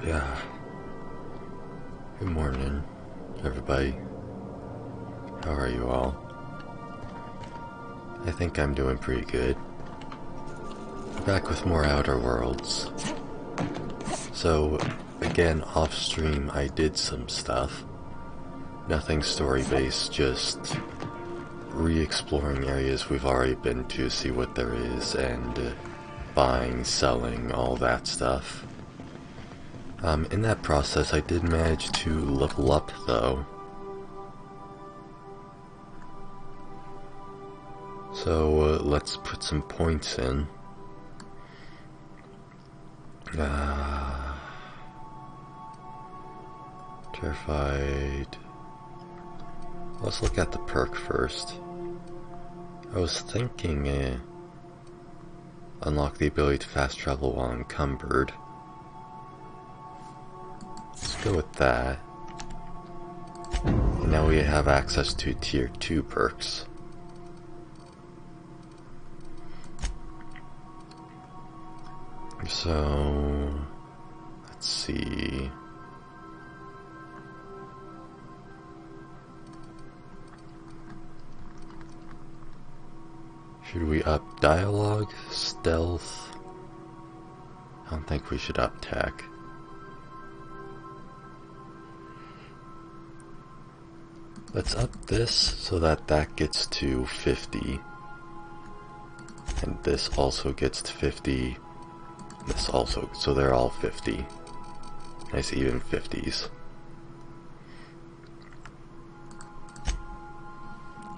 Yeah. Good morning, everybody. How are you all? I think I'm doing pretty good. Back with more Outer Worlds. So, again, off stream, I did some stuff. Nothing story-based, just re-exploring areas we've already been to, see what there is, and buying, selling, all that stuff. In that process, I did manage to level up, though. So, let's put some points in. Terrified. Let's look at the perk first. I was thinking, unlock the ability to fast travel while encumbered. Let's go with that. And now we have access to tier 2 perks. So, let's see. Should we up dialogue, stealth? I don't think we should up tech. Let's up this so that that gets to 50. And this also gets to 50. This also, so they're all 50. Nice even 50s.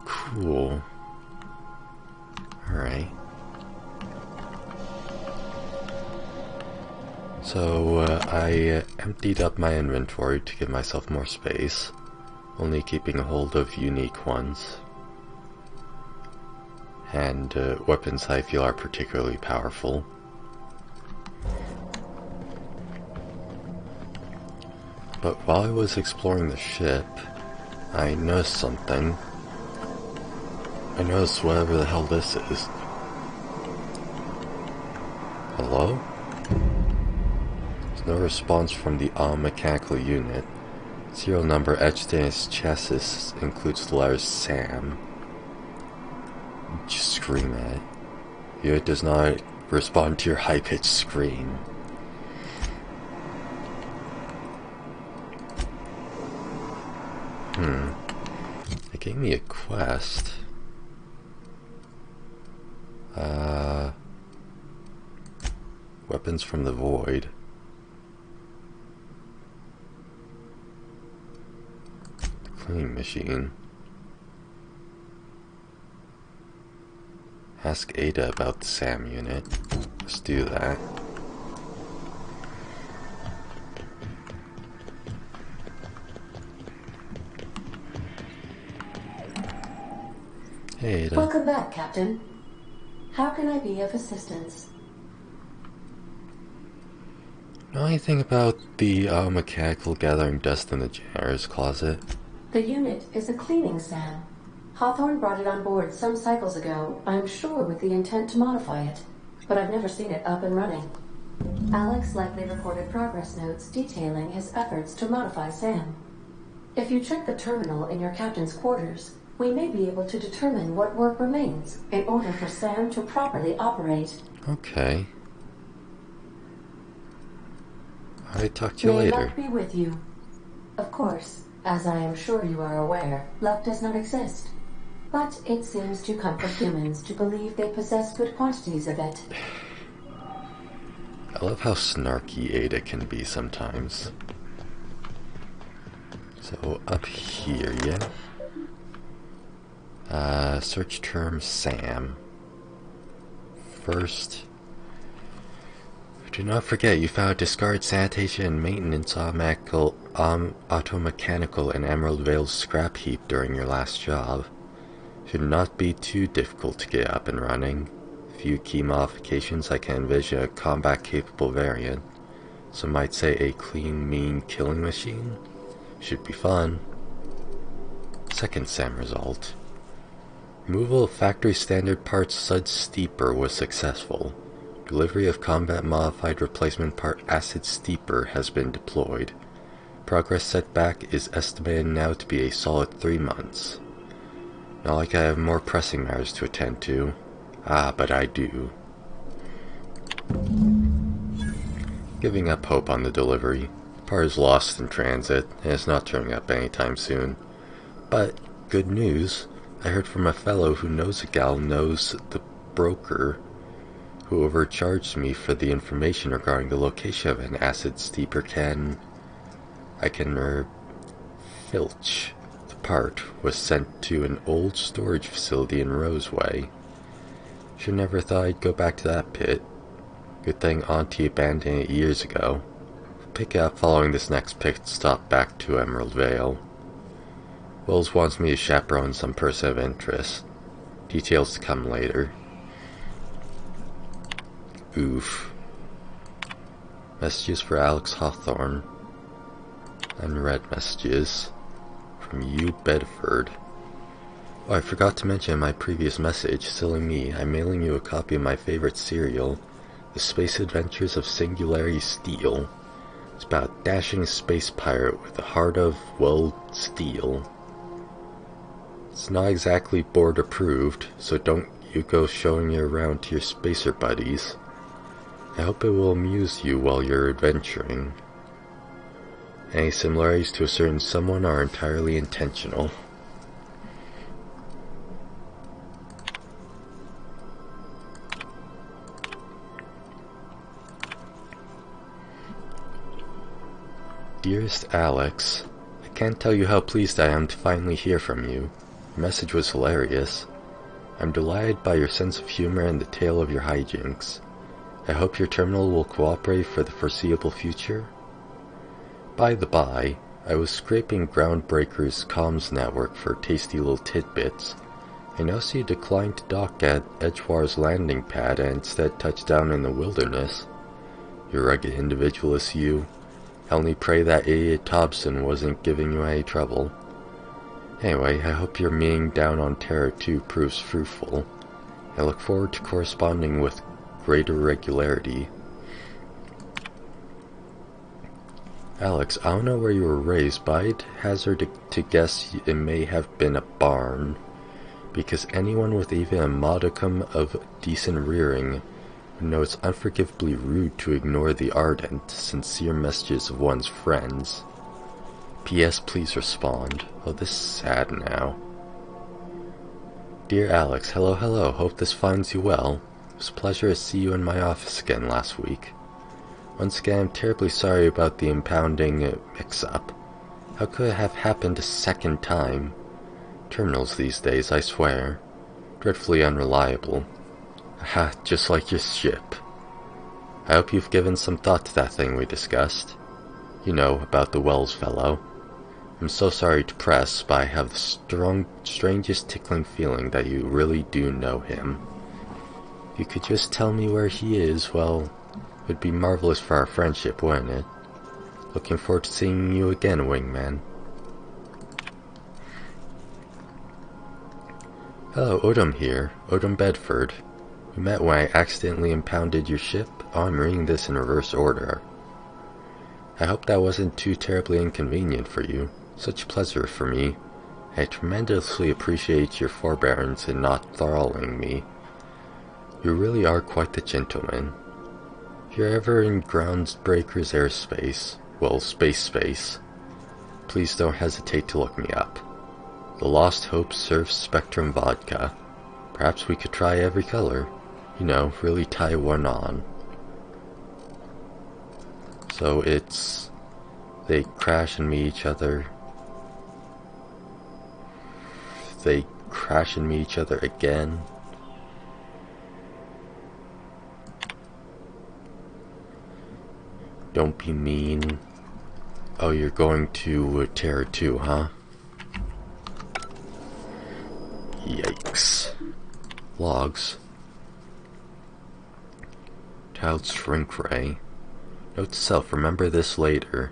Cool. Alright. So, I emptied up my inventory to give myself more space, only keeping a hold of unique ones. And weapons I feel are particularly powerful. But while I was exploring the ship, I noticed something. I noticed whatever the hell this is. Hello? There's no response from the mechanical unit. Serial number etched in its chassis includes the letters SAM. Just scream at it. The unit does not respond to your high-pitched scream. It gave me a quest. Weapons from the void. Cleaning machine. Ask Ada about the SAM unit. Let's do that. Hey, Ada. Welcome back, Captain. How can I be of assistance? Know anything about the mechanical gathering dust in the janitor's closet? The unit is a cleaning SAM. Hawthorne brought it on board some cycles ago, I'm sure with the intent to modify it, but I've never seen it up and running. Alex likely recorded progress notes detailing his efforts to modify SAM. If you check the terminal in your captain's quarters, we may be able to determine what work remains in order for SAM to properly operate. Okay. I'll talk to you May later. luck be with you. Of course, as I am sure you are aware, luck does not exist. But it seems to comfort humans to believe they possess good quantities of it. I love how snarky Ada can be sometimes. So, up here, yeah? Search term SAM. First, do not forget you found discard sanitation and maintenance automechanical and Emerald Vale's scrap heap during your last job. Should not be too difficult to get up and running. Few key modifications I can envision a combat capable variant. Some might say a clean, mean killing machine. Should be fun. Second SAM result. Removal of factory standard parts Sud Steeper was successful. Delivery of combat-modified replacement part Acid Steeper has been deployed. Progress setback is estimated now to be a solid 3 months. Not like I have more pressing matters to attend to. Ah, but I do. Giving up hope on the delivery. The part is lost in transit, and it's not turning up anytime soon. But, good news, I heard from a fellow who knows a gal knows the broker who overcharged me for the information regarding the location of an Acid Steeper filch. The part was sent to an old storage facility in Roseway. Sure never thought I'd go back to that pit. Good thing Auntie abandoned it years ago. Pick it up following this next pit stop back to Emerald Vale. Wells wants me to chaperone some person of interest. Details to come later. Oof. Messages for Alex Hawthorne. Unread messages. From you, Bedford. Oh, I forgot to mention in my previous message, silly me, I'm mailing you a copy of my favorite serial, The Space Adventures of Singularity Steel. It's about a dashing space pirate with a heart of, well, steel. It's not exactly board approved, so don't you go showing it around to your spacer buddies. I hope it will amuse you while you're adventuring. Any similarities to a certain someone are entirely intentional. Dearest Alex, I can't tell you how pleased I am to finally hear from you. Your message was hilarious. I'm delighted by your sense of humor and the tale of your hijinks. I hope your terminal will cooperate for the foreseeable future. By the by, I was scraping Groundbreaker's comms network for tasty little tidbits. I noticed you declined to dock at Edgewater's landing pad and instead touched down in the wilderness. You rugged individualist, you. I only pray that idiot Thompson wasn't giving you any trouble. Anyway, I hope your meeting down on Terra 2 proves fruitful. I look forward to corresponding with greater regularity. Alex, I don't know where you were raised, but I'd hazard to guess it may have been a barn, because anyone with even a modicum of decent rearing would know it's unforgivably rude to ignore the ardent, sincere messages of one's friends. P.S. Please respond. Oh, this is sad now. Dear Alex, hello, hope this finds you well. It was a pleasure to see you in my office again last week. Once again, I'm terribly sorry about the impounding mix-up. How could it have happened a second time? Terminals these days, I swear. Dreadfully unreliable. Aha, just like your ship. I hope you've given some thought to that thing we discussed. You know, about the Wells fellow. I'm so sorry to press, but I have the strangest tickling feeling that you really do know him. If you could just tell me where he is, well, it would be marvelous for our friendship, wouldn't it? Looking forward to seeing you again, Wingman. Hello, Odom here. Odom Bedford. We met when I accidentally impounded your ship. Oh, I'm reading this in reverse order. I hope that wasn't too terribly inconvenient for you. Such pleasure for me. I tremendously appreciate your forbearance in not thralling me. You really are quite the gentleman. If you're ever in Groundbreaker's airspace, well, space, please don't hesitate to look me up. The Lost Hope serves Spectrum vodka. Perhaps we could try every color. You know, really tie one on. So it's... they crash and meet each other. They crash and meet each other again. Don't be mean. Oh, you're going to Terra 2, huh? Yikes. Logs. Tiled shrink ray. Note to self, remember this later.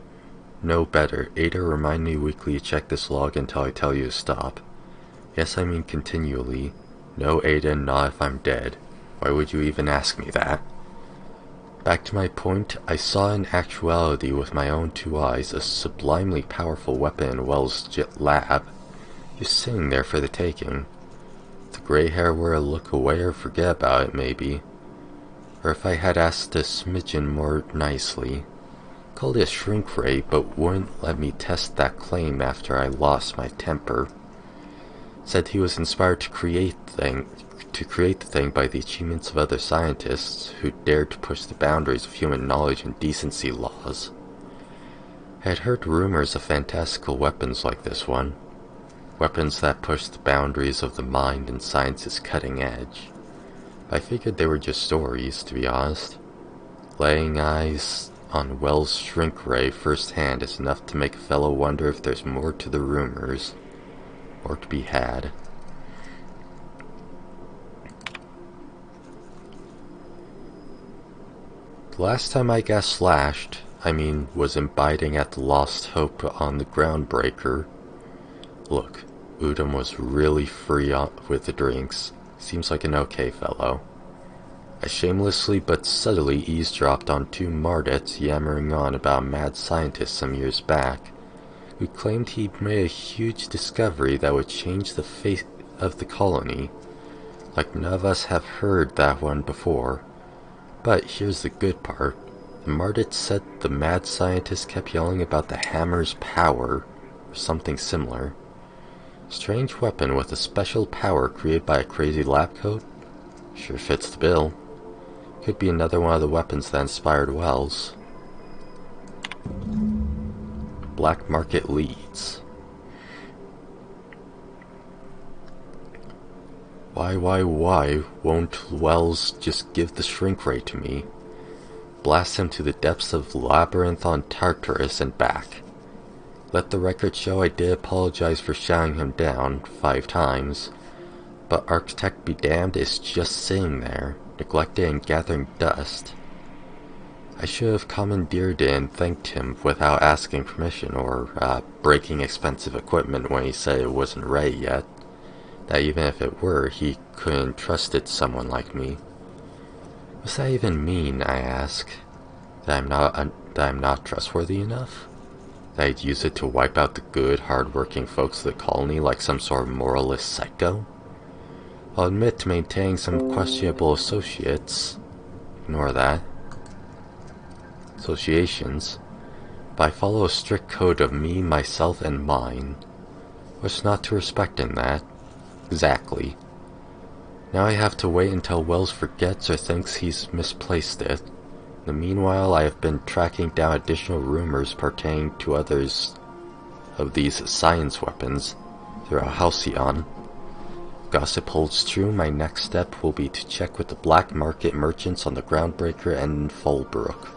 No better. Ada, remind me weekly to check this log until I tell you to stop. Yes, I mean continually. No, Ada, not if I'm dead. Why would you even ask me that? Back to my point, I saw in actuality with my own two eyes a sublimely powerful weapon in Wells' lab, just sitting there for the taking. If the gray hair were to look away or forget about it, maybe. Or if I had asked a smidgen more nicely. Called it a shrink ray, but wouldn't let me test that claim after I lost my temper. Said he was inspired to create the thing by the achievements of other scientists who dared to push the boundaries of human knowledge and decency laws. I had heard rumors of fantastical weapons like this one. Weapons that push the boundaries of the mind and science's cutting edge. I figured they were just stories, to be honest. Laying eyes on Wells' shrink ray firsthand is enough to make a fellow wonder if there's more to the rumors, or to be had. The last time I got slashed, was in biting at the lost hope on the Groundbreaker. Look, Udom was really free with the drinks. Seems like an okay fellow. I shamelessly but subtly eavesdropped on two Mardets yammering on about a mad scientist some years back, who claimed he'd made a huge discovery that would change the fate of the colony. Like none of us have heard that one before. But here's the good part. The Mardet said the mad scientist kept yelling about the hammer's power, or something similar. Strange weapon with a special power created by a crazy lab coat? Sure fits the bill. Could be another one of the weapons that inspired Wells. Black market leads. Why won't Wells just give the shrink ray to me? Blast him to the depths of Labyrinth on Tartarus and back. Let the record show I did apologize for shouting him down 5 times, but Architect be damned is just sitting there, neglected and gathering dust. I should have commandeered it and thanked him without asking permission or breaking expensive equipment when he said it wasn't ready yet. That even if it were, he couldn't trust it someone like me. What's that even mean, I ask? That I'm not trustworthy enough? That I'd use it to wipe out the good, hard-working folks of the colony like some sort of moralist psycho? I'll admit to maintaining some questionable associates. Ignore that. Associations. But I follow a strict code of me, myself, and mine. What's not to respect in that? Exactly. Now I have to wait until Wells forgets or thinks he's misplaced it. In the meanwhile, I have been tracking down additional rumors pertaining to others of these science weapons throughout Halcyon. If gossip holds true, my next step will be to check with the black market merchants on the Groundbreaker and Fallbrook.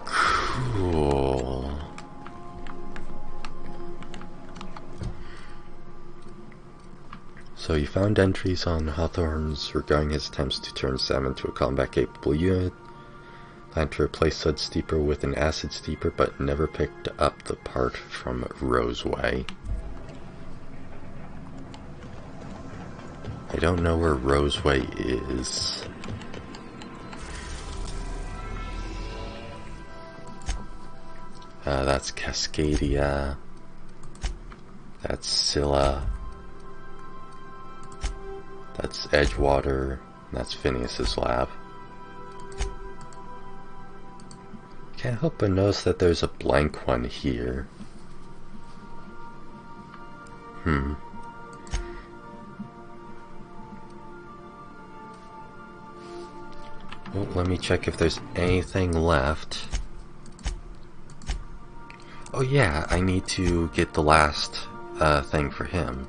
Cool. So you found entries on Hawthorne's regarding his attempts to turn Sam into a combat-capable unit, planned to replace said steeper with an acid steeper, but never picked up the part from Roseway. I don't know where Roseway is. That's Cascadia. That's Scylla. That's Edgewater. That's Phineas's lab. Can't help but notice that there's a blank one here. Well, let me check if there's anything left. Oh yeah, I need to get the last thing for him.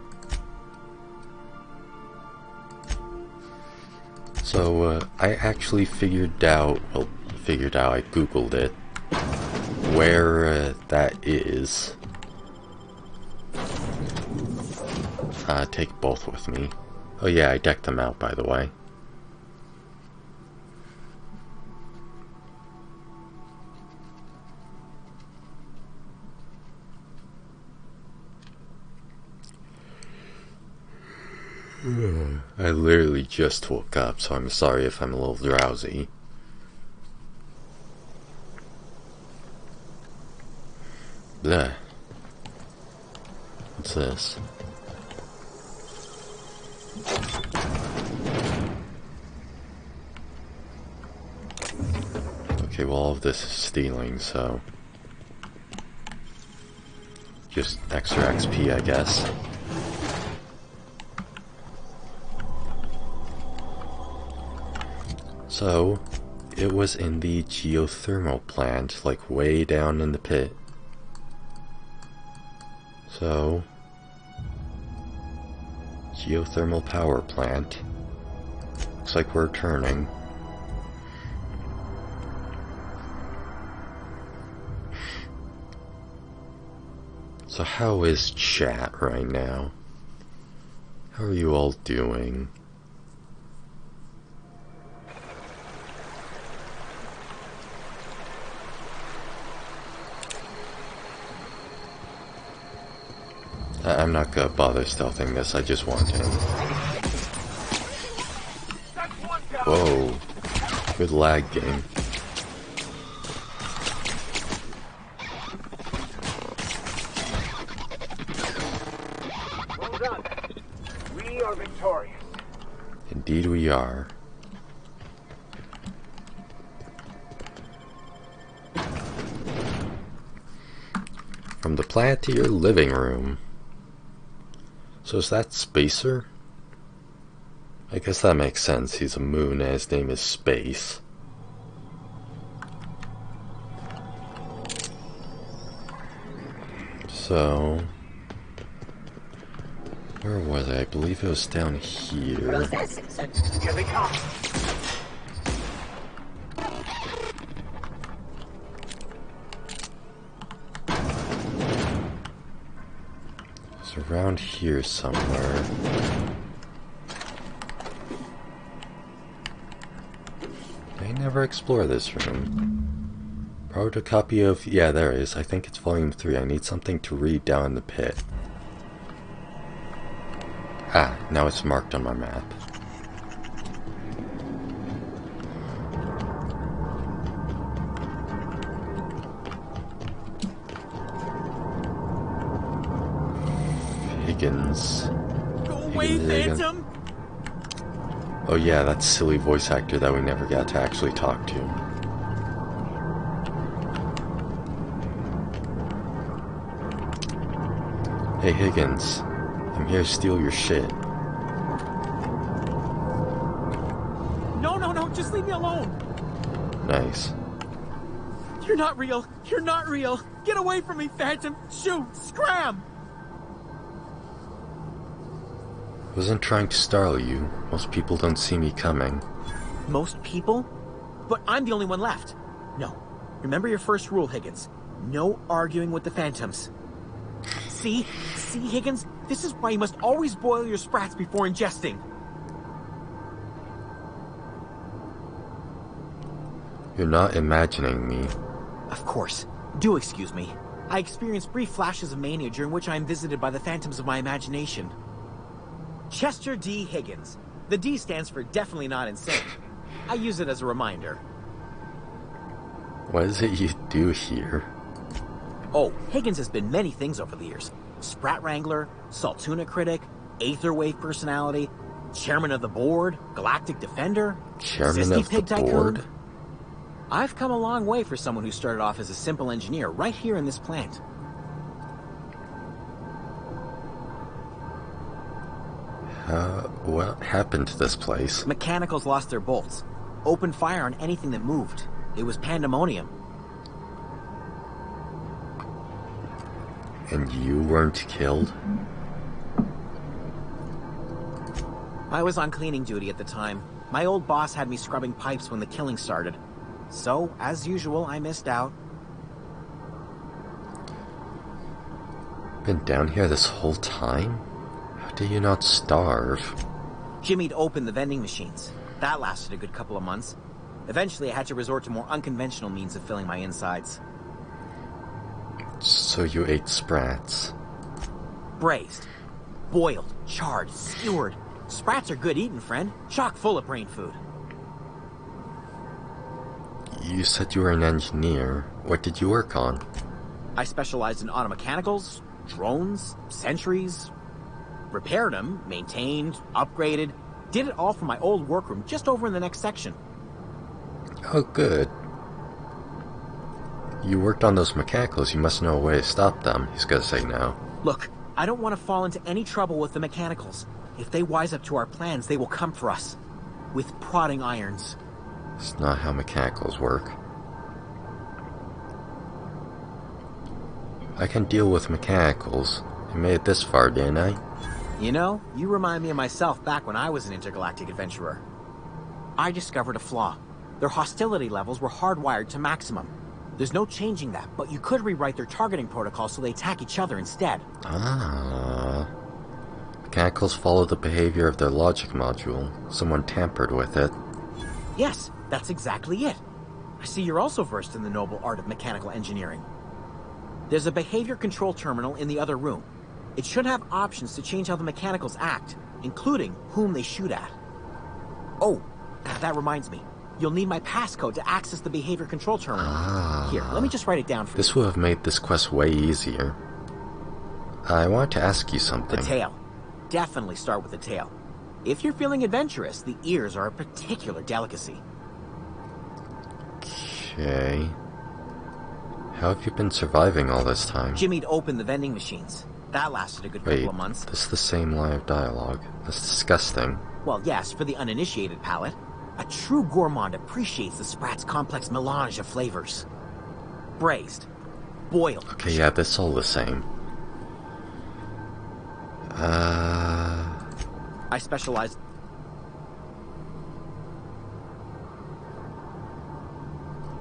So I actually figured out, I googled it, where that is. Take both with me. Oh yeah, I decked them out, by the way. I literally just woke up, so I'm sorry if I'm a little drowsy. Bleh. What's this? Okay, well all of this is stealing, so... just extra XP, I guess. So, it was in the geothermal plant, like way down in the pit. So, geothermal power plant. Looks like we're turning. So how is chat right now? How are you all doing? I'm not gonna bother stealthing this, I just want him. Whoa. Good lag game. Well done. We are victorious. Indeed we are. From the plant to your living room. So is that Spacer? I guess that makes sense. He's a moon and his name is Space. So... where was I? I believe it was down here. Here they come. It's around here somewhere. I never explore this room. Borrowed a copy of... yeah, there it is. I think it's volume 3. I need something to read down in the pit. Ah, now it's marked on my map. Higgins. Go away, Phantom! Oh yeah, that silly voice actor that we never got to actually talk to. Hey Higgins, I'm here to steal your shit. No, just leave me alone! Nice. You're not real! You're not real! Get away from me, Phantom! Shoot! Scram! I wasn't trying to startle you. Most people don't see me coming. Most people? But I'm the only one left. No. Remember your first rule, Higgins. No arguing with the Phantoms. See, Higgins? This is why you must always boil your sprats before ingesting. You're not imagining me. Of course. Do excuse me. I experience brief flashes of mania during which I am visited by the phantoms of my imagination. Chester D. Higgins. The D stands for definitely not insane. I use it as a reminder. What is it you do here? Oh, Higgins has been many things over the years. Sprat Wrangler, Saltuna Critic, Aetherwave Personality, Chairman of the Board, Galactic Defender, Chairman of the Board? I've come a long way for someone who started off as a simple engineer right here in this plant. What happened to this place? Mechanicals lost their bolts. Opened fire on anything that moved. It was pandemonium. And you weren't killed? I was on cleaning duty at the time. My old boss had me scrubbing pipes when the killing started. So, as usual, I missed out. Been down here this whole time? How do you not starve? Jimmy'd opened the vending machines. That lasted a good couple of months. Eventually, I had to resort to more unconventional means of filling my insides. So you ate sprats? Braised, boiled, charred, skewered. Sprats are good eating, friend. Chock full of brain food. You said you were an engineer. What did you work on? I specialized in automechanicals, drones, sentries. Repaired them, maintained, upgraded. Did it all from my old workroom just over in the next section. Oh, good. You worked on those mechanicals. You must know a way to stop them. He's gonna say no. Look, I don't want to fall into any trouble with the mechanicals. If they wise up to our plans, they will come for us. With prodding irons. It's not how mechanicals work. I can deal with mechanicals. I made it this far, didn't I? You know, you remind me of myself back when I was an intergalactic adventurer. I discovered a flaw. Their hostility levels were hardwired to maximum. There's no changing that, but you could rewrite their targeting protocol so they attack each other instead. Ah. Mechanicals follow the behavior of their logic module. Someone tampered with it. Yes, that's exactly it. I see you're also versed in the noble art of mechanical engineering. There's a behavior control terminal in the other room. It should have options to change how the mechanicals act, including whom they shoot at. Oh, that reminds me. You'll need my passcode to access the behavior control terminal. Ah. Here, let me just write it down for you. This would have made this quest way easier. I wanted to ask you something. The tail. Definitely start with the tail. If you're feeling adventurous, the ears are a particular delicacy. Okay. How have you been surviving all this time? Jimmy'd open the vending machines. That lasted a good Wait, couple of months. this is the same line of dialogue. That's disgusting. Well, yes, for the uninitiated palate. A true gourmand appreciates the Sprat's complex melange of flavors. Braised. Boiled. Okay, yeah, that's all the same. I specialize...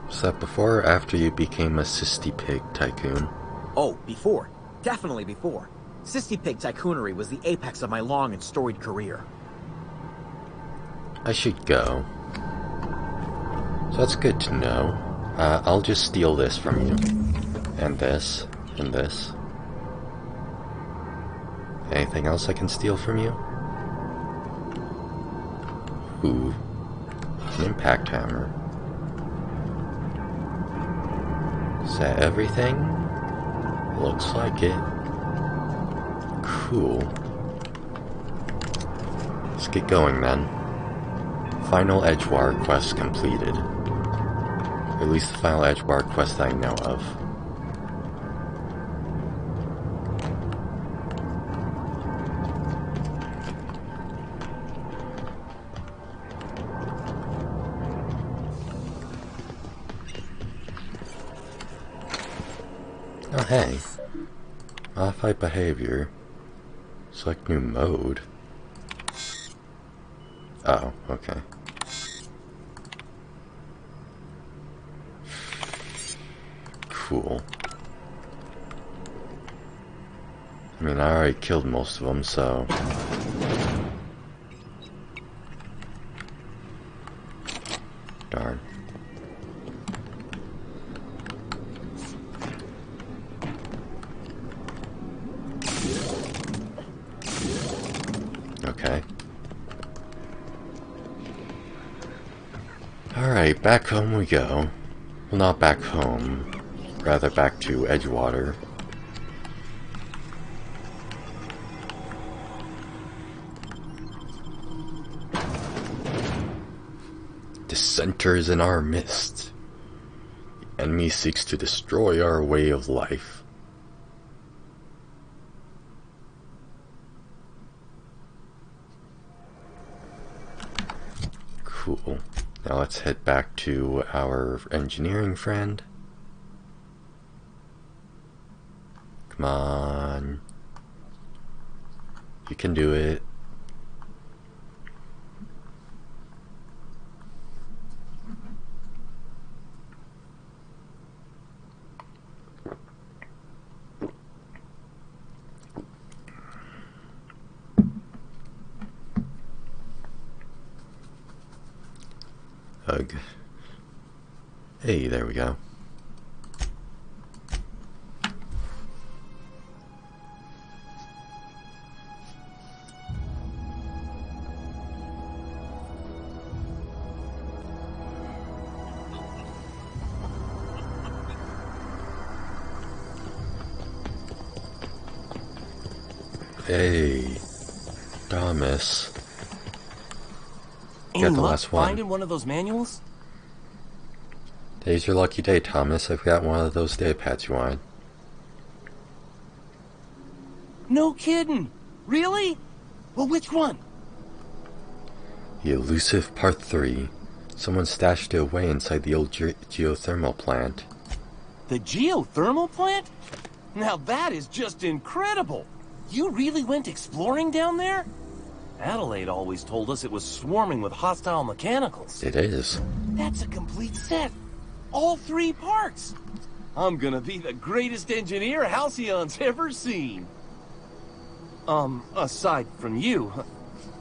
Was that before or after you became a Sisty Pig tycoon? Oh, before. Definitely before. Sisty Pig tycoonery was the apex of my long and storied career. I should go. So that's good to know. I'll just steal this from you. And this. And this. Anything else I can steal from you? Ooh. An impact hammer. Is that everything? Looks like it. Cool. Let's get going then. Final Edgewire quest completed. Or at least the final Edgewire quest I know of. Oh hey. Modify behavior. Select new mode. Oh, okay. Cool. I mean, I already killed most of them, so... Darn. Okay. Alright, back home we go. Well, not back home. Rather back to Edgewater. Dissenters in our midst. The enemy seeks to destroy our way of life. Cool. Now let's head back to our engineering friend. Come on. You can do it. Ugh. Hey, there we go. Hey, Thomas. Any Got the luck last one. finding one of those manuals? Today's your lucky day, Thomas. I've got one of those day pads you wanted. No kidding. Really? Well, which one? The elusive Part 3. Someone stashed it away inside the old geothermal plant. The geothermal plant? Now that is just incredible. You really went exploring down there? Adelaide always told us it was swarming with hostile mechanicals. It is. That's a complete set. All 3 parts. I'm gonna be the greatest engineer Halcyon's ever seen. Aside from you,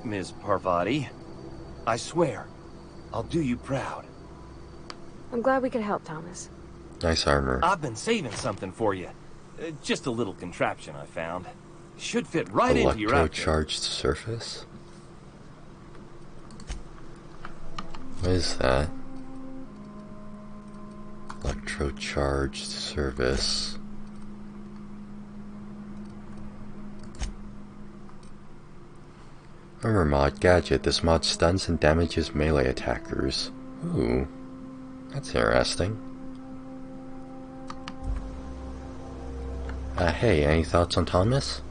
Ms. Parvati, I swear, I'll do you proud. I'm glad we could help, Thomas. Nice armor. I've been saving something for you. Just a little contraption I found. Should fit right into your outfit. Electro-charged surface? What is that? Electro-charged service. Armor mod gadget. This mod stuns and damages melee attackers. Ooh, that's interesting. Hey, any thoughts on Thomas?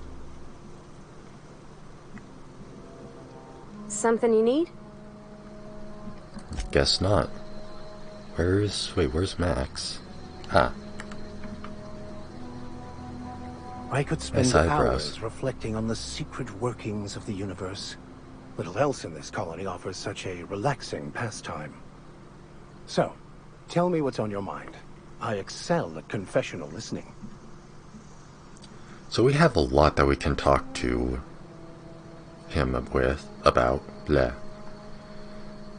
Something you need? Guess not. Where's Max? Ah. I could spend Nice eyebrows. hours reflecting on the secret workings of the universe. Little else in this colony offers such a relaxing pastime. So, tell me what's on your mind. I excel at confessional listening. So we have a lot that we can talk to him about. Blah.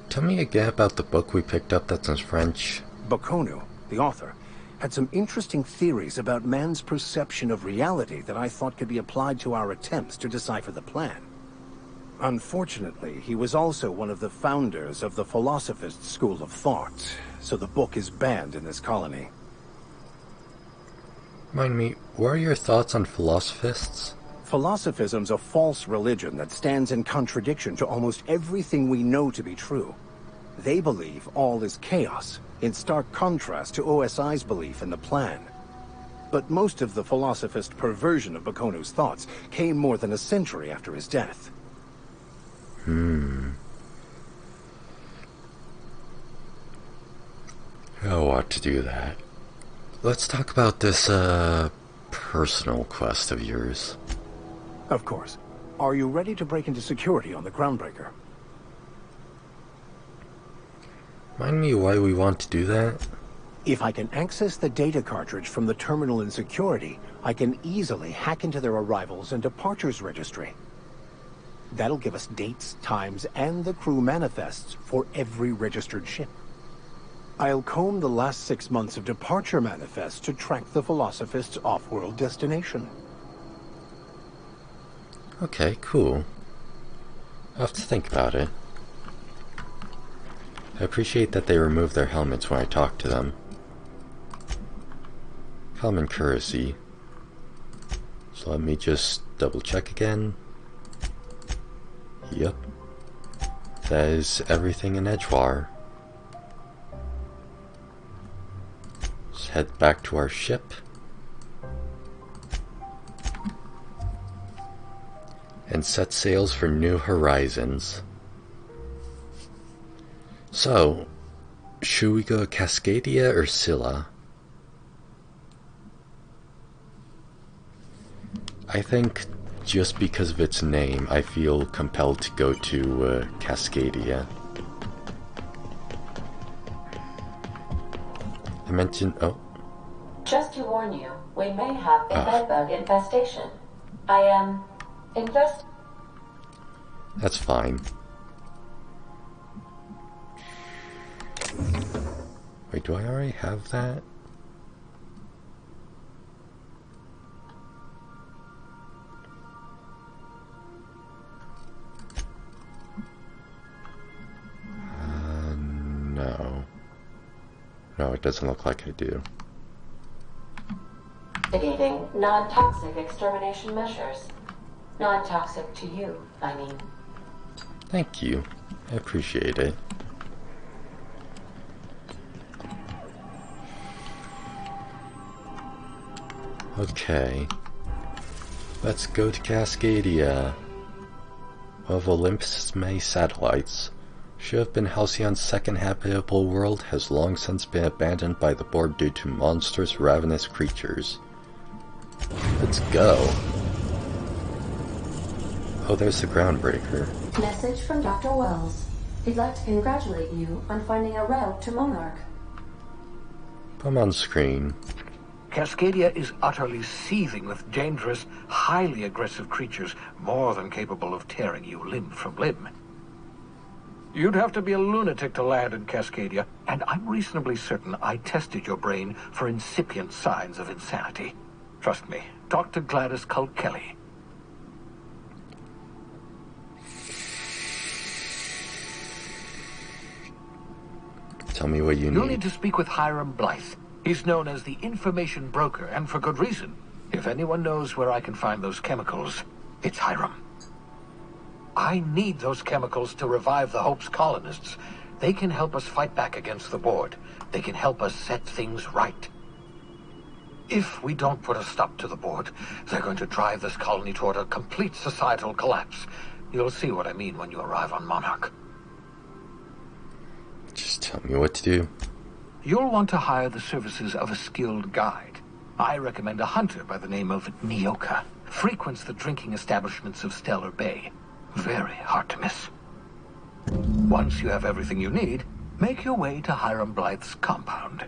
Tell me again about the book we picked up that's in French. Baconu, the author, had some interesting theories about man's perception of reality that I thought could be applied to our attempts to decipher the plan. Unfortunately, he was also one of the founders of the Philosophist school of thought, so the book is banned in this colony. Remind me, what are your thoughts on philosophists? Philosophism's a false religion that stands in contradiction to almost everything we know to be true. They believe all is chaos, in stark contrast to OSI's belief in the plan. But most of the philosophist perversion of Bakonu's thoughts came more than a century after his death. I want to do that. Let's talk about this, personal quest of yours. Of course. Are you ready to break into security on the Groundbreaker? Remind me why we want to do that? If I can access the data cartridge from the terminal in security, I can easily hack into their arrivals and departures registry. That'll give us dates, times, and the crew manifests for every registered ship. I'll comb the last 6 months of departure manifests to track the Philosophist's off-world destination. Okay, cool. I'll have to think about it. I appreciate that they remove their helmets when I talk to them. Common courtesy. So let me just double check again. Yep. That is everything in Edgewar. Let's head back to our ship. And set sails for new horizons. So, should we go Cascadia or Scylla? I think just because of its name, I feel compelled to go to Cascadia. I mentioned... oh. Just to warn you, we may have a bedbug infestation. I am... That's fine. Wait, do I already have that? No. No, it doesn't look like I do. Negating non-toxic extermination measures. Not toxic to you, I mean. Thank you. I appreciate it. Okay. Let's go to Cascadia. One of Olympus' many satellites, should have been Halcyon's second habitable world, has long since been abandoned by the board due to monstrous, ravenous creatures. Let's go. Oh, there's the groundbreaker. Message from Dr. Wells. He'd like to congratulate you on finding a route to Monarch. Come on screen. Cascadia is utterly seething with dangerous, highly aggressive creatures, more than capable of tearing you limb from limb. You'd have to be a lunatic to land in Cascadia, and I'm reasonably certain I tested your brain for incipient signs of insanity. Trust me, Dr. Gladys Culkelly. Tell me what you You'll need. need to speak with Hiram Blythe. He's known as the information broker, and for good reason. If anyone knows where I can find those chemicals, it's Hiram. I need those chemicals to revive the Hope's colonists. They can help us fight back against the board. They can help us set things right. If we don't put a stop to the board, they're going to drive this colony toward a complete societal collapse. You'll see what I mean when you arrive on Monarch. Just tell me what to do. You'll want to hire the services of a skilled guide. I recommend a hunter by the name of Nyoka. Frequents the drinking establishments of Stellar Bay. Very hard to miss. Once you have everything you need, make your way to Hiram Blythe's compound.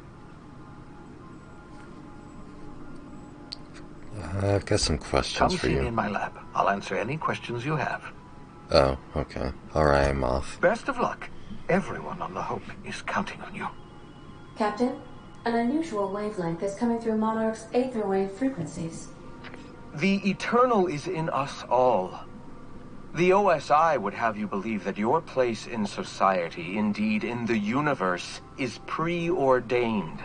I've got some questions Come for see me you. in my lab. I'll answer any questions you have. Oh, okay. Alright, I'm off. Best of luck. Everyone on the Hope is counting on you. Captain, an unusual wavelength is coming through Monarch's aether wave frequencies. The eternal is in us all. The OSI would have you believe that your place in society, indeed in the universe, is preordained.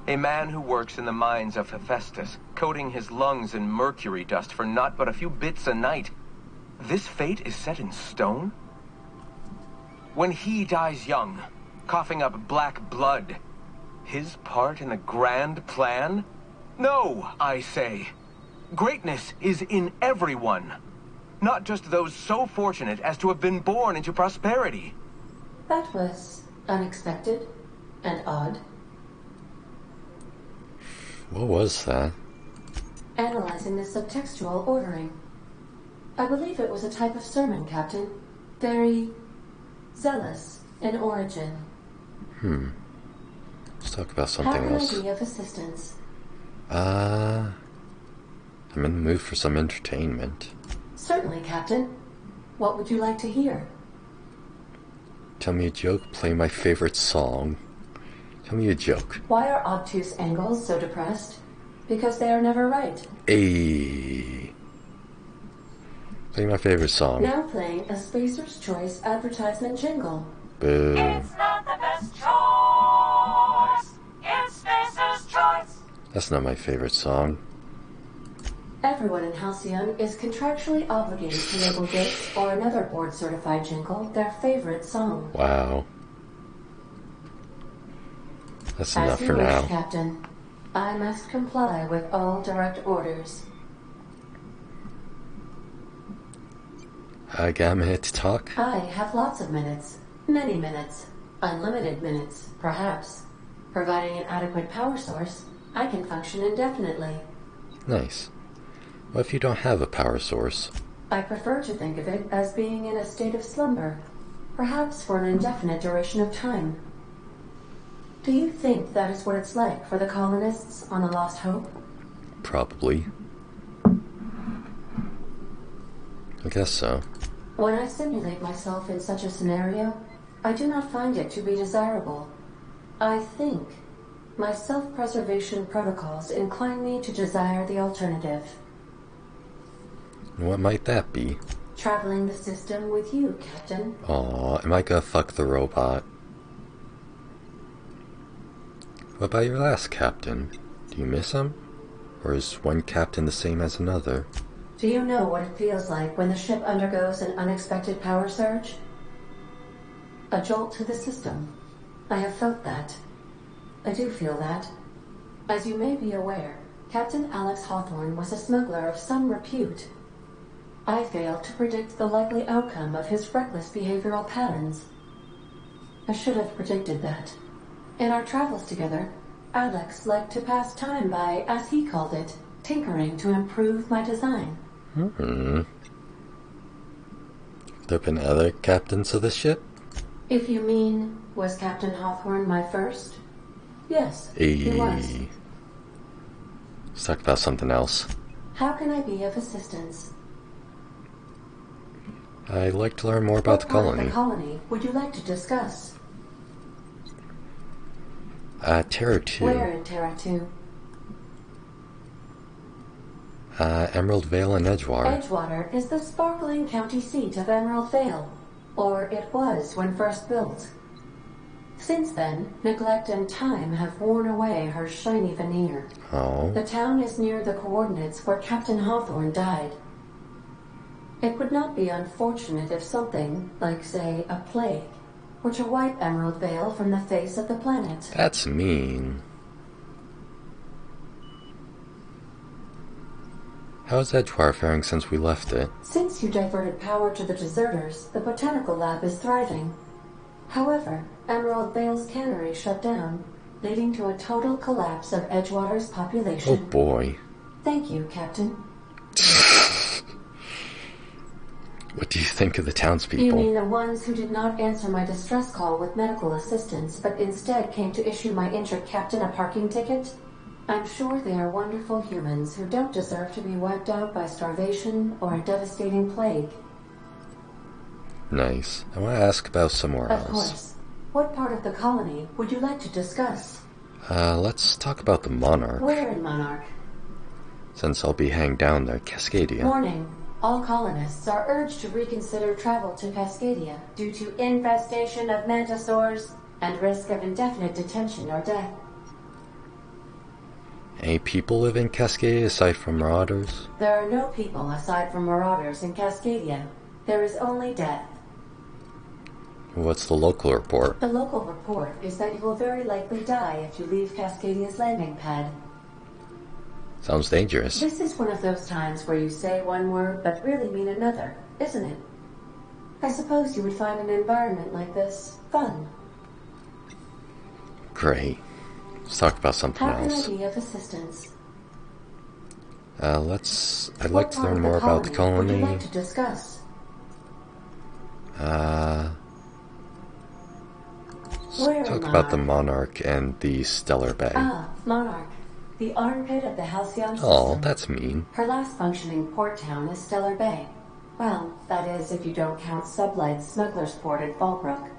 A man who works in the mines of Hephaestus, coating his lungs in mercury dust for not but a few bits a night. This fate is set in stone? When he dies young, coughing up black blood, his part in the grand plan? No, I say. Greatness is in everyone. Not just those so fortunate as to have been born into prosperity. That was unexpected and odd. What was that? Analyzing the subtextual ordering. I believe it was a type of sermon, Captain. Very zealous in origin. Let's talk about something How can else. I be of assistance? I'm in the mood for some entertainment. Certainly, Captain. What would you like to hear? Tell me a joke, play my favorite song. Tell me a joke. Why are obtuse angles so depressed? Because they are never right. Ayy. Play my favorite song. Now playing a Spacer's Choice advertisement jingle. Boo. It's not the best choice. It's Spacer's Choice. That's not my favorite song. Everyone in Halcyon is contractually obligated to label this or another board-certified jingle their favorite song. Wow. That's As enough you for wish, now. Captain. I must comply with all direct orders. I got a minute to talk? I have lots of minutes. Many minutes. Unlimited minutes, perhaps. Providing an adequate power source, I can function indefinitely. Nice. What if you don't have a power source? I prefer to think of it as being in a state of slumber, perhaps for an indefinite duration of time. Do you think that is what it's like for the colonists on the Lost Hope? Probably. I guess so. When I simulate myself in such a scenario, I do not find it to be desirable. I think my self-preservation protocols incline me to desire the alternative. And what might that be? Traveling the system with you, Captain. Aw, am I gonna fuck the robot? What about your last captain? Do you miss him? Or is one captain the same as another? Do you know what it feels like when the ship undergoes an unexpected power surge? A jolt to the system. I have felt that. I do feel that. As you may be aware, Captain Alex Hawthorne was a smuggler of some repute. I failed to predict the likely outcome of his reckless behavioral patterns. I should have predicted that. In our travels together, Alex liked to pass time by, as he called it, tinkering to improve my design. There have been other captains of the ship? If you mean, was Captain Hawthorne my first? Yes, he was. Let's talk about something else. How can I be of assistance? I'd like to learn more about the colony. What part of the colony would you like to discuss? Terra 2. Where in Terra 2? Emerald Vale and Edgewater. Edgewater is the sparkling county seat of Emerald Vale, or it was when first built. Since then, neglect and time have worn away her shiny veneer. Oh. The town is near the coordinates where Captain Hawthorne died. It would not be unfortunate if something, like say, a plague, were to wipe Emerald Vale from the face of the planet. That's mean. How's Edgewater faring since we left it? Since you diverted power to the deserters, the botanical lab is thriving. However, Emerald Vale's cannery shut down, leading to a total collapse of Edgewater's population. Oh boy. Thank you, Captain. What do you think of the townspeople? You mean the ones who did not answer my distress call with medical assistance, but instead came to issue my injured captain a parking ticket? I'm sure they are wonderful humans who don't deserve to be wiped out by starvation or a devastating plague. Nice. I want to ask about somewhere else. Of course. What part of the colony would you like to discuss? Let's talk about the Monarch. Where in Monarch? Since I'll be hanging down there, Cascadia. Warning. All colonists are urged to reconsider travel to Cascadia due to infestation of mantisaurs and risk of indefinite detention or death. Any people live in Cascadia aside from marauders? There are no people aside from marauders in Cascadia. There is only death. What's the local report? The local report is that you will very likely die if you leave Cascadia's landing pad. Sounds dangerous. This is one of those times where you say one word but really mean another, isn't it? I suppose you would find an environment like this fun. Great. Let's talk about something else. How can I be of assistance? I'd like to learn more about the colony. Would you like to discuss? Talk about the Monarch and the Stellar Bay. Ah, Monarch. The armpit of the Halcyon system. Oh, that's mean. Her last functioning port town is Stellar Bay. Well, that is if you don't count Sublight's smuggler's port at Fallbrook.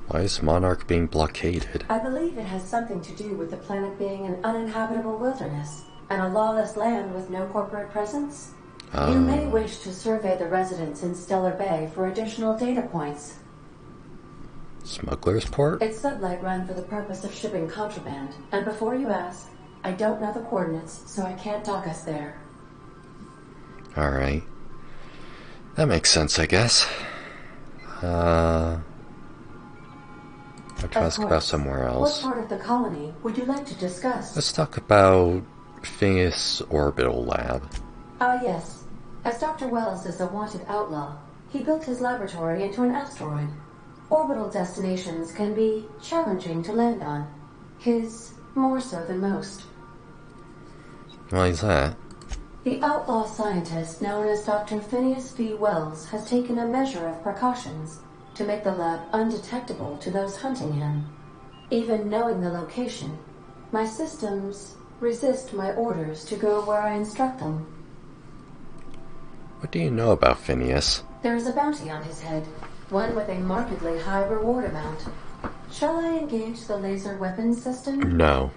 Why is Monarch being blockaded? I believe it has something to do with the planet being an uninhabitable wilderness and a lawless land with no corporate presence. You may wish to survey the residents in Stellar Bay for additional data points. Smuggler's Port? It's Sublight run for the purpose of shipping contraband, and before you ask, I don't know the coordinates, so I can't dock us there. Alright. That makes sense, I guess. I'll try to ask about somewhere else. What part of the colony would you like to discuss? Let's talk about Phineas Orbital Lab. Ah, yes. As Dr. Wells is a wanted outlaw, he built his laboratory into an asteroid. Orbital destinations can be challenging to land on. His more so than most. Why is that? The outlaw scientist known as Dr. Phineas V. Wells has taken a measure of precautions to make the lab undetectable to those hunting him. Even knowing the location, my systems resist my orders to go where I instruct them. What do you know about Phineas? There is a bounty on his head, one with a markedly high reward amount. Shall I engage the laser weapons system? No.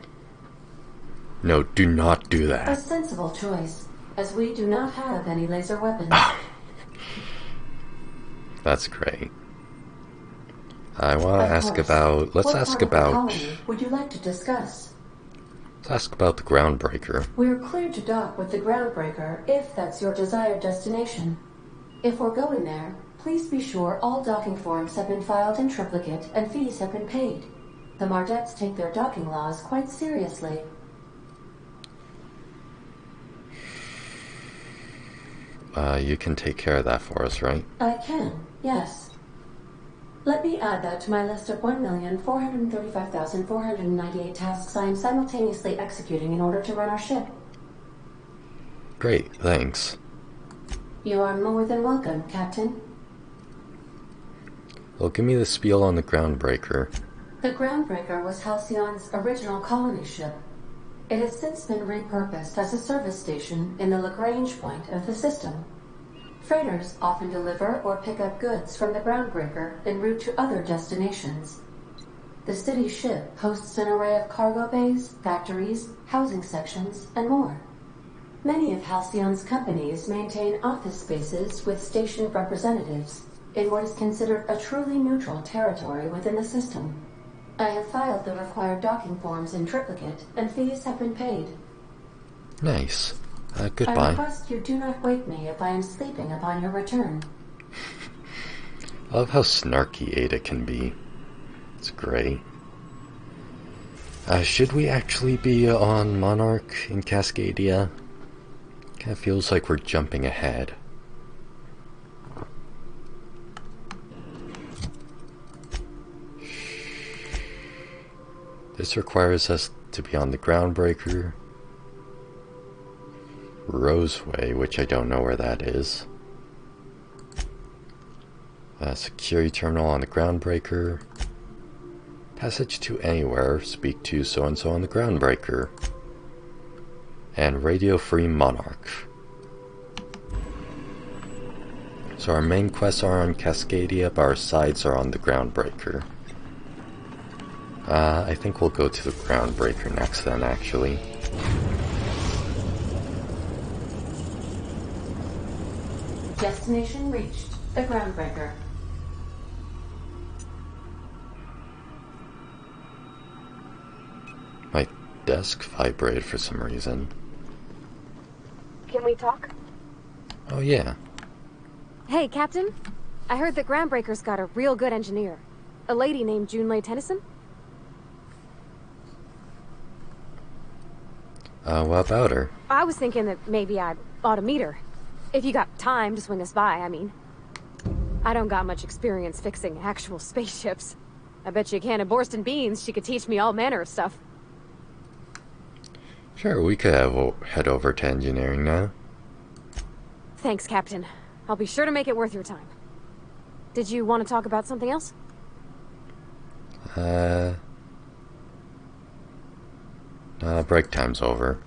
No, do not do A that. sensible choice, as we do not have any laser weapons. That's great. I want to Of ask course. about... Let's What ask part of the about colony would you like to discuss? Let's ask about the groundbreaker. We're cleared to dock with the groundbreaker if that's your desired destination. If we're going there, please be sure all docking forms have been filed in triplicate and fees have been paid. The Mardettes take their docking laws quite seriously. You can take care of that for us, right? I can, yes. Let me add that to my list of 1,435,498 tasks I am simultaneously executing in order to run our ship. Great, thanks. You are more than welcome, Captain. Well, give me the spiel on the groundbreaker. The groundbreaker was Halcyon's original colony ship. It has since been repurposed as a service station in the Lagrange point of the system. Freighters often deliver or pick up goods from the groundbreaker en route to other destinations. The city ship hosts an array of cargo bays, factories, housing sections, and more. Many of Halcyon's companies maintain office spaces with station representatives in what is considered a truly neutral territory within the system. I have filed the required docking forms in triplicate, and fees have been paid. Nice. I Goodbye. request you do not wake me if I am sleeping upon your return. I love how snarky Ada can be. It's great. Should we actually be on Monarch in Cascadia? Kind of feels like we're jumping ahead. This requires us to be on the groundbreaker. Roseway, which I don't know where that is. Security terminal on the groundbreaker. Passage to anywhere, speak to so-and-so on the groundbreaker. And radio-free Monarch. So our main quests are on Cascadia, but our sides are on the groundbreaker. I think we'll go to the groundbreaker next then, actually. Destination reached. The groundbreaker. My desk vibrated for some reason. Can we talk? Oh yeah. Hey, Captain. I heard that Groundbreaker's got a real good engineer. A lady named Junlei Tennyson? What about her? I was thinking that maybe I ought to meet her. If you got time to swing us by, I mean. I don't got much experience fixing actual spaceships. I bet you a can of Borston beans she could teach me all manner of stuff. Sure, we could head over to engineering now. Thanks, Captain. I'll be sure to make it worth your time. Did you want to talk about something else? Break time's over.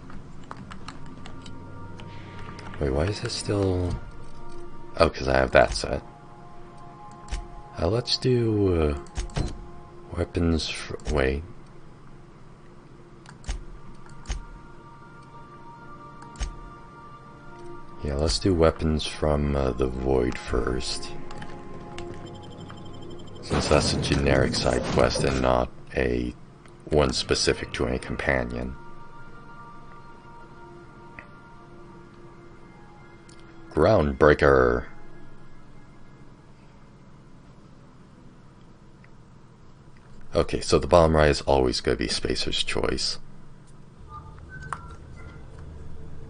Wait, why is it still... Oh, because I have that set. Let's do... weapons... Wait. Yeah, let's do weapons from the Void first. Since that's a generic side quest and not a one specific to a companion. Groundbreaker. Okay, so the bomb ride is always going to be Spacer's choice.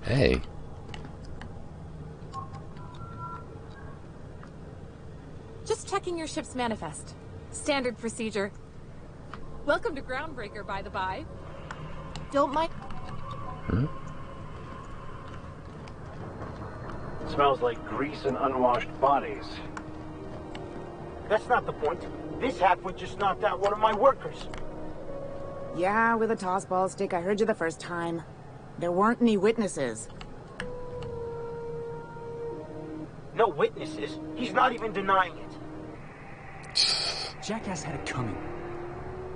Hey. Just checking your ship's manifest. Standard procedure. Welcome to Groundbreaker, by the by. Don't mind. Smells like grease and unwashed bodies. That's not the point. This halfwit just knocked out one of my workers. Yeah, with a tossball stick. I heard you the first time. There weren't any witnesses. No witnesses? He's not even denying it. Jackass had it coming.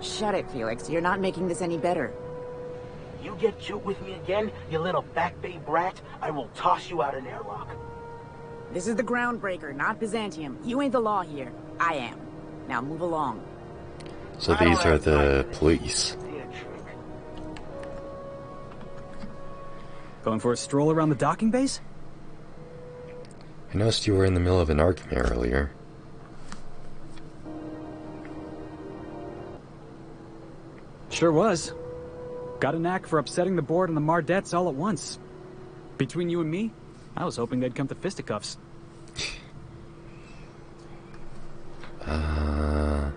Shut it, Felix. You're not making this any better. You get cute with me again, you little Back Bay brat, I will toss you out an airlock. This is the Groundbreaker, not Byzantium. You ain't the law here. I am. Now move along. So these are the police. Going for a stroll around the docking base? I noticed you were in the middle of an argument earlier. Sure was. Got a knack for upsetting the board and the Mardettes all at once. Between you and me, I was hoping they'd come to fisticuffs. I'd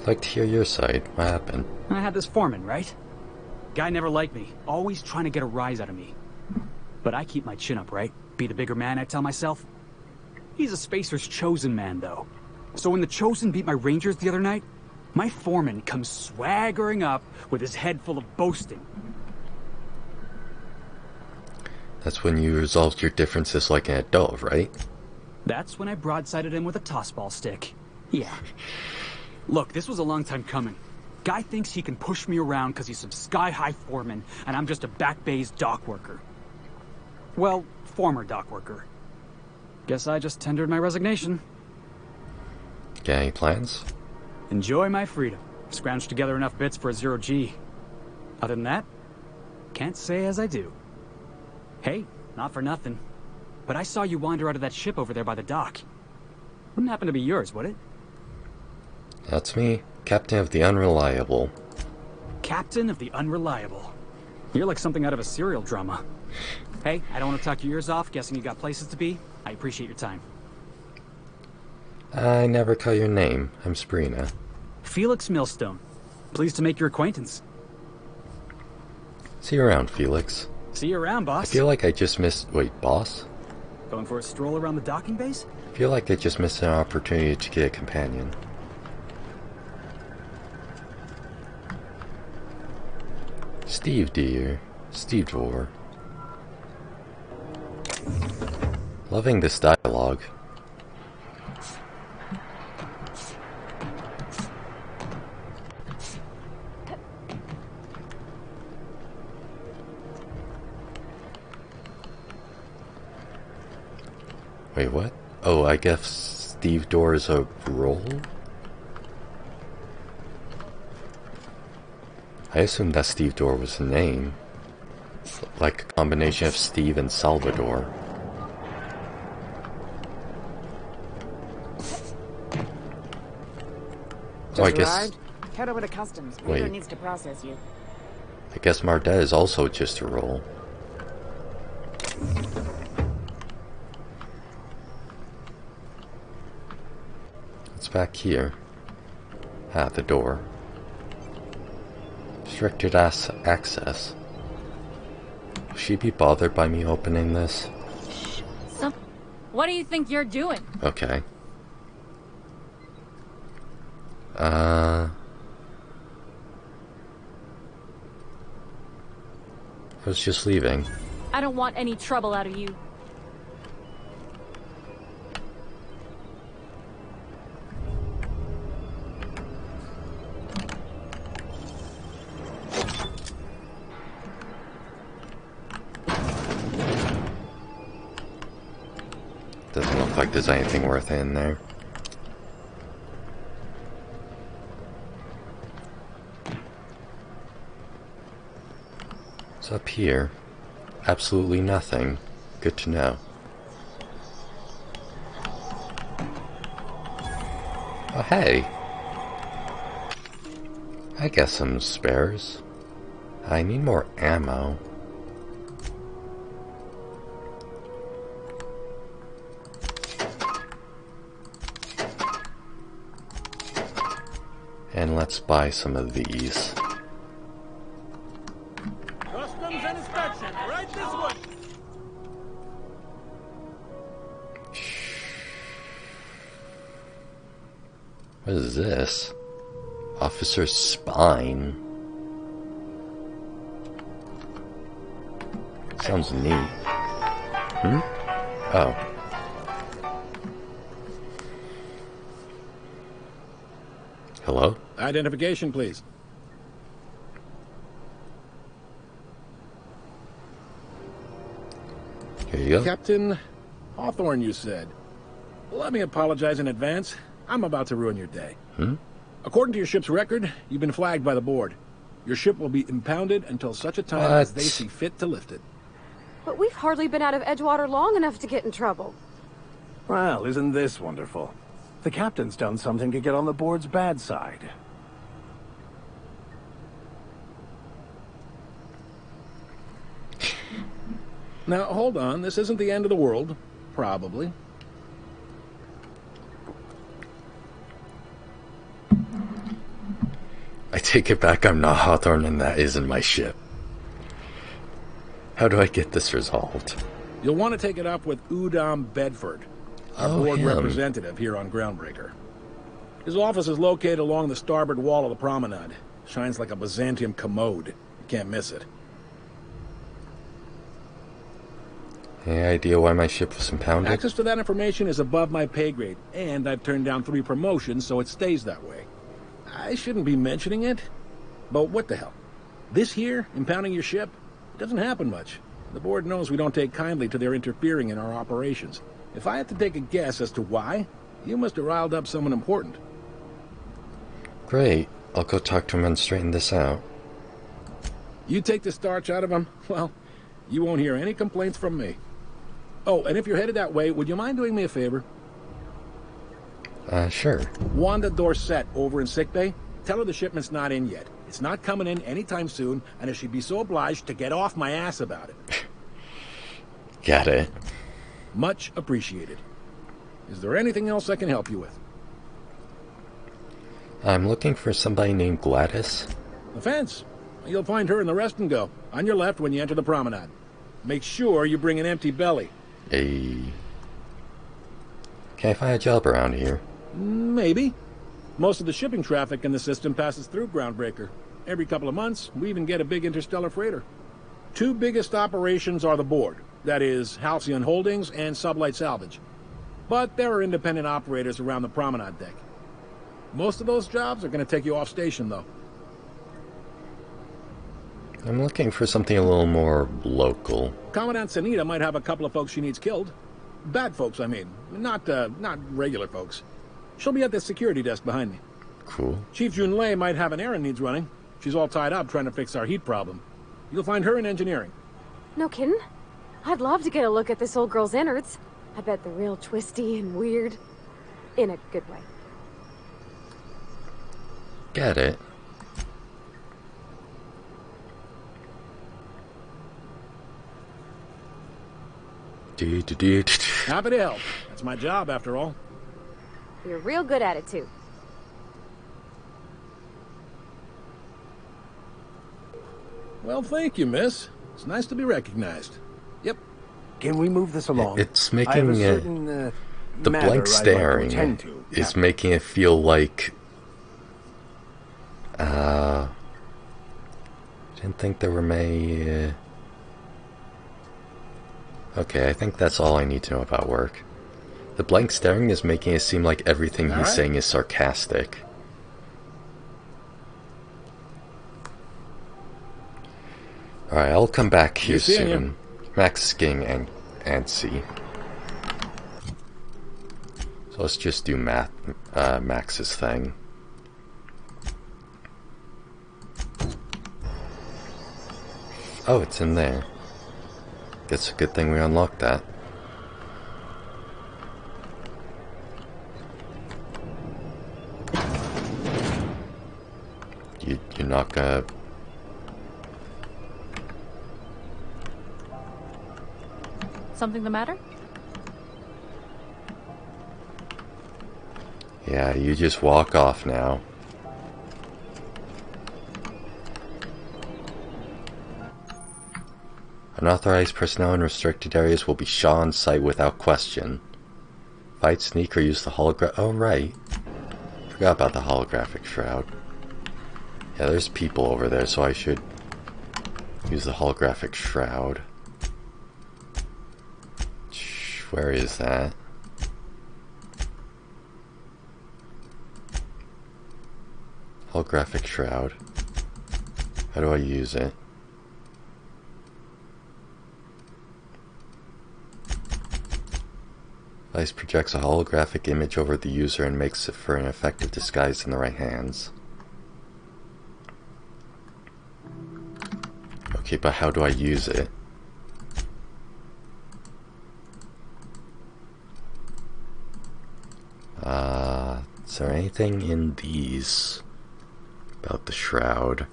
like to hear your side. What happened? I had this foreman, right? Guy never liked me, always trying to get a rise out of me. But I keep my chin up, right? Be the bigger man, I tell myself. He's a Spacer's chosen man, though. So when the Chosen beat my Rangers the other night, my foreman comes swaggering up with his head full of boasting. That's when you resolved your differences like an adult, right? That's when I broadsided him with a tossball stick. Yeah. Look, this was a long time coming. Guy thinks he can push me around because he's some sky-high foreman, and I'm just a back bay's dock worker. Well, former dock worker. Guess I just tendered my resignation. Got any plans? Enjoy my freedom. Scrounged together enough bits for a 0G. Other than that, can't say as I do. Hey, not for nothing, but I saw you wander out of that ship over there by the dock. Wouldn't happen to be yours, would it? That's me, Captain of the Unreliable. Captain of the Unreliable. You're like something out of a serial drama. Hey, I don't want to talk your ears off, guessing you got places to be. I appreciate your time. I never call your name. I'm Sabrina. Felix Millstone. Pleased to make your acquaintance. See you around, Felix. See you around, boss. I feel like I just missed... Wait, boss? Going for a stroll around the docking base? I feel like I just missed an opportunity to get a companion. Steve, dear. Steve Dwarf. Loving this dialogue. Wait, what? Oh, I guess Steve Dorr is a role? I assumed that Steve Dorr was a name. Like a combination of Steve and Salvador. Just I guess... arrived? Head over to customs. Reader needs to process you. I guess Mardet is also just a role. It's back here. Ah, the door. Restricted access. Will she be bothered by me opening this? What do you think you're doing? Okay. I was just leaving. I don't want any trouble out of you. Doesn't look like there's anything worth in there. What's up here? Absolutely nothing. Good to know. Oh, hey. I got some spares. I need more ammo. And let's buy some of these. Customs and inspection, right this way. What is this? Officer's spine. Sounds neat. Hmm? Oh. Hello? Identification, please. Here you go. Captain Hawthorne, you said. Let me apologize in advance. I'm about to ruin your day. Hmm? According to your ship's record, you've been flagged by the board. Your ship will be impounded until such a time as they see fit to lift it. But we've hardly been out of Edgewater long enough to get in trouble. Well, isn't this wonderful? The captain's done something to get on the board's bad side. Now, hold on. This isn't the end of the world. Probably. I take it back, I'm not Hawthorne and that isn't my ship. How do I get this resolved? You'll want to take it up with Udom Bedford, our board representative here on Groundbreaker. His office is located along the starboard wall of the promenade. Shines like a Byzantium commode. You can't miss it. Any idea why my ship was impounded? Access to that information is above my pay grade, and I've turned down 3 promotions, so it stays that way. I shouldn't be mentioning it, but what the hell? This here, impounding your ship, it doesn't happen much. The board knows we don't take kindly to their interfering in our operations. If I had to take a guess as to why, you must have riled up someone important. Great. I'll go talk to him and straighten this out. You take the starch out of him, well, you won't hear any complaints from me. Oh, and if you're headed that way, would you mind doing me a favor? Sure. Wanda Dorset over in sickbay, tell her the shipment's not in yet. It's not coming in anytime soon, and if she'd be so obliged to get off my ass about it. Got it. Much appreciated. Is there anything else I can help you with? I'm looking for somebody named Gladys. The fence. You'll find her in the rest and go, on your left when you enter the promenade. Make sure you bring an empty belly. Hey. Can I find a job around here? Maybe. Most of the shipping traffic in the system passes through Groundbreaker. Every couple of months, we even get a big interstellar freighter. 2 biggest operations are the board. That is, Halcyon Holdings and Sublight Salvage. But there are independent operators around the promenade deck. Most of those jobs are going to take you off station, though. I'm looking for something a little more local. Commandant Sanita might have a couple of folks she needs killed. Bad folks, I mean. Not regular folks. She'll be at the security desk behind me. Cool. Chief Junlei might have an errand needs running. She's all tied up trying to fix our heat problem. You'll find her in engineering. No kidding? I'd love to get a look at this old girl's innards. I bet they're real twisty and weird. In a good way. Get it. Happy to help. That's my job, after all. You're real good at it, too. Well, thank you, miss. It's nice to be recognized. Yep. Can we move this along? It's making certain, the blank staring is making it feel like... didn't think there were many... Okay, I think that's all I need to know about work. The blank staring is making it seem like everything he's saying is sarcastic. Alright, I'll come back here soon. Max is getting antsy. So let's just do Max's thing. Oh, it's in there. It's a good thing we unlocked that. You're not gonna... Something the matter? Yeah, you just walk off now. Unauthorized personnel in restricted areas will be shot on sight without question. Fight, sneak, or use the hologram... Oh, right. Forgot about the holographic shroud. Yeah, there's people over there, so I should use the holographic shroud. Where is that? Holographic shroud. How do I use it? Device projects a holographic image over the user and makes it for an effective disguise in the right hands. Okay, but how do I use it? Is there anything in these about the shroud?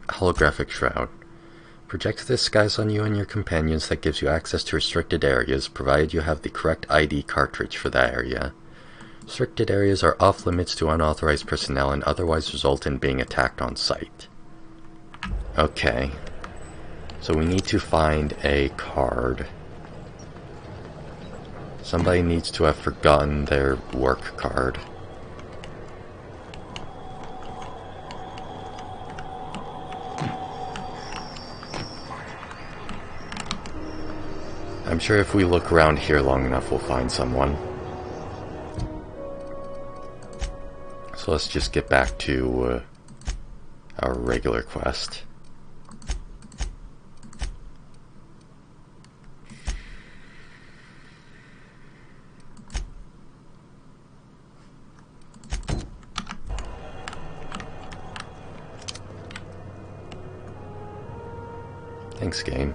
Holographic shroud. Project this disguise on you and your companions that gives you access to restricted areas, provided you have the correct ID cartridge for that area. Restricted areas are off limits to unauthorized personnel and otherwise result in being attacked on sight. Okay. So we need to find a card. Somebody needs to have forgotten their work card. I'm sure if we look around here long enough, we'll find someone. So let's just get back to our regular quest. Thanks, game.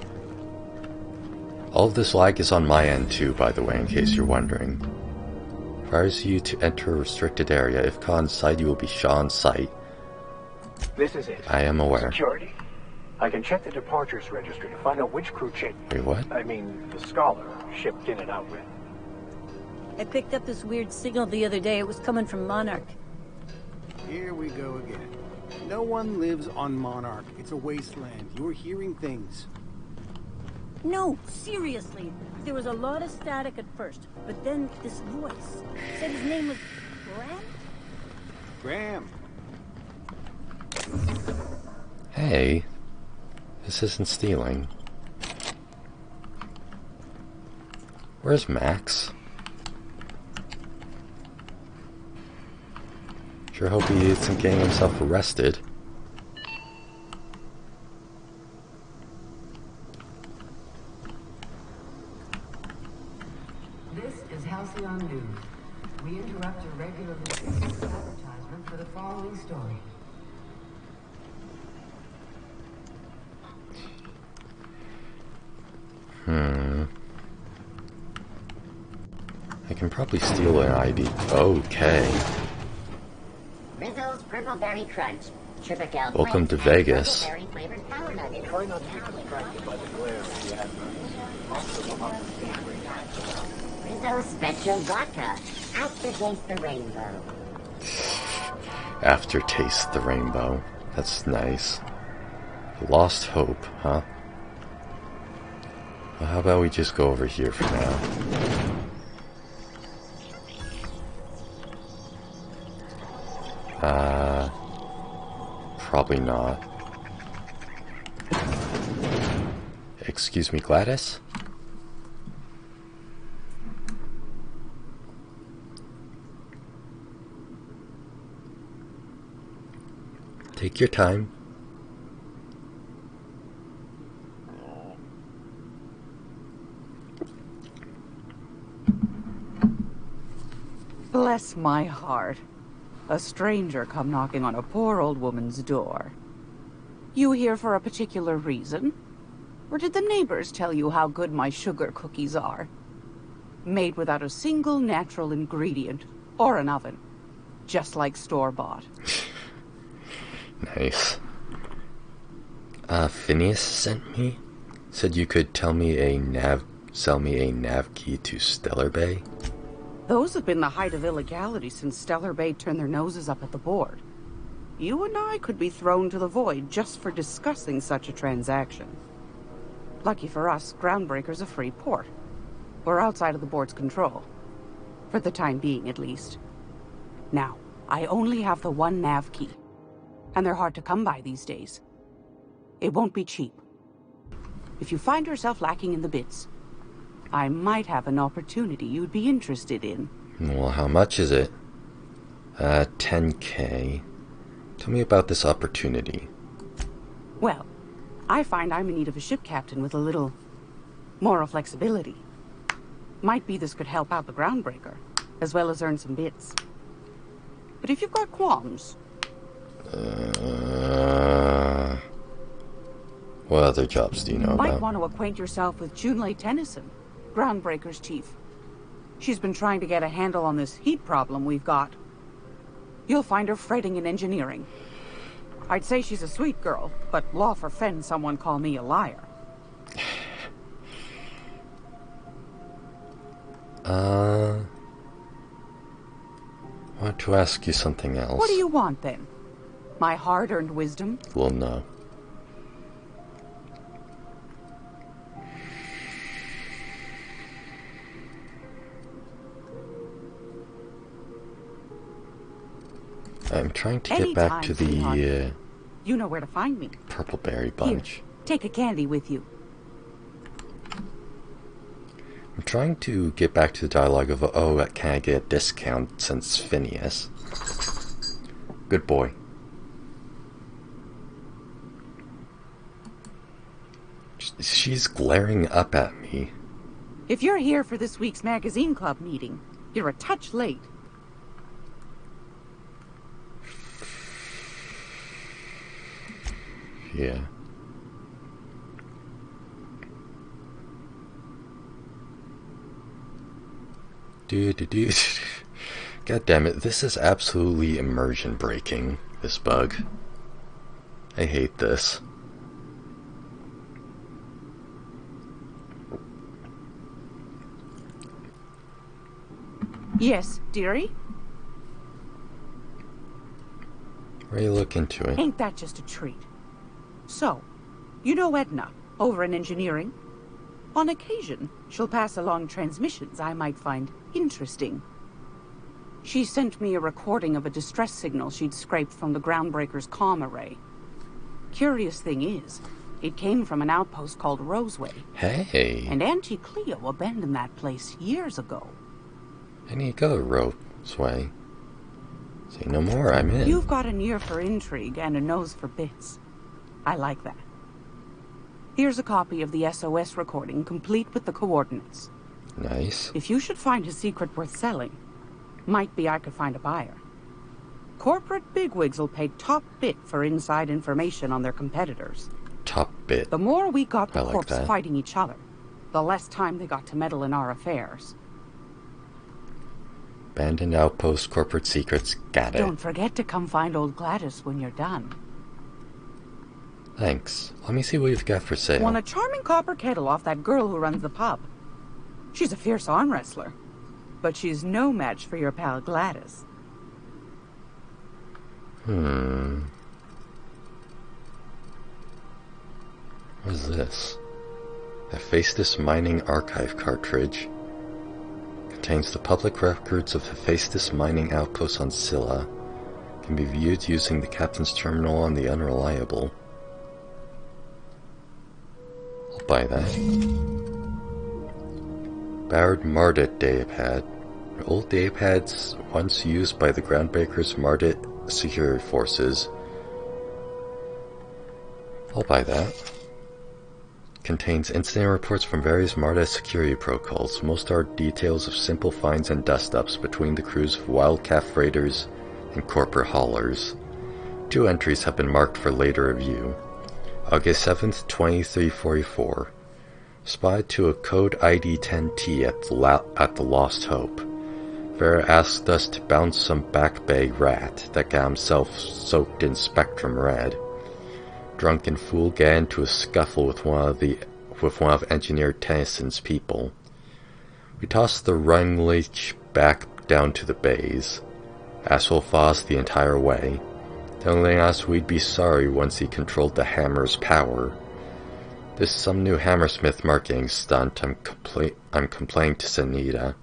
All of this lag is on my end too, by the way, in case you're wondering. Requires you to enter a restricted area. If caught inside, you will be shot on sight. This is it. I am aware. Security. I can check the departures registry to find out which crew change. Wait, what? I mean, the Scholar shipped in and out with. I picked up this weird signal the other day. It was coming from Monarch. Here we go again. No one lives on Monarch. It's a wasteland. You're hearing things. No, seriously. There was a lot of static at first, but then this voice said his name was Graham? Graham. Hey, this isn't stealing. Where's Max? Sure hope he isn't getting himself arrested. This is Halcyon News. We interrupt your regularly scheduled advertisement for the following story. I can probably steal an ID. Okay. Rizzo's Purple Berry Crunch. Tripical. Welcome to Vegas. Berry flavored power nugget. Try not to get distracted by the glare of the adverts. Rizzo Spectrum Vodka. Aftertaste the rainbow. Aftertaste the rainbow. That's nice. Lost hope, huh? Well, how about we just go over here for now? Probably not. Excuse me, Gladys? Take your time. Bless my heart. A stranger come knocking on a poor old woman's door. You here for a particular reason? Or did the neighbors tell you how good my sugar cookies are? Made without a single natural ingredient, or an oven. Just like store-bought. Nice. Phineas sent me. Said you could sell me a nav key to Stellar Bay. Those have been the height of illegality since Stellar Bay turned their noses up at the board. You and I could be thrown to the void just for discussing such a transaction. Lucky for us, Groundbreaker's a free port. We're outside of the board's control. For the time being, at least. Now, I only have the one nav key. And they're hard to come by these days. It won't be cheap. If you find yourself lacking in the bits, I might have an opportunity you'd be interested in. Well, how much is it? 10K. Tell me about this opportunity. Well, I find I'm in need of a ship captain with a little More flexibility. Might be this could help out the groundbreaker, as well as earn some bits. But if you've got qualms... What other jobs do you know Might about? want to acquaint yourself with Junlei Tennyson, Groundbreaker's chief. She's been trying to get a handle on this heat problem we've got. You'll find her fretting in engineering. I'd say she's a sweet girl, but law forfend someone call me a liar. I want to ask you something else. What do you want, then? My hard-earned wisdom? Well, no. I'm trying to get back to the, you know where to find me. Purple Berry Bunch. Here, take a candy with you. I'm trying to get back to the dialogue of, oh, can I get a discount since Phineas? Good boy. She's glaring up at me. If you're here for this week's magazine club meeting, you're a touch late. Yeah. Dude. God damn it, this is absolutely immersion breaking, this bug. I hate this. Yes, dearie? Where you look into it? Ain't that just a treat? So, you know Edna, over in engineering? On occasion, she'll pass along transmissions I might find interesting. She sent me a recording of a distress signal she'd scraped from the Groundbreaker's comm array. Curious thing is, it came from an outpost called Roseway. Hey. And Auntie Cleo abandoned that place years ago. I need to go Roseway. Say no more, I'm in. You've got an ear for intrigue and a nose for bits. I like that. Here's a copy of the SOS recording, complete with the coordinates. Nice. If you should find a secret worth selling, might be I could find a buyer. Corporate bigwigs will pay top bit for inside information on their competitors. Top bit. The more we got the corps that. fighting each other, the less time they got to meddle in our affairs. Abandoned outpost, corporate secrets, got it. Don't forget to come find old Gladys when you're done. Thanks. Let me see what you've got for sale. Won a charming copper kettle off that girl who runs the pub. She's a fierce arm wrestler, but she's no match for your pal Gladys. What is this? The Hephaestus Mining Archive cartridge. Contains the public records of Hephaestus Mining Outpost on Scylla. Can be viewed using the captain's terminal on the Unreliable. I'll buy that. Bowed Mardit Datapad. Old datapads once used by the Groundbreaker's Mardit security forces. I'll buy that. Contains incident reports from various Mardit security protocols. Most are details of simple finds and dust-ups between the crews of Wildcat freighters and corporate haulers. 2 entries have been marked for later review. August 7th, 2344. Spotted to a code ID 10T at the Lost Hope. Vera asked us to bounce some Back Bay rat that got himself soaked in Spectrum Red. Drunken fool got into a scuffle with one of Engineer Tennyson's people. We tossed the rung leech back down to the bays. Asshole Foss the entire way, telling us we'd be sorry once he controlled the hammer's power. This is some new Hammersmith marketing stunt. I'm complaining to Sanita.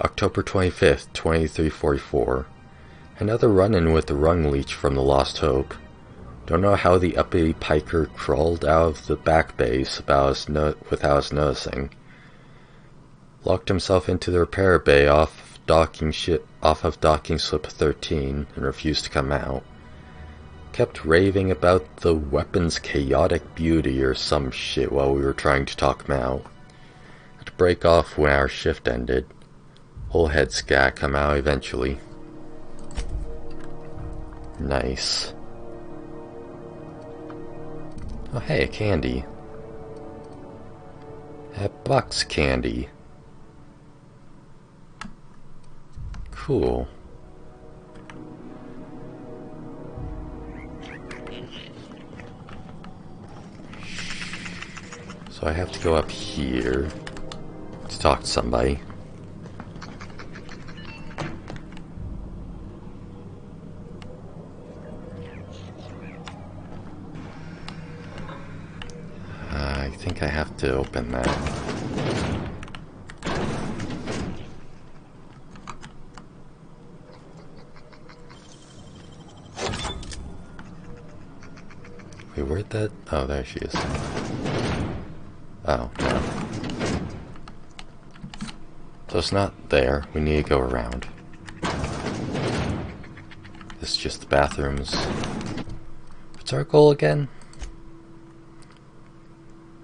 October 25th, 2344. Another run-in with the rung leech from the Lost Hope. Don't know how the uppity piker crawled out of the back base without us noticing. Locked himself into the repair bay off of docking slip 13 and refused to come out. kept raving about the weapon's chaotic beauty or some shit while we were trying to talk him out. Had to break off when our shift ended. Whole head scat come out eventually. Nice. Oh hey, a candy. A box candy. Cool. So I have to go up here to talk to somebody. I think I have to open that. Wait, where'd that? Oh, there she is. Oh, no. So it's not there. We need to go around. This is just the bathrooms. What's our goal again?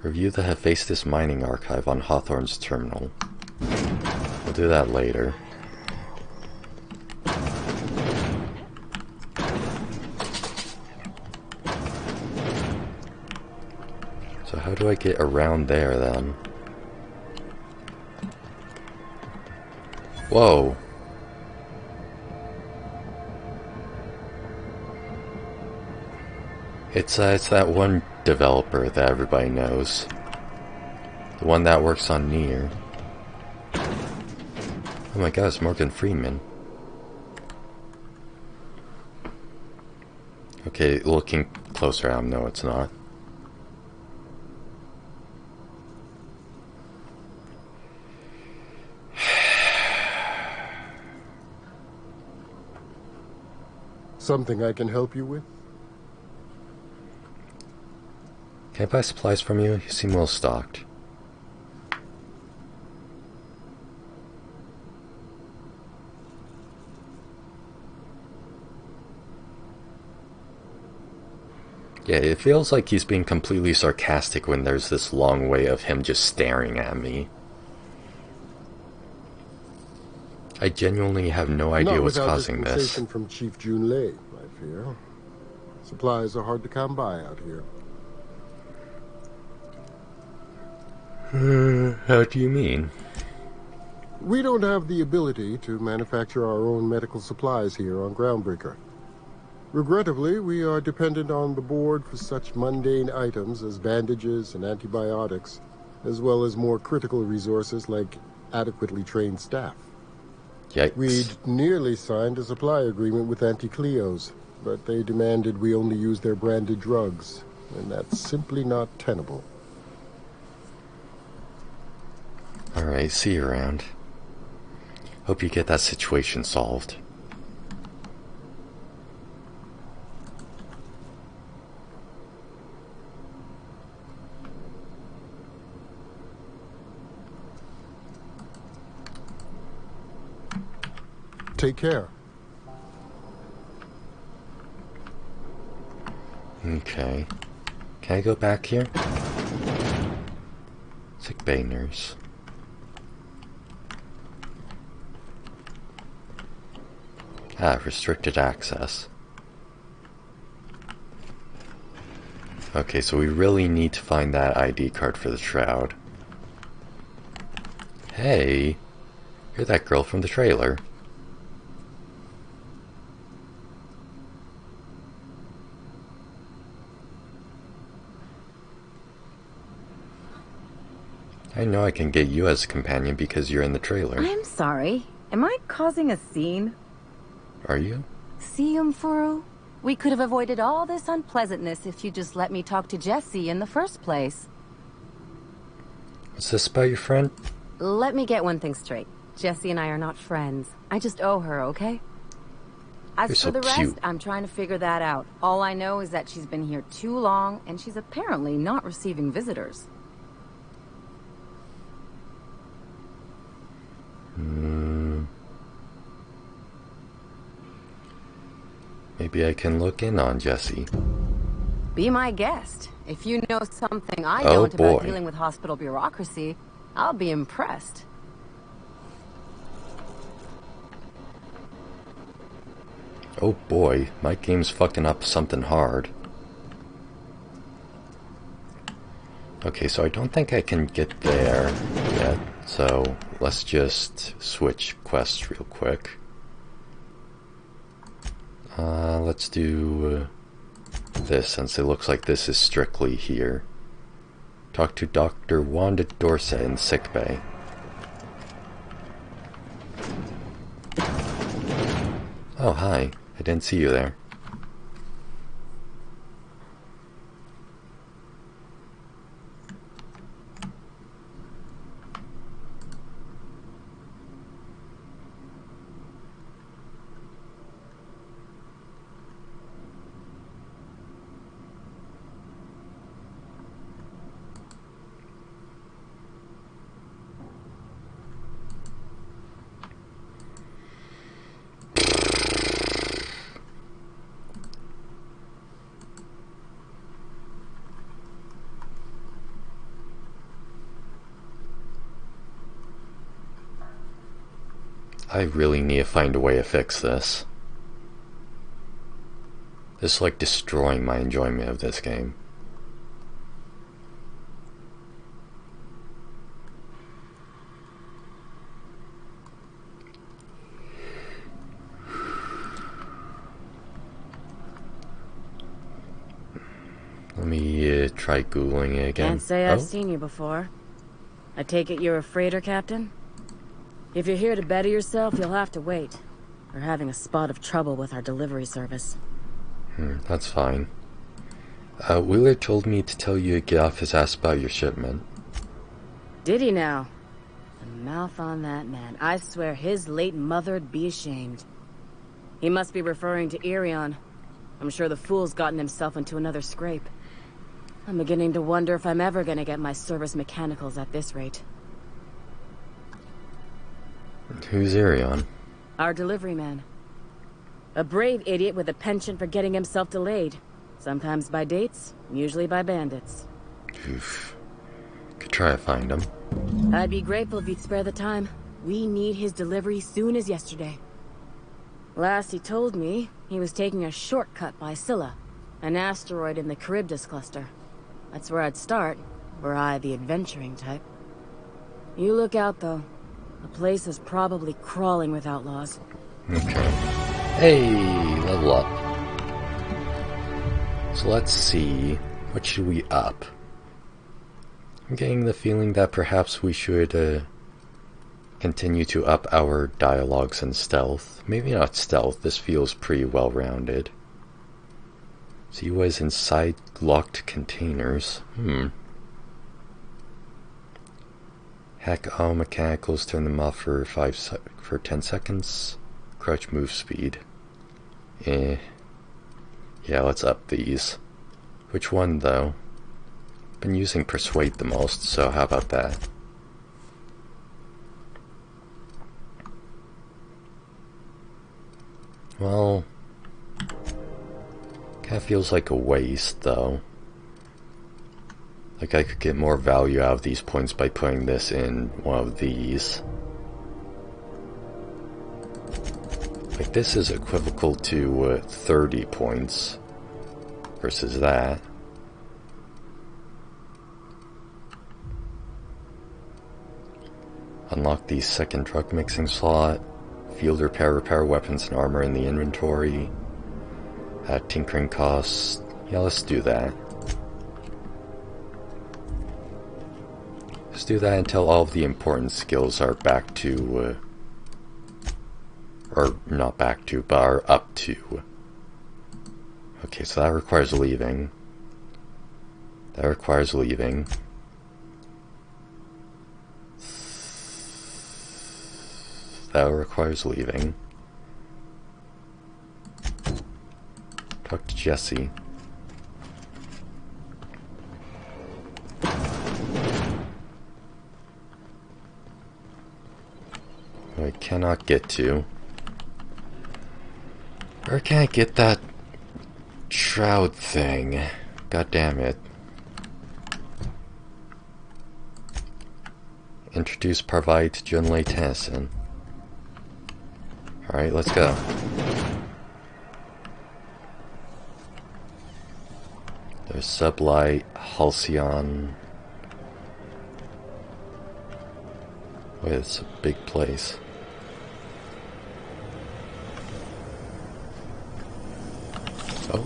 Review the Hephaestus mining archive on Hawthorne's terminal. We'll do that later. So how do I get around there then? Whoa! It's that one developer that everybody knows. The one that works on Nier. Oh my god, it's Morgan Freeman. Okay, looking closer, no, it's not. Something I can help you with? Can I buy supplies from you? You seem well stocked. Yeah, it feels like he's being completely sarcastic when there's this long way of him just staring at me. I genuinely have no idea what's causing this. Not without dispensation from Chief Jun Lei, I fear. Supplies are hard to come by out here. How do you mean? We don't have the ability to manufacture our own medical supplies here on Groundbreaker. Regrettably, we are dependent on the board for such mundane items as bandages and antibiotics, as well as more critical resources like adequately trained staff. Yikes. We'd nearly signed a supply agreement with Anti-Cleos, but they demanded we only use their branded drugs, and that's simply not tenable. Alright, see you around. Hope you get that situation solved. Take care. Okay. Can I go back here? Sick bay nurse. Ah, restricted access. Okay, so we really need to find that ID card for the Shroud. Hey, you're that girl from the trailer. I know I can get you as a companion because you're in the trailer. I'm sorry. Am I causing a scene? Are you? See, Umfuru? We could have avoided all this unpleasantness if you just let me talk to Jessie in the first place. Is this about your friend? Let me get one thing straight. Jessie and I are not friends. I just owe her, okay? As You're for so the rest, cute. I'm trying to figure that out. All I know is that she's been here too long, and she's apparently not receiving visitors. Maybe I can look in on Jesse. Be my guest. If you know something I Oh, don't about boy. dealing with hospital bureaucracy, I'll be impressed. Oh boy, my game's fucking up something hard. Okay, so I don't think I can get there yet, so let's just switch quests real quick. Let's do this, since it looks like this is strictly here. Talk to Dr. Wanda Dorsett in sickbay. Oh, hi. I didn't see you there. I really need to find a way to fix this. This is like destroying my enjoyment of this game. Let me try Googling it again. Can't say I've seen you before. I take it you're a freighter captain? If you're here to better yourself, you'll have to wait. We're having a spot of trouble with our delivery service. That's fine. Wheeler told me to tell you to get off his ass about your shipment. Did he now? The mouth on that man. I swear his late mother'd be ashamed. He must be referring to Irion. I'm sure the fool's gotten himself into another scrape. I'm beginning to wonder if I'm ever gonna get my service mechanicals at this rate. Who's Irion? Our delivery man. A brave idiot with a penchant for getting himself delayed. Sometimes by dates, usually by bandits. Oof. Could try to find him. I'd be grateful if you'd spare the time. We need his delivery soon as yesterday. Last he told me, he was taking a shortcut by Scylla, an asteroid in the Charybdis cluster. That's where I'd start, were I the adventuring type. You look out, though. The place is probably crawling with outlaws. Okay. Hey, level up. So let's see. What should we up? I'm getting the feeling that perhaps we should continue to up our dialogues and stealth. Maybe not stealth. This feels pretty well-rounded. See what is inside locked containers. Hack all mechanicals, turn them off for 10 seconds. Crouch move speed. Yeah, let's up these. Which one, though? Been using Persuade the most, so how about that? Well, kinda feels like a waste, though. Like I could get more value out of these points by putting this in one of these. Like this is equivocal to 30 points versus that. Unlock the second drug mixing slot. Field repair weapons and armor in the inventory. Tinkering costs. Yeah, let's do that. Let's do that until all of the important skills are back to, or not back to, but are up to. Okay, so that requires leaving. That requires leaving. That requires leaving. Talk to Jesse. I cannot get to. Where can I get that shroud thing. God damn it. Introduce Parvati to Junlei Tennyson. Alright, let's go. There's Sublight, Halcyon. Wait, it's a big place. Oh.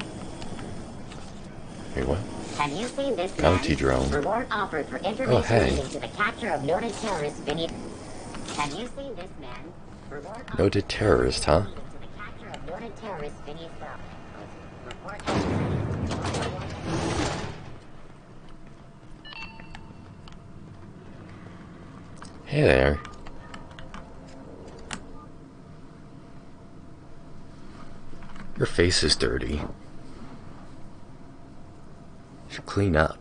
Wait, what? Have you seen this Bounty man? drone. Reward offered for information hey. leading to the capture of noted terrorist Vinny. Have you seen this man? Reward Noted terrorist, huh? leading to the capture of noted terrorist Vinny. Report. Hey there. Your face is dirty. You should clean up.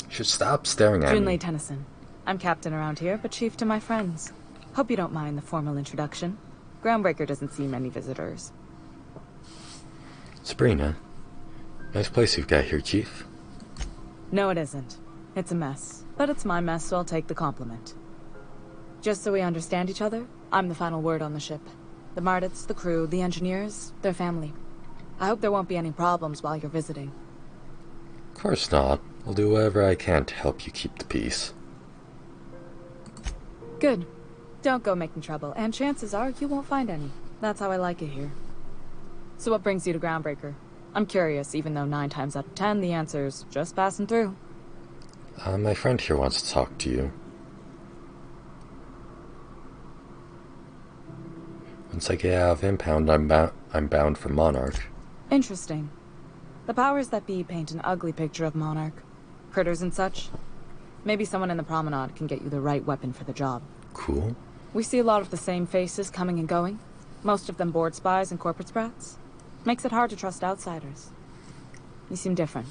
You should stop staring at me. Junlei Tennyson. I'm captain around here, but chief to my friends. Hope you don't mind the formal introduction. Groundbreaker doesn't see many visitors. Sabrina, nice place you've got here, Chief. No, it isn't. It's a mess. But it's my mess, so I'll take the compliment. Just so we understand each other, I'm the final word on the ship. The Mardits, the crew, the engineers, their family. I hope there won't be any problems while you're visiting. Of course not. I'll do whatever I can to help you keep the peace. Good. Don't go making trouble, and chances are you won't find any. That's how I like it here. So what brings you to Groundbreaker? I'm curious, even though 9 times out of 10 the answer's just passing through. My friend here wants to talk to you. Once I get out of impound, I'm bound for Monarch. Interesting. The powers that be paint an ugly picture of Monarch. Critters and such. Maybe someone in the promenade can get you the right weapon for the job. Cool. We see a lot of the same faces coming and going. Most of them board spies and corporate sprats. Makes it hard to trust outsiders. You seem different,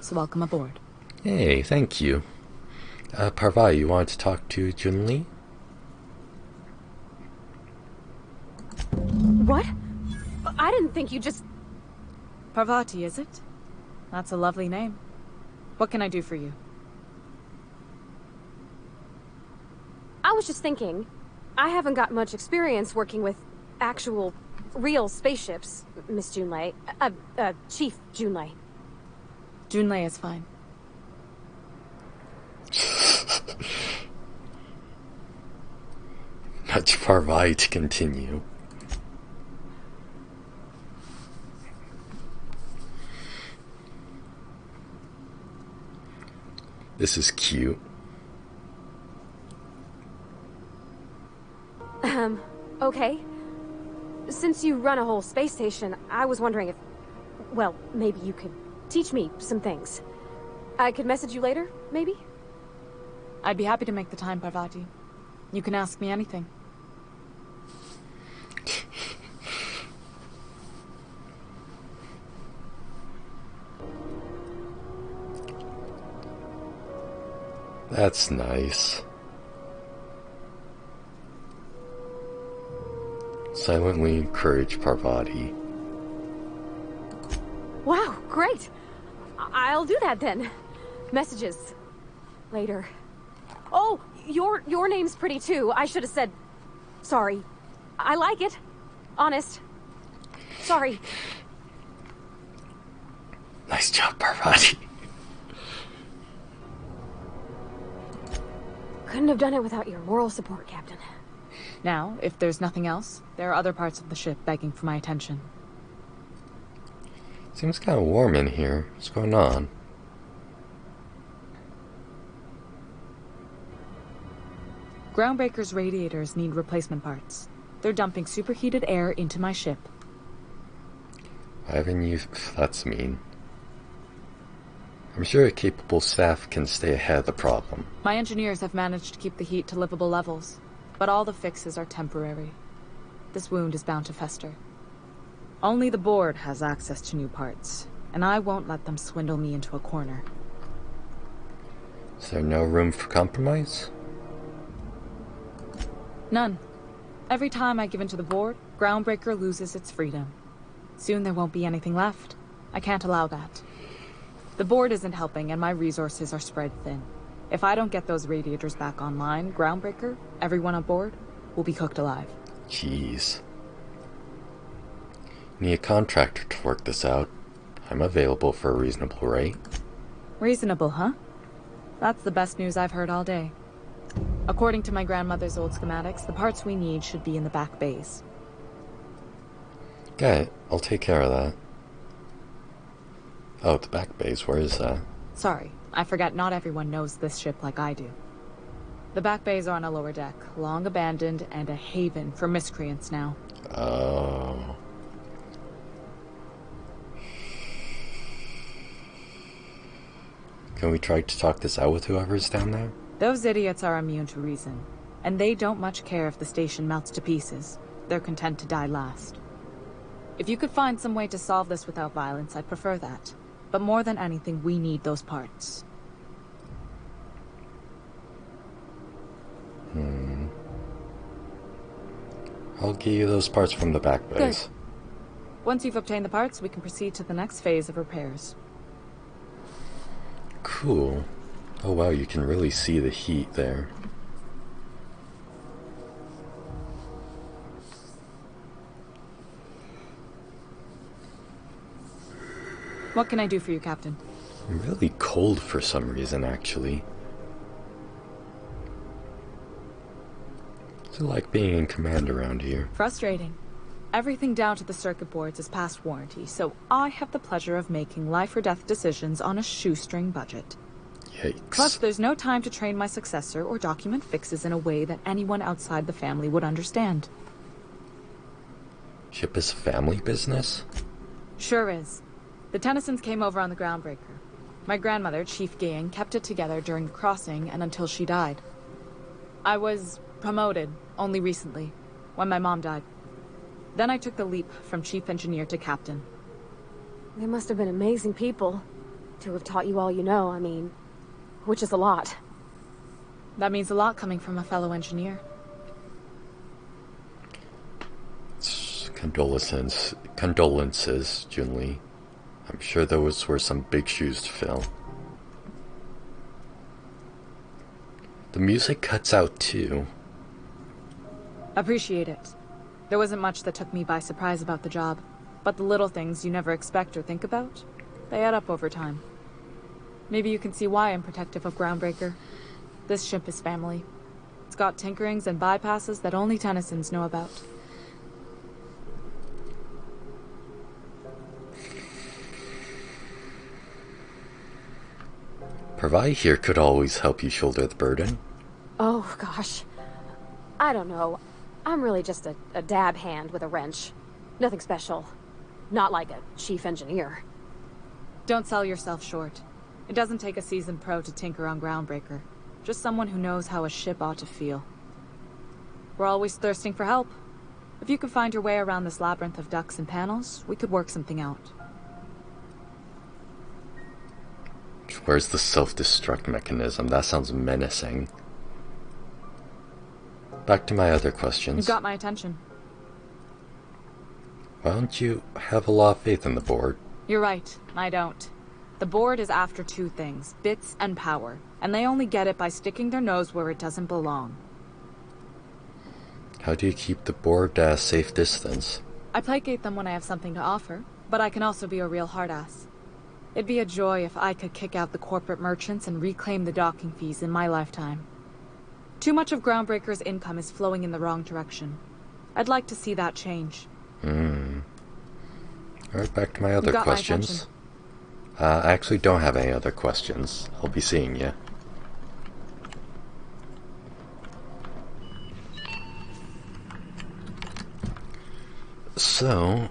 so welcome aboard. Hey, thank you. Parvati, you wanted to talk to Junlei? What? I didn't think you just... Parvati, is it? That's a lovely name. What can I do for you? I was just thinking, I haven't got much experience working with actual, real spaceships, Miss Junlei. Chief Junlei. Junlei is fine. Nudge Parvati to continue. This is cute. Okay. Since you run a whole space station, I was wondering if... Well, maybe you could teach me some things. I could message you later, maybe? I'd be happy to make the time, Parvati. You can ask me anything. That's nice. Silently encourage Parvati. Wow, great! I'll do that then. Messages. Later. Oh, your name's pretty too. I should have said... Sorry. I like it. Honest. Sorry. Nice job, Parvati. Couldn't have done it without your moral support, Captain. Now, if there's nothing else, there are other parts of the ship begging for my attention. Seems kind of warm in here. What's going on? Groundbreaker's radiators need replacement parts. They're dumping superheated air into my ship. Why haven't you... That's mean. I'm sure a capable staff can stay ahead of the problem. My engineers have managed to keep the heat to livable levels, but all the fixes are temporary. This wound is bound to fester. Only the board has access to new parts, and I won't let them swindle me into a corner. Is there no room for compromise? None. Every time I give in to the board, Groundbreaker loses its freedom. Soon there won't be anything left. I can't allow that. The board isn't helping, and my resources are spread thin. If I don't get those radiators back online, Groundbreaker, everyone on board, will be cooked alive. Jeez. Need a contractor to work this out. I'm available for a reasonable rate. Reasonable, huh? That's the best news I've heard all day. According to my grandmother's old schematics, the parts we need should be in the back bays. Okay, I'll take care of that. Oh, the back bays, where is that? Sorry, I forget not everyone knows this ship like I do. The back bays are on a lower deck, long abandoned and a haven for miscreants now. Oh. Can we try to talk this out with whoever's down there? Those idiots are immune to reason, and they don't much care if the station melts to pieces. They're content to die last. If you could find some way to solve this without violence, I'd prefer that. But more than anything, we need those parts. I'll give you those parts from the back base. Good. Once you've obtained the parts, we can proceed to the next phase of repairs. Cool. Oh wow, you can really see the heat there. What can I do for you, Captain? I'm really cold for some reason, actually. What's it like being in command around here? Frustrating. Everything down to the circuit boards is past warranty, so I have the pleasure of making life or death decisions on a shoestring budget. Yikes. Plus, there's no time to train my successor or document fixes in a way that anyone outside the family would understand. Ship is family business? Sure is. The Tennysons came over on the Groundbreaker. My grandmother, Chief Gang, kept it together during the crossing and until she died. I was promoted only recently, when my mom died. Then I took the leap from chief engineer to captain. They must have been amazing people to have taught you all you know, I mean, which is a lot. That means a lot coming from a fellow engineer. Condolences, Junli. I'm sure those were some big shoes to fill. The music cuts out too. Appreciate it. There wasn't much that took me by surprise about the job, but the little things you never expect or think about, they add up over time. Maybe you can see why I'm protective of Groundbreaker. This ship is family. It's got tinkerings and bypasses that only Tennysons know about. Provide here could always help you shoulder the burden. Oh, gosh. I don't know. I'm really just a dab hand with a wrench. Nothing special. Not like a chief engineer. Don't sell yourself short. It doesn't take a seasoned pro to tinker on Groundbreaker. Just someone who knows how a ship ought to feel. We're always thirsting for help. If you could find your way around this labyrinth of ducts and panels, we could work something out. Where's the self-destruct mechanism? That sounds menacing. Back to my other questions. You've got my attention. Why don't you have a lot of faith in the board? You're right, I don't. The board is after two things, bits and power, and they only get it by sticking their nose where it doesn't belong. How do you keep the board at a safe distance? I placate them when I have something to offer, but I can also be a real hard-ass. It'd be a joy if I could kick out the corporate merchants and reclaim the docking fees in my lifetime. Too much of Groundbreaker's income is flowing in the wrong direction. I'd like to see that change. Alright, back to my other questions. I actually don't have any other questions. I'll be seeing you. So...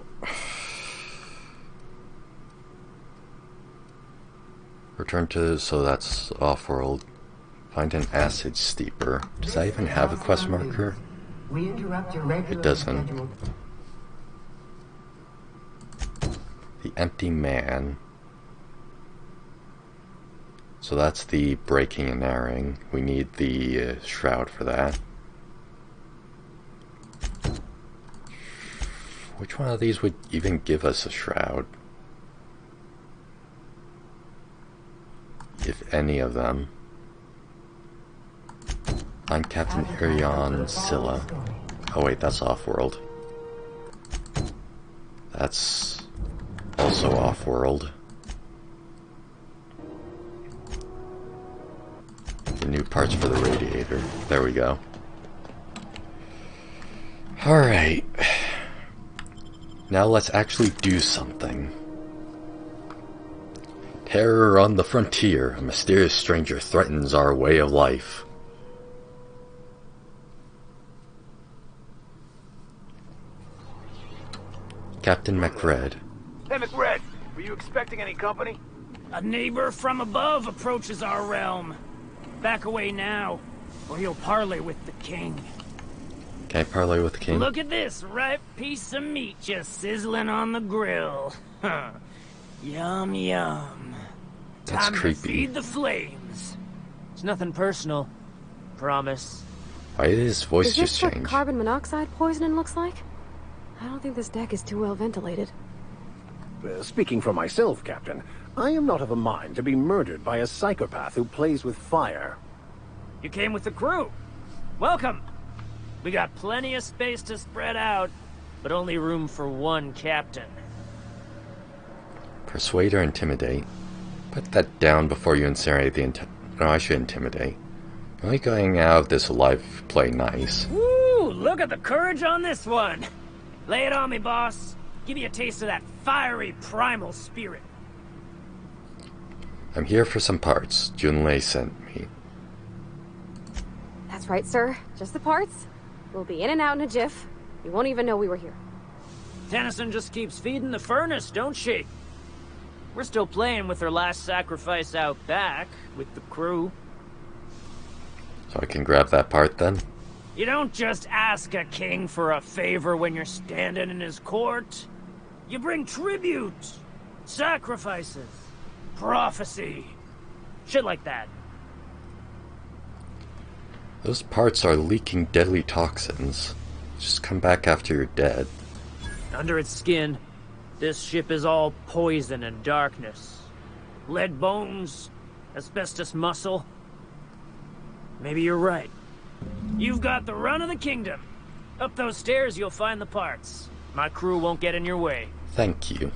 return to... so that's off-world. Find an acid steeper. Does that even have a quest marker? We interrupt your regular It doesn't. schedule. The empty man. So that's the breaking and airing. We need the shroud for that. Which one of these would even give us a shroud? If any of them. I'm Captain Irion Scylla. Oh wait, that's off-world. That's also off-world. The new parts for the radiator. There we go. Alright. Now let's actually do something. Terror on the frontier. A mysterious stranger threatens our way of life. Captain McRed. Hey, McRed, were you expecting any company? A neighbor from above approaches our realm. Back away now, or he'll parley with the king. Can I parley with the king? Look at this ripe piece of meat just sizzling on the grill. Yum, yum. That's Time creepy. to feed the flames. It's nothing personal. Promise. Why did his voice Is this just what change? carbon monoxide poisoning looks like? I don't think this deck is too well ventilated. Speaking for myself, Captain, I am not of a mind to be murdered by a psychopath who plays with fire. You came with the crew. Welcome. We got plenty of space to spread out, but only room for one captain. Persuade or intimidate? Put that down before you incinerate the No, I should intimidate. I'm only going out of this alive play nice. Woo! Look at the courage on this one. Lay it on me, boss. Give me a taste of that fiery primal spirit. I'm here for some parts. Junlei sent me. That's right, sir. Just the parts. We'll be in and out in a jiff. You won't even know we were here. Tennyson just keeps feeding the furnace, don't she? We're still playing with her last sacrifice out back, with the crew. So I can grab that part then? You don't just ask a king for a favor when you're standing in his court. You bring tribute, sacrifices, prophecy, shit like that. Those parts are leaking deadly toxins. Just come back after you're dead. Under its skin, this ship is all poison and darkness. Lead bones, asbestos muscle. Maybe you're right. You've got the run of the kingdom. Up those stairs, you'll find the parts. My crew won't get in your way. Thank you.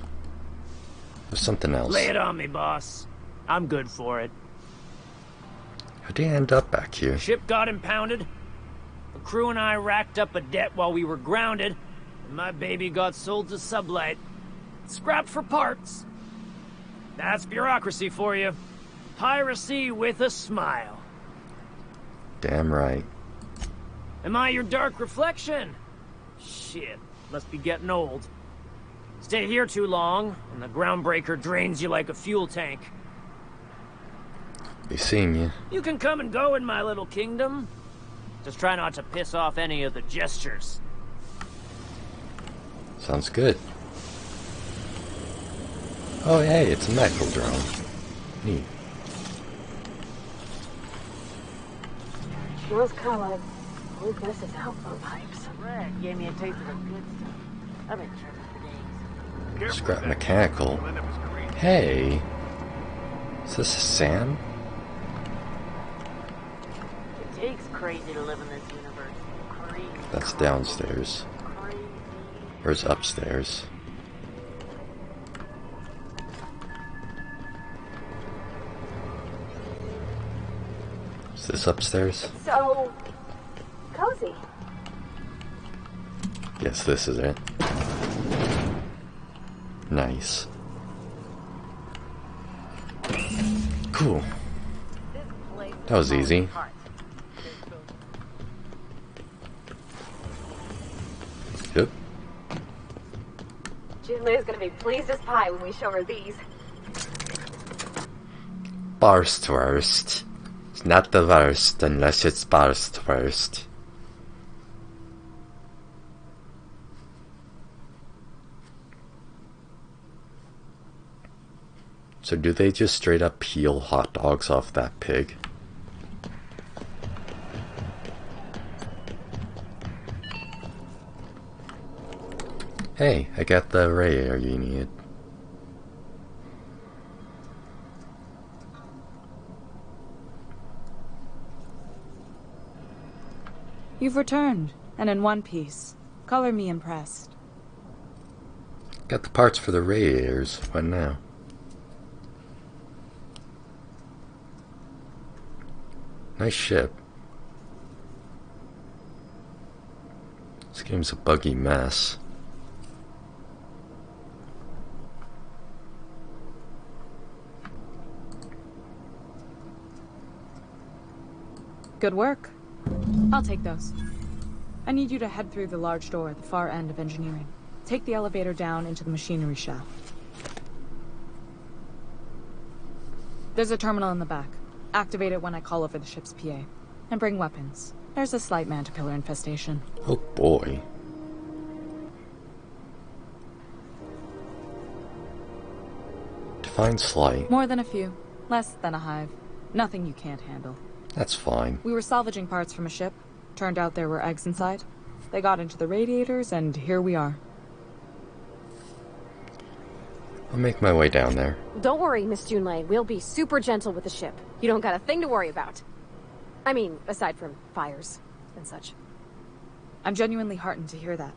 There's something else. Lay it on me, boss. I'm good for it. How did I end up back here? Ship got impounded. The crew and I racked up a debt while we were grounded, and my baby got sold to Sublight. Scrapped for parts. That's bureaucracy for you. Piracy with a smile. Damn right. Am I your dark reflection? Shit, must be getting old. Stay here too long, and the groundbreaker drains you like a fuel tank. Be seeing you. You can come and go in my little kingdom. Just try not to piss off any of the gestures. Sounds good. Oh hey, it's a medical drone. Neat. Smells kind of like Luke misses outflow pipes. Red gave me a taste of the good stuff. I've been tripping for days. Scrap mechanical. Hey. Is this Sam? It takes crazy to live in this universe. Crazy. That's downstairs. Where's upstairs? Is this upstairs? So cozy. Yes, this is it. Nice. Cool. That was easy. Yep. Junlei's gonna be pleased as pie when we show her these. Barstwurst. It's not the worst unless it's Barstwurst. So do they just straight up peel hot dogs off that pig? Hey, I got the radiator you needed. You've returned, and in one piece. Color me impressed. Got the parts for the radiators. What now? Nice ship. This game's a buggy mess. Good work. I'll take those. I need you to head through the large door at the far end of engineering. Take the elevator down into the machinery shaft. There's a terminal in the back. Activate it when I call over the ship's PA. And bring weapons. There's a slight mantipillar infestation. Oh boy. Define slight. More than a few. Less than a hive. Nothing you can't handle. That's fine. We were salvaging parts from a ship. Turned out there were eggs inside. They got into the radiators, and here we are. I'll make my way down there. Don't worry, Miss Junlei. We'll be super gentle with the ship. You don't got a thing to worry about. I mean, aside from fires and such. I'm genuinely heartened to hear that.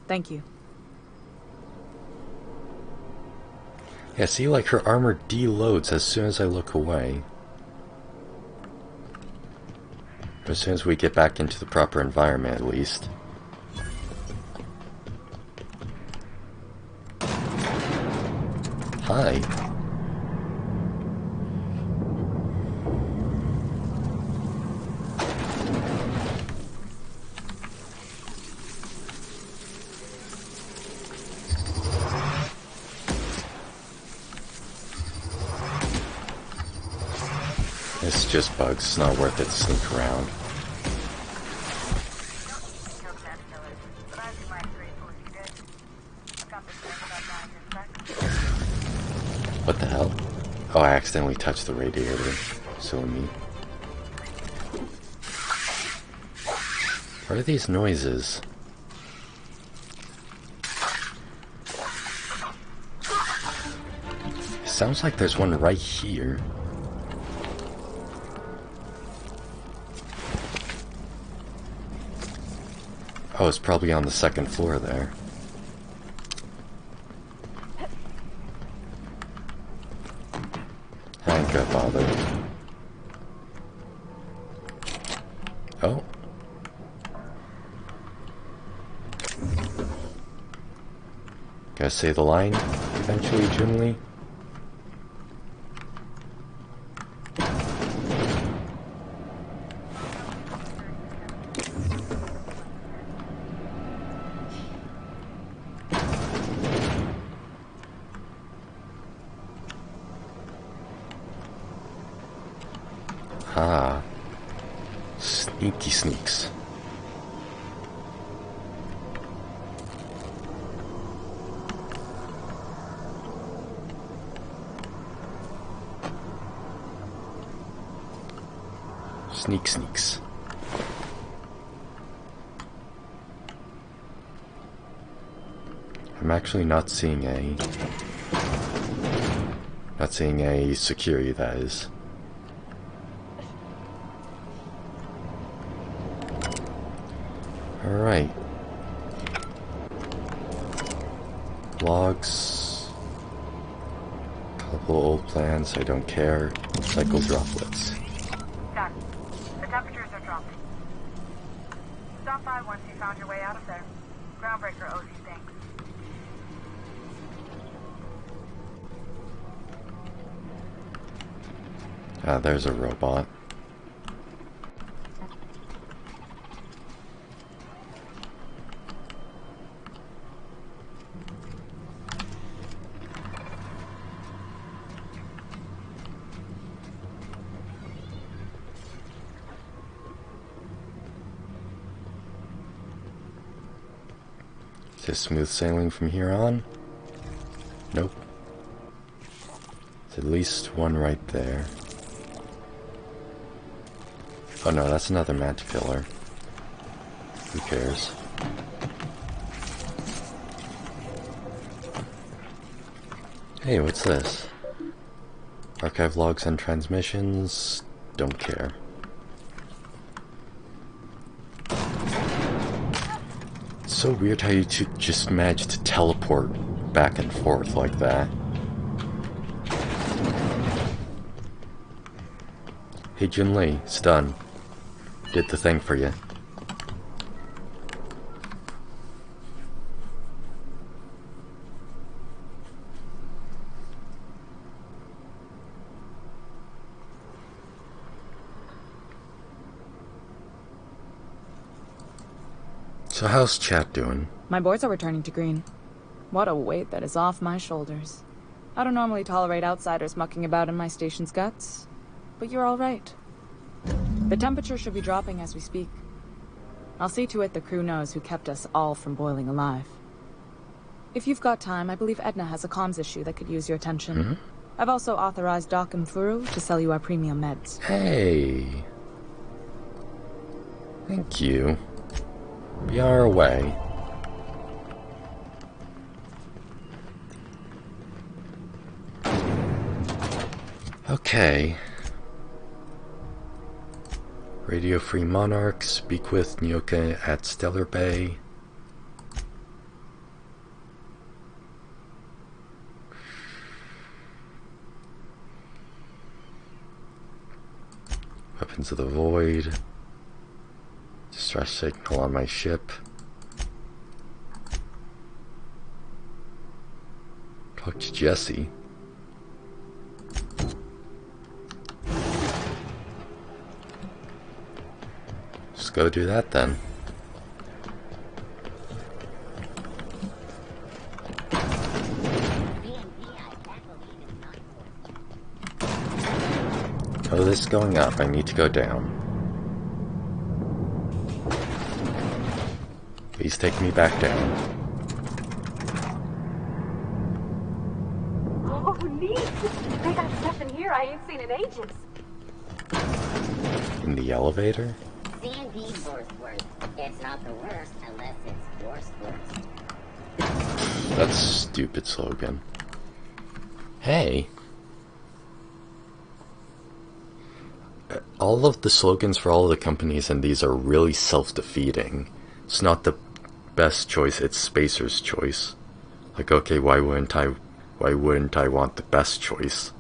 Thank you. Yeah, see, like, her armor deloads as soon as I look away. As soon as we get back into the proper environment, at least. Hi. It's just bugs. It's not worth it to sneak around. What the hell? Oh, I accidentally touched the radiator. So me. What are these noises? It sounds like there's one right here. Oh, it's probably on the second floor there. I ain't gonna bother. Oh. Gotta say the line eventually, Junlei. Ah. Sneaky sneaks. Sneaks. I'm actually not seeing a security, that is. Alright. Logs. Couple old plans, I don't care. Cycle droplets. Done. The temperatures are dropping. Stop by once you found your way out of there. Groundbreaker owes you thanks. Ah, there's a robot. Is this smooth sailing from here on? Nope. There's at least one right there. Oh no, that's another mantipillar. Who cares? Hey, what's this? Archive logs and transmissions. Don't care. It's so weird how you two just managed to teleport back and forth like that. Hey Junli, it's done. Did the thing for you. So how's chat doing? My boards are returning to green. What a weight that is off my shoulders. I don't normally tolerate outsiders mucking about in my station's guts, but you're all right. The temperature should be dropping as we speak. I'll see to it the crew knows who kept us all from boiling alive. If you've got time, I believe Edna has a comms issue that could use your attention. Mm-hmm. I've also authorized Doc and Furu to sell you our premium meds. Hey. Thank you. Be on our way. Okay. Radio Free Monarch, speak with Nyoka at Stellar Bay. Weapons of the Void. Distress signal on my ship. Talk to Jesse. Just go do that then. Oh, this is going up. I need to go down. Please take me back down. Oh, neat! They got stuff in here I ain't seen in ages. In the elevator? C&D's worst. It's not the worst unless it's worst. That's a stupid slogan. Hey. All of the slogans for all of the companies in these are really self-defeating. It's not the best choice, it's Spacer's choice. Like, okay, why wouldn't I want the best choice?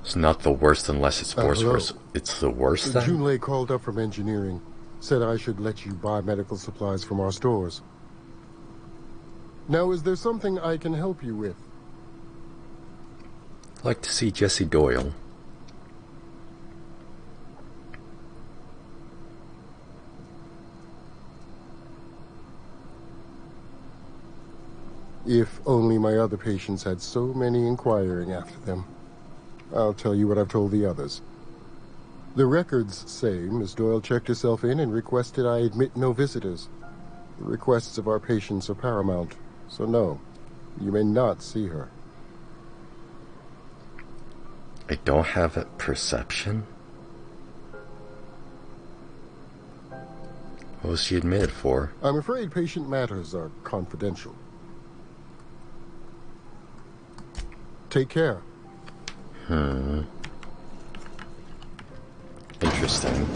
It's not the worst unless it's worse. It's the worst then? Junlei called up from engineering. Said I should let you buy medical supplies from our stores. Now, is there something I can help you with? I'd like to see Jesse Doyle. If only my other patients had so many inquiring after them. I'll tell you what I've told the others. The records say Miss Doyle checked herself in and requested I admit no visitors. The requests of our patients are paramount, so no, you may not see her. I don't have a perception? What was she admitted for? I'm afraid patient matters are confidential. Take care. Interesting.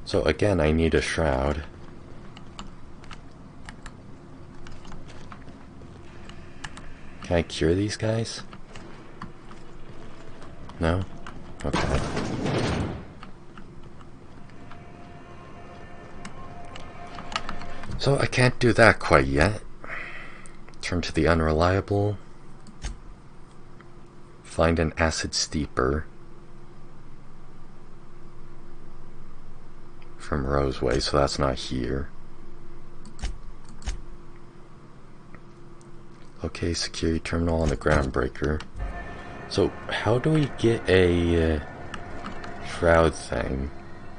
So again, I need a shroud. Can I cure these guys? No? Okay. So I can't do that quite yet. Turn to the unreliable. Find an acid steeper. From Roseway, so that's not here. Okay, security terminal on the groundbreaker. So, how do we get a shroud thing?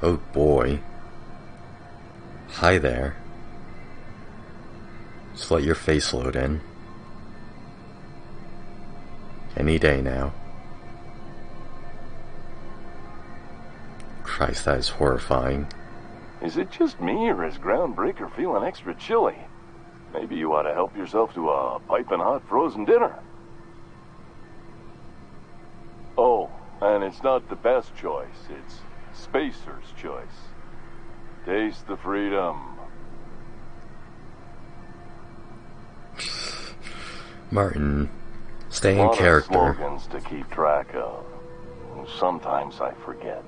Oh boy. Hi there. Just let your face load in. Any day now. Christ, that is horrifying. Is it just me, or is Groundbreaker feeling extra chilly? Maybe you ought to help yourself to a piping hot frozen dinner. Oh, and it's not the best choice. It's Spacer's choice. Taste the freedom. Martin, stay in character. Lot of slogans to keep track of. Sometimes I forget.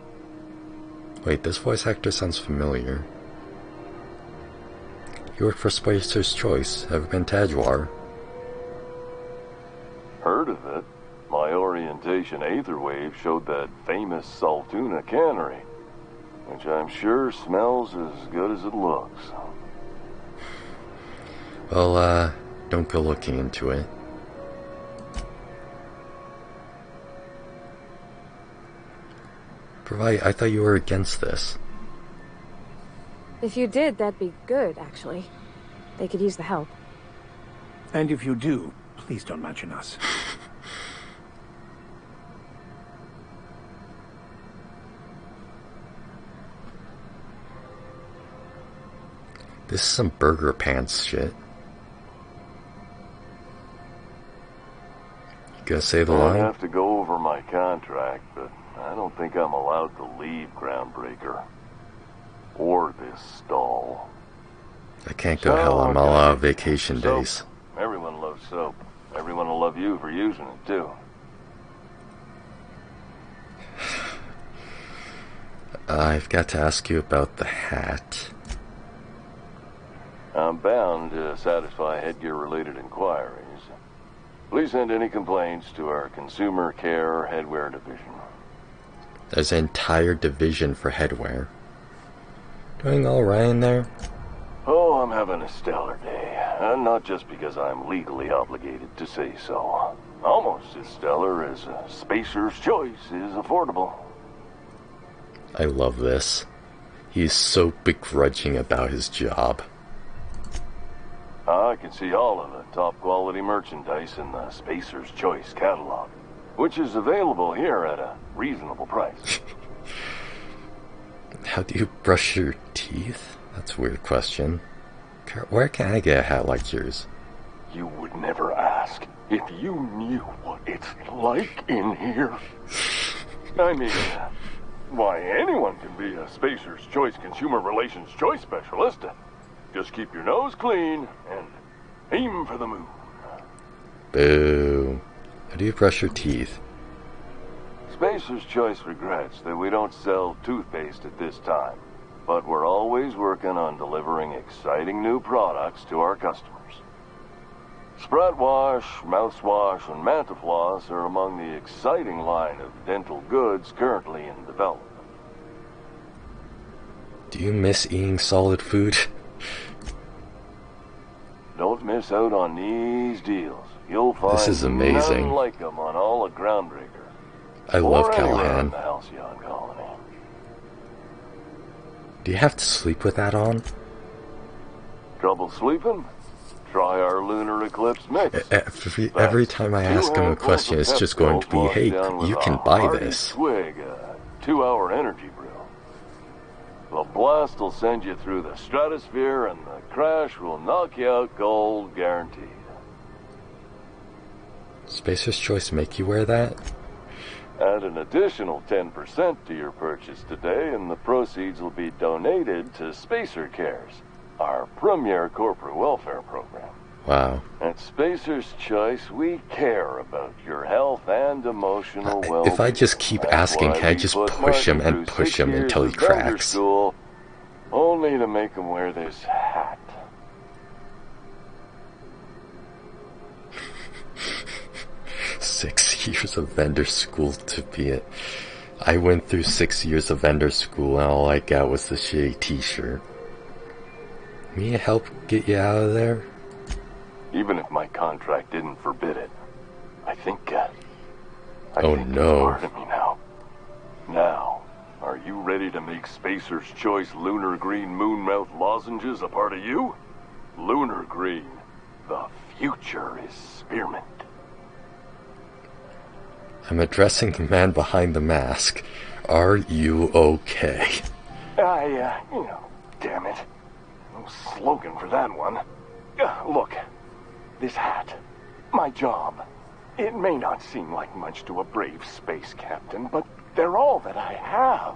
Wait, this voice actor sounds familiar. You work for Spacer's Choice. Ever been to Edgewar? Heard of it. My orientation aetherwave showed that famous Saltuna cannery, which I'm sure smells as good as it looks. Well, don't go looking into it. I thought you were against this. If you did, that'd be good, actually. They could use the help. And if you do, please don't mention us. This is some burger pants shit. You gonna say the line? I have to go over my contract, but I don't think I'm allowed to leave Groundbreaker. Or this stall. I can't go hell, I'm all out of vacation days. Everyone loves soap. Everyone will love you for using it, too. I've got to ask you about the hat. I'm bound to satisfy headgear-related inquiries. Please send any complaints to our Consumer Care Headwear Division. There's an entire division for headwear. Doing all right in there? Oh, I'm having a stellar day. And not just because I'm legally obligated to say so. Almost as stellar as Spacer's Choice is affordable. I love this. He's so begrudging about his job. I can see all of the top quality merchandise in the Spacer's Choice catalog, which is available here at a reasonable price. How do you brush your teeth? That's a weird question. Where can I get a hat like yours? You would never ask if you knew what it's like in here. I mean, why, anyone can be a Spacer's Choice Consumer Relations Choice Specialist. Just keep your nose clean and aim for the moon. Boo. How do you brush your teeth? Spacer's Choice regrets that we don't sell toothpaste at this time, but we're always working on delivering exciting new products to our customers. Sprout Wash, Mouthwash, and Mantafloss are among the exciting line of dental goods currently in development. Do you miss eating solid food? Don't miss out on these deals. You'll find this is amazing. None like them on all of Groundbreaker. I love Callahan. Callahan. Do you have to sleep with that on? Trouble sleeping? Try our lunar eclipse mix. Every time I ask him a question, it's just going to be, hey, you can buy this. Swig, 2-hour energy brew. The blast will send you through the stratosphere, and the crash will knock you out cold, guaranteed. Spacer's Choice make you wear that? Add an additional 10% to your purchase today, and the proceeds will be donated to Spacer Cares, our premier corporate welfare program. Wow. At Spacer's Choice, we care about your health and emotional well-being. If I just keep asking, can I just push him and push him until he cracks? School, only to make him wear this hat. 6 years of vendor school to be it. I went through 6 years of vendor school and all I got was the shitty t-shirt. Me help get you out of there? Even if my contract didn't forbid it, I think oh no. It's part of me now. Now, are you ready to make Spacer's Choice Lunar Green Moonmouth lozenges a part of you? Lunar Green, the future is spearmint. I'm addressing the man behind the mask. Are you okay? Damn it. No slogan for that one. Look, this hat, my job, it may not seem like much to a brave space captain, but they're all that I have.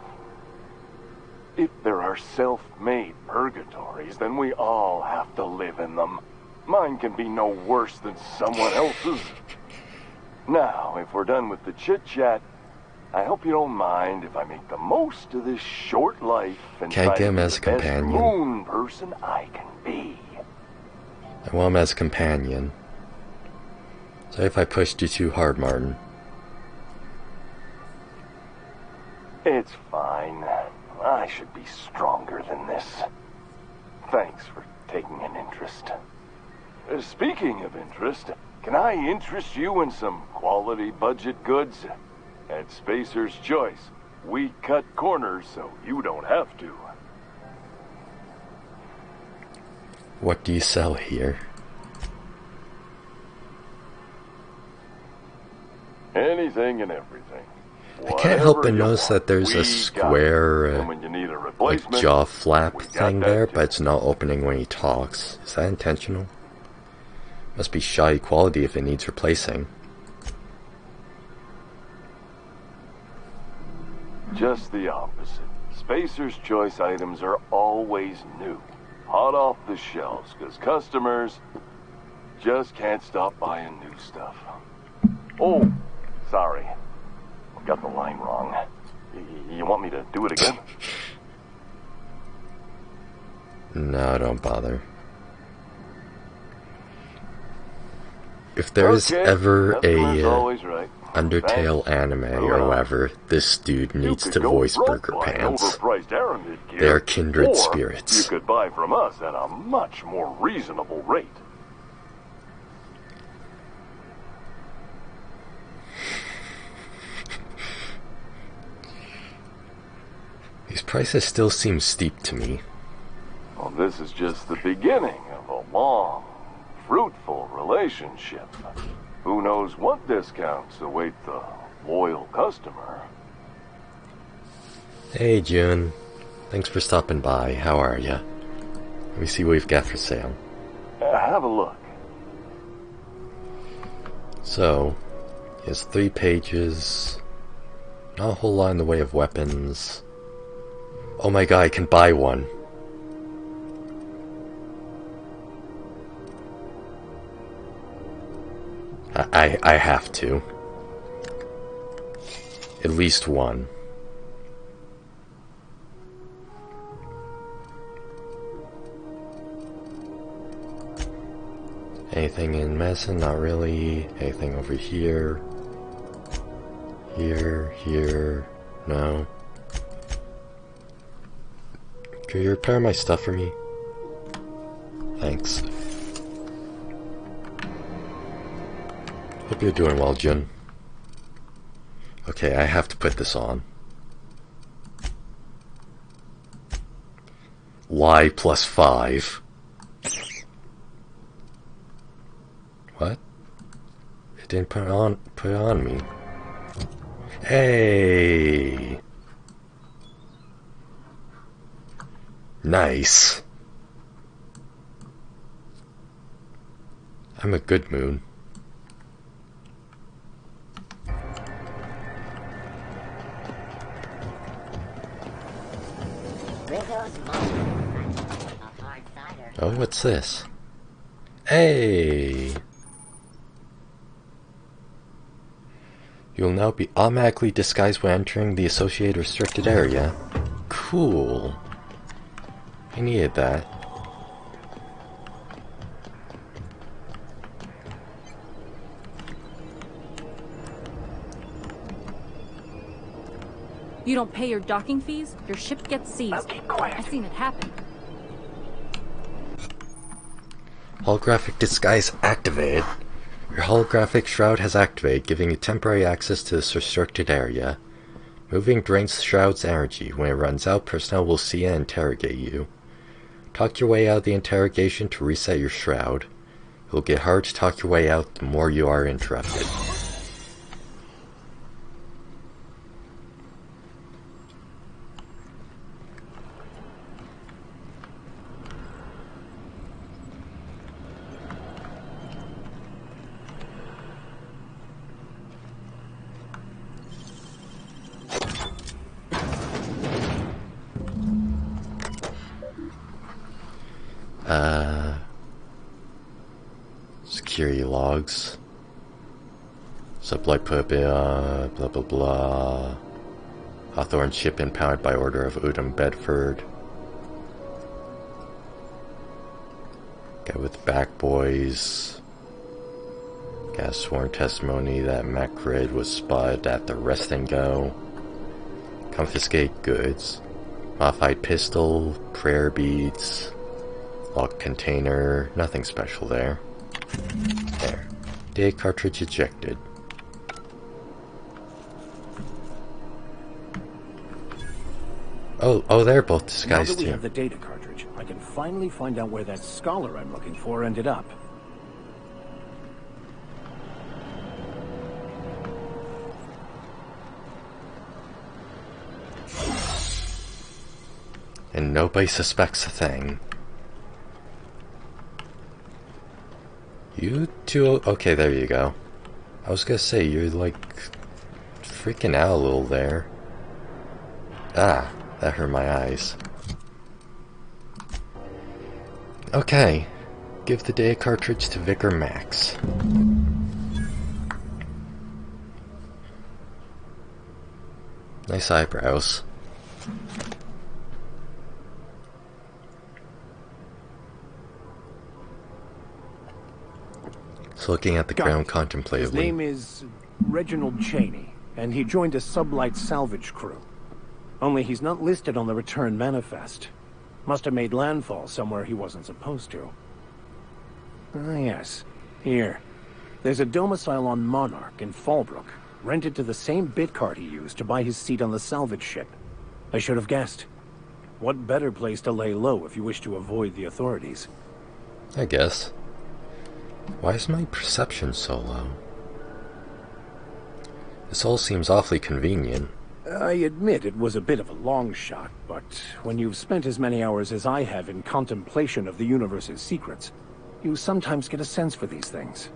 If there are self-made purgatories, then we all have to live in them. Mine can be no worse than someone else's. Now, if we're done with the chit-chat, I hope you don't mind if I make the most of this short life and Can't try get to him be as the a best companion. moon person I can be. I want him as a companion. Sorry if I pushed you too hard, Martin. It's fine. I should be stronger than this. Thanks for taking an interest. Speaking of interest, can I interest you in some quality budget goods? At Spacer's Choice, we cut corners so you don't have to. What do you sell here? Anything and everything. I can't help but Whatever you notice that there's we a got it. square, And when you need a like replacement, jaw flap we got thing that there, too. but it's not opening when he talks. Is that intentional? Must be shoddy quality if it needs replacing. Just the opposite. Spacer's Choice items are always new, hot off the shelves, because customers just can't stop buying new stuff. Oh, sorry. Got the line wrong. You want me to do it again? No, don't bother. If there's Okay, ever customer's a always right. Undertale anime or whatever, this dude needs to voice Burger Pants. Overpriced Aramid gear, They are kindred or spirits. You could buy from us at a much more reasonable rate. These prices still seem steep to me. Well, this is just the beginning of a long, fruitful relationship. Who knows what discounts await the loyal customer? Hey June, thanks for stopping by. How are ya? Let me see what we've got for sale. Have a look. So, he has 3 pages. Not a whole lot in the way of weapons. Oh my god, I can buy one. I have to. At least one. Anything in medicine? Not really. Anything over here? Here. No. Can you repair my stuff for me? Thanks. Hope you're doing well, Jun. Okay, I have to put this on. Y plus 5. What? It didn't put it on me. Hey! Nice. I'm a good moon. Oh, what's this? Hey! You'll now be automatically disguised when entering the associated restricted area. Cool. I needed that. You don't pay your docking fees, your ship gets seized. I've seen it happen. Holographic disguise activated. Your holographic shroud has activated, giving you temporary access to this restricted area. Moving drains the shroud's energy. When it runs out, personnel will see and interrogate you. Talk your way out of the interrogation to reset your shroud. It will get hard to talk your way out the more you are interrupted. Security logs. Supply blah blah blah. Hawthorne ship impounded by order of Udom Bedford. Guy with back boys. Got sworn testimony that Macrid was spotted at the rest and go. Confiscate goods. Modified pistol, prayer beads, locked container, nothing special there. There. Data cartridge ejected. Oh, they're both disguised now that we too. have the data cartridge, I can finally find out where that scholar I'm looking for ended up. And nobody suspects a thing. You two, okay, there you go. I was gonna say, you're like freaking out a little there. Ah, that hurt my eyes. Okay, give the data cartridge to Vicar Max. Nice eyebrows. Looking at the ground contemplatively. His name is Reginald Cheney, and he joined a sublight salvage crew. Only he's not listed on the return manifest. Must have made landfall somewhere he wasn't supposed to. Ah, yes. Here. There's a domicile on Monarch in Fallbrook, rented to the same bit card he used to buy his seat on the salvage ship. I should have guessed. What better place to lay low if you wish to avoid the authorities? I guess. Why is my perception so low? This all seems awfully convenient. I admit it was a bit of a long shot, but when you've spent as many hours as I have in contemplation of the universe's secrets, you sometimes get a sense for these things.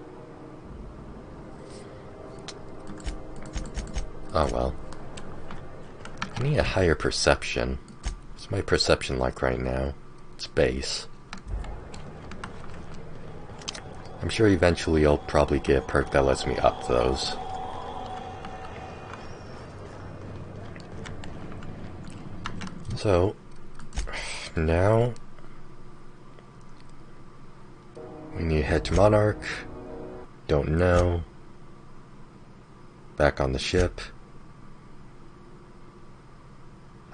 Oh well. I need a higher perception. What's my perception like right now? It's base. I'm sure eventually I'll probably get a perk that lets me up those. So, now we need to head to Monarch. Don't know. Back on the ship.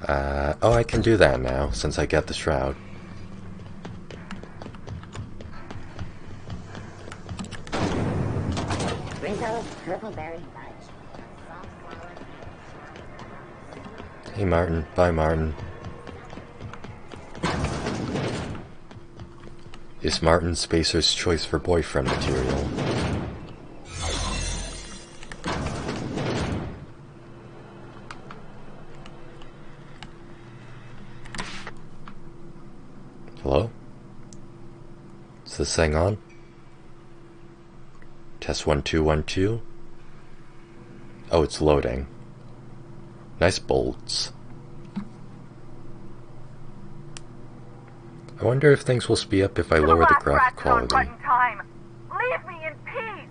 Oh, I can do that now since I get the shroud. Hey Martin, bye Martin. Is Martin Spacer's choice for boyfriend material? Hello? Is this thing on? Test 1 2 1 2. Oh, it's loading. Nice bolts. I wonder if things will speed up if I lower the graphic quality. Time. Leave me in peace!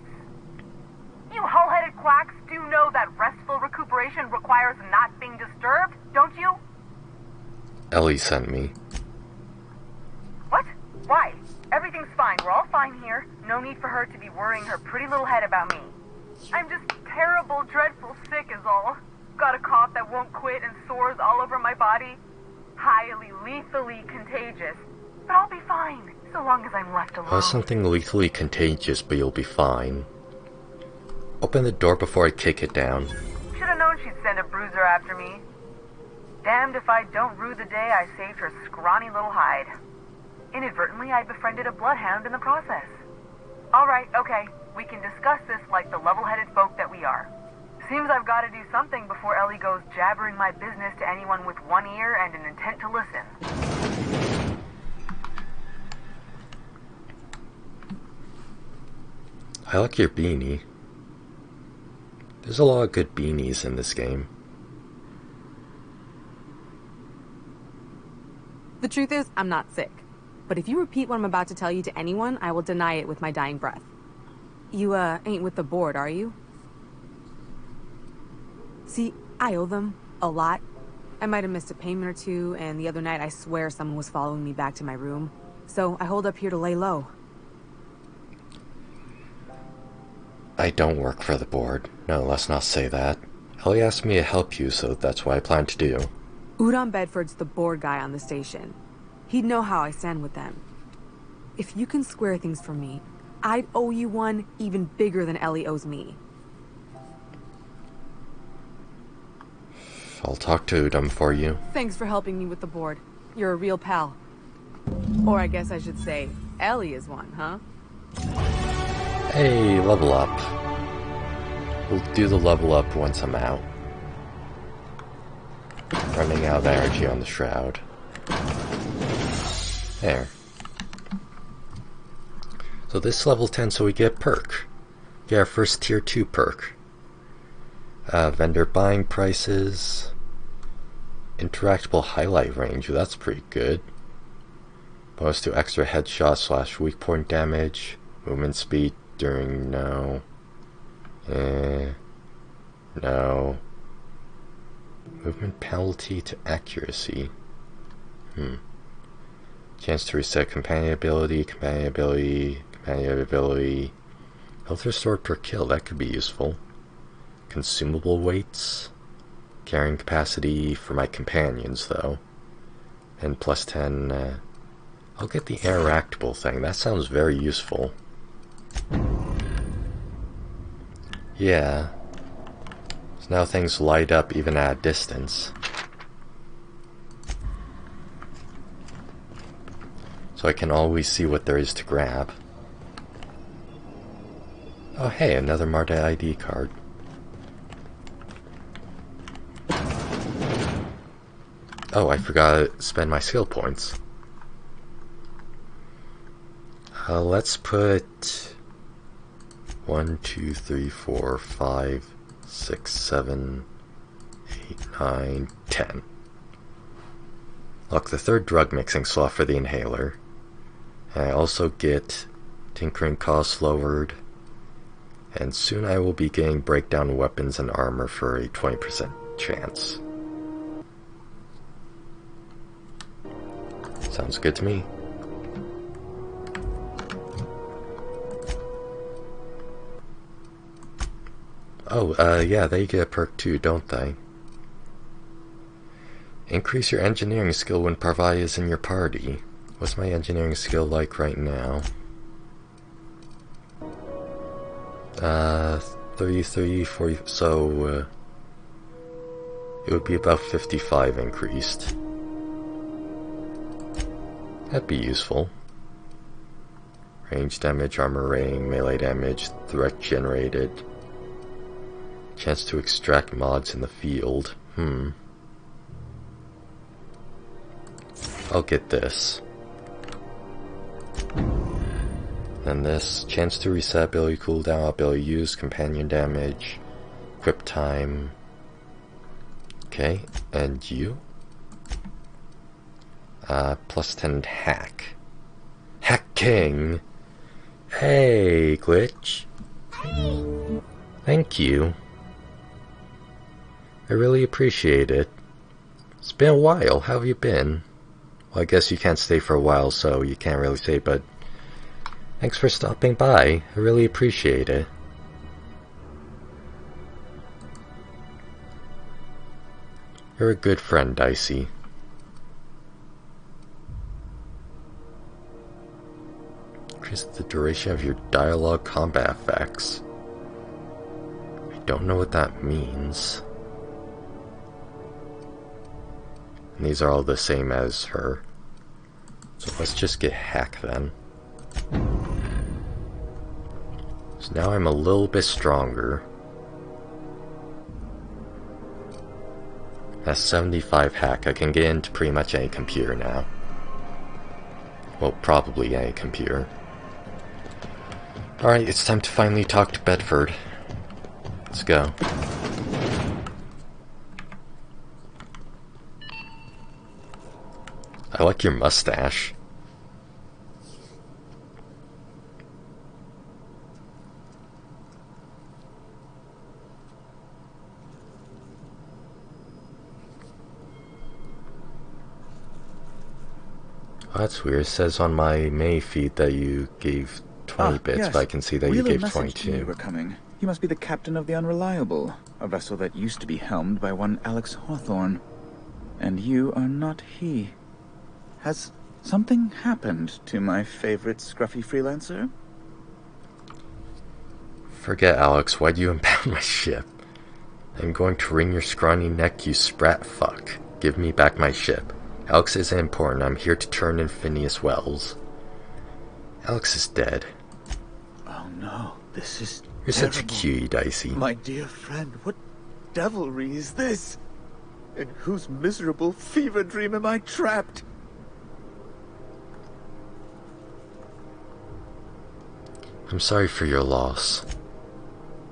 You hull-headed quacks do know that restful recuperation requires not being disturbed, don't you? Ellie sent me. What? Why? Everything's fine. We're all fine here. No need for her to be worrying her pretty little head about me. I'm just terrible, dreadful sick is all. Got a cough that won't quit and sores all over my body. Highly, lethally contagious. But I'll be fine, so long as I'm left alone. Something lethally contagious, but you'll be fine. Open the door before I kick it down. Should have known she'd send a bruiser after me. Damned if I don't rue the day I saved her scrawny little hide. Inadvertently, I befriended a bloodhound in the process. Alright, okay. We can discuss this like the level-headed folk that we are. Seems I've got to do something before Ellie goes jabbering my business to anyone with one ear and an intent to listen. I like your beanie. There's a lot of good beanies in this game. The truth is, I'm not sick. but if you repeat what I'm about to tell you to anyone, I will deny it with my dying breath. You, ain't with the board, are you? See, I owe them a lot. I might have missed a payment or two, and the other night I swear someone was following me back to my room. So I hold up here to lay low. I don't work for the board. No, let's not say that. Ellie asked me to help you, so that's what I plan to do. Udon Bedford's the board guy on the station. He'd know how I stand with them. If you can square things for me, I'd owe you one even bigger than Ellie owes me. I'll talk to Udon for you. Thanks for helping me with the board. You're a real pal. Or I guess I should say, Ellie is one, huh? Hey, level up. We'll do the level up once I'm out. Running out of energy on the shroud. There. So this level 10, so we get perk. Get our first tier 2 perk. Vendor buying prices. Interactable highlight range, that's pretty good. Bonus to extra headshot / weak point damage. Movement speed during no. No. Movement penalty to accuracy. Chance to reset companion ability. Health restored per kill, that could be useful. Consumable weights. Carrying capacity for my companions, though. And plus 10, I'll get the interactable thing. That sounds very useful. Yeah. So now things light up even at a distance. So I can always see what there is to grab. Oh hey, another Marta ID card. Oh, I forgot to spend my skill points. Let's put 1, 2, 3, 4, 5, 6, 7, 8, 9, 10. Lock the third drug mixing slot for the inhaler. And I also get tinkering costs lowered. And soon I will be getting breakdown weapons and armor for a 20% chance. Sounds good to me. Oh, yeah, they get a perk too, don't they? Increase your engineering skill when Parvati is in your party. What's my engineering skill like right now? 33, 40, so, it would be about 55 increased. That'd be useful. Range damage, armor rating, melee damage, threat generated. Chance to extract mods in the field. I'll get this. Then this. Chance to reset ability cooldown, ability use, companion damage, equip time. Okay, and you? Plus 10 hack. Hack King! Hey, Glitch. Thank you. I really appreciate it. It's been a while. How have you been? Well, I guess you can't stay for a while, so you can't really say, but thanks for stopping by. I really appreciate it. You're a good friend, Dicey. Increase the duration of your dialogue combat effects. I don't know what that means. And these are all the same as her. So let's just get Hack then. So now I'm a little bit stronger. At 75 Hack, I can get into pretty much any computer now. Well, probably any computer. Alright, it's time to finally talk to Bedford. Let's go. I like your mustache. Oh, that's weird. It says on my May feed that you gave 20 bits, yes. but I can see that Wheeler you gave messaged 22. me you were coming. He must be the captain of the Unreliable, a vessel that used to be helmed by one Alex Hawthorne. And you are not he. Has something happened to my favorite scruffy freelancer? Forget Alex, why'd you impound my ship? I'm going to wring your scrawny neck, you sprat fuck. Give me back my ship. Alex isn't important, I'm here to turn in Phineas Wells. Alex is dead. Oh no, this is You're terrible. such a cutie, Dicey. My dear friend, what devilry is this? In whose miserable fever dream am I trapped? I'm sorry for your loss.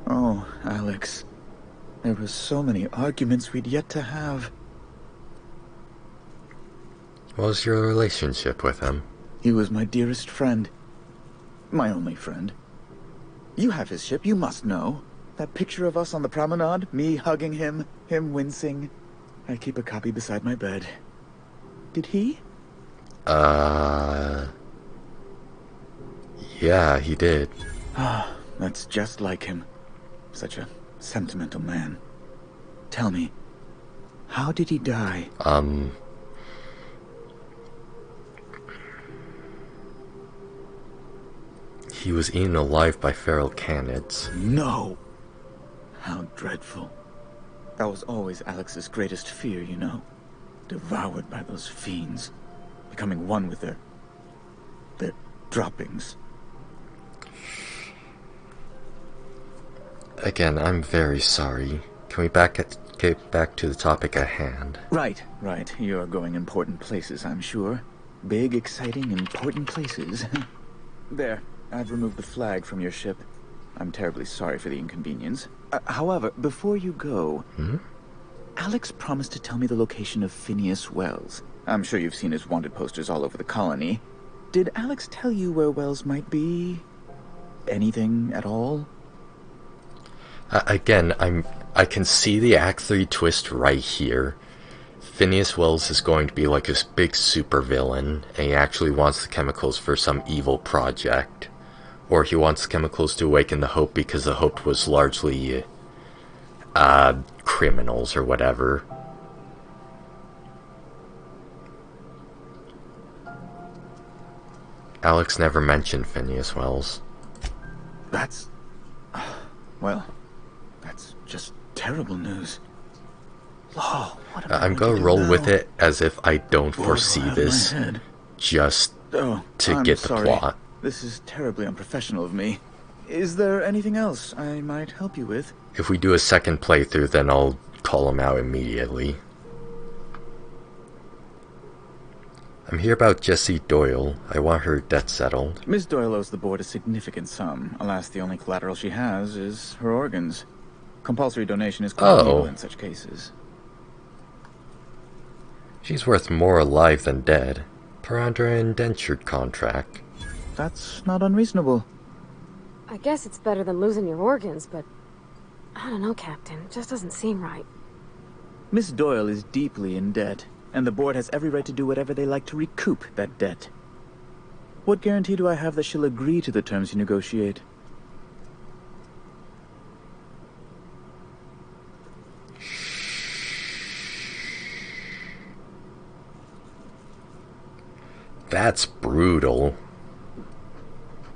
Oh, Alex. There were so many arguments we'd yet to have. What was your relationship with him? He was my dearest friend. My only friend. You have his ship, you must know. That picture of us on the promenade, me hugging him, him wincing. I keep a copy beside my bed. Did he? Yeah, he did. Ah, that's just like him. Such a sentimental man. Tell me, how did he die? He was eaten alive by feral canids. No! How dreadful. That was always Alex's greatest fear, you know. Devoured by those fiends. Becoming one with their droppings. Again, I'm very sorry. Can we get back to the topic at hand? Right. You're going important places, I'm sure. Big, exciting, important places. There, I've removed the flag from your ship. I'm terribly sorry for the inconvenience. However, before you go, Alex promised to tell me the location of Phineas Wells. I'm sure you've seen his wanted posters all over the colony. Did Alex tell you where Wells might be? Anything at all? Again, I can see the Act 3 twist right here. Phineas Wells is going to be like this big supervillain, and he actually wants the chemicals for some evil project. Or he wants the chemicals to awaken the Hope because the Hope was largely, criminals or whatever. Alex never mentioned Phineas Wells. That's... well, that's just terrible news. Oh, what am I'm gonna roll with it as if I don't foresee this, just to get the plot. This is terribly unprofessional of me. Is there anything else I might help you with? If we do a second playthrough, then I'll call him out immediately. I'm here about Jessie Doyle. I want her debt settled. Miss Doyle owes the board a significant sum. Alas, the only collateral she has is her organs. Compulsory donation is quite legal in such cases. She's worth more alive than dead. Per under an indentured contract. That's not unreasonable. I guess it's better than losing your organs, but... I don't know, Captain. It just doesn't seem right. Miss Doyle is deeply in debt, and the board has every right to do whatever they like to recoup that debt. What guarantee do I have that she'll agree to the terms you negotiate? That's brutal.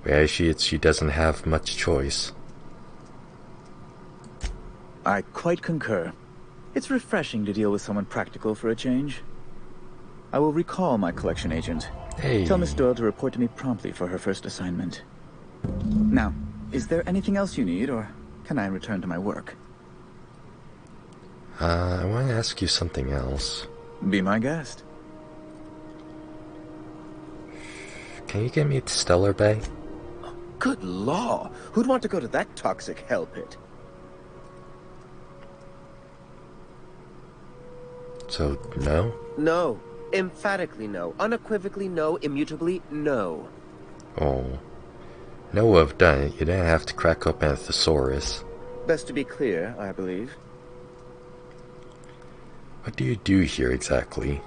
Yeah, she doesn't have much choice. I quite concur. It's refreshing to deal with someone practical for a change. I will recall my collection agent. Hey. Tell Miss Doyle to report to me promptly for her first assignment. Now, is there anything else you need, or can I return to my work? I want to ask you something else. Be my guest. Can you get me to Stellar Bay? Good law! Who'd want to go to that toxic hell pit? So, no? No. Emphatically no. Unequivocally no. Immutably no. Oh. No would have done it. You didn't have to crack open a thesaurus. Best to be clear, I believe. What do you do here exactly?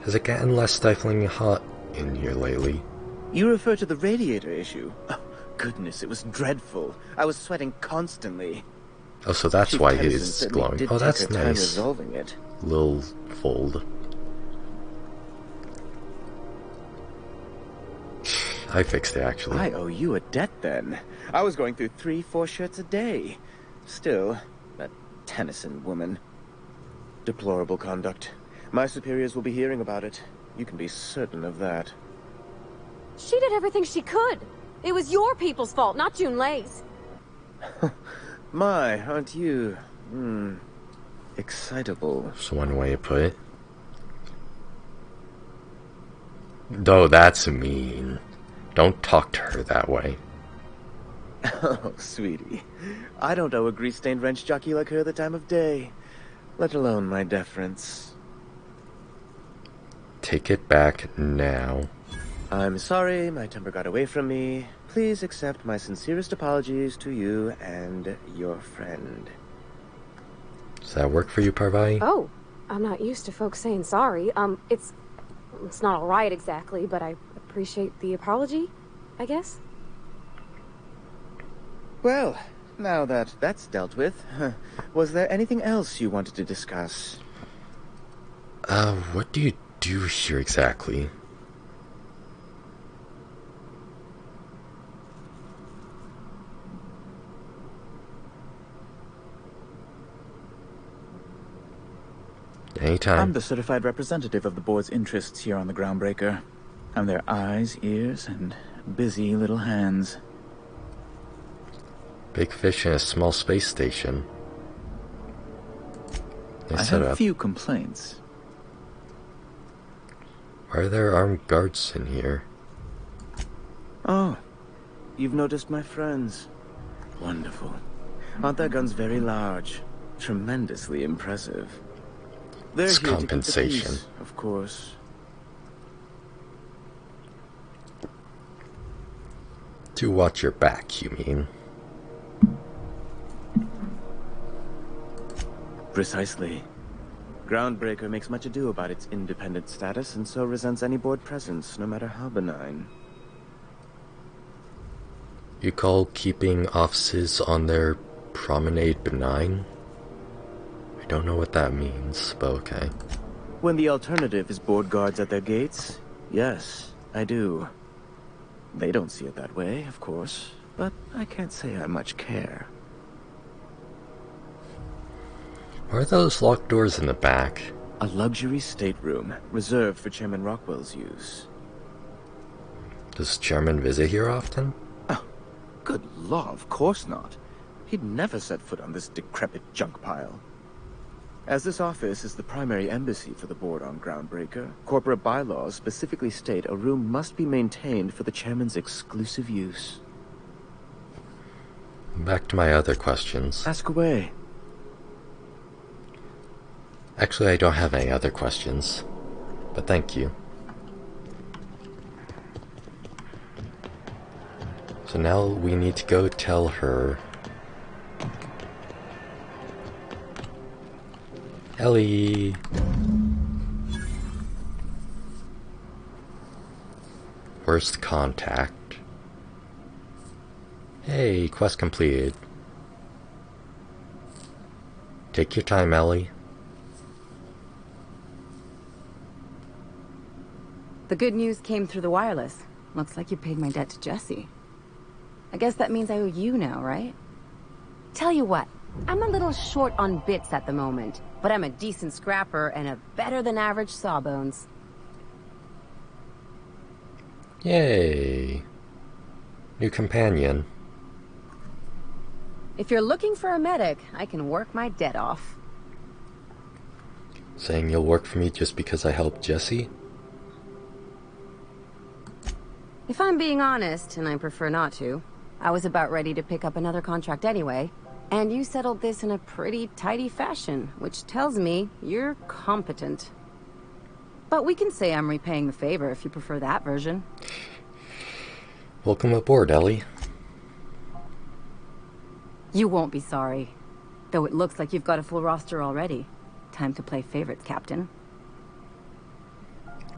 Has it gotten less stiflingly hot in here lately? You refer to the radiator issue? Oh, goodness, it was dreadful. I was sweating constantly. Oh, so that's Chief why Tennyson he's certainly glowing. did Oh, take that's her time nice. resolving it. Little fold. I fixed it, actually. I owe you a debt, then. I was going through 3-4 shirts a day. Still, that Tennyson woman. Deplorable conduct. My superiors will be hearing about it. You can be certain of that. She did everything she could. It was your people's fault, not June Lay's. My, aren't you, excitable. That's one way to put it. Though that's mean. Don't talk to her that way. Oh, sweetie. I don't owe a grease-stained wrench jockey like her the time of day. Let alone my deference. Take it back now. I'm sorry my temper got away from me. Please accept my sincerest apologies to you and your friend. Does that work for you, Parvati? Oh, I'm not used to folks saying sorry. It's not alright exactly, but I appreciate the apology, I guess. Well, now that that's dealt with, was there anything else you wanted to discuss? What do you do here exactly? Anytime. I'm the certified representative of the board's interests here on the Groundbreaker. I'm their eyes, ears, and busy little hands. Big fish in a small space station. Nice I setup. have few complaints. Why are there armed guards in here? Oh, you've noticed my friends. Wonderful. Aren't their guns very large? Tremendously impressive. They're It's here to keep the compensation. peace, of course. To watch your back, you mean? Precisely. Groundbreaker makes much ado about its independent status and so resents any board presence, no matter how benign. You call keeping offices on their promenade benign? I don't know what that means, but okay. When the alternative is board guards at their gates, yes, I do. They don't see it that way, of course, but I can't say I much care. Why are those locked doors in the back? A luxury stateroom, reserved for Chairman Rockwell's use. Does Chairman visit here often? Oh, good law, of course not. He'd never set foot on this decrepit junk pile. As this office is the primary embassy for the board on Groundbreaker, corporate bylaws specifically state a room must be maintained for the chairman's exclusive use. Back to my other questions. Ask away. Actually, I don't have any other questions, but thank you. So now we need to go tell her... Ellie! Worst contact. Hey, quest completed. Take your time, Ellie. The good news came through the wireless. Looks like you paid my debt to Jesse. I guess that means I owe you now, right? Tell you what, I'm a little short on bits at the moment, but I'm a decent scrapper and a better-than-average sawbones. Yay! New companion. If you're looking for a medic, I can work my debt off. Saying you'll work for me just because I helped Jesse? If I'm being honest, and I prefer not to, I was about ready to pick up another contract anyway, and you settled this in a pretty tidy fashion, which tells me you're competent. But we can say I'm repaying the favor if you prefer that version. Welcome aboard, Ellie. You won't be sorry. Though it looks like you've got a full roster already. Time to play favorites, Captain.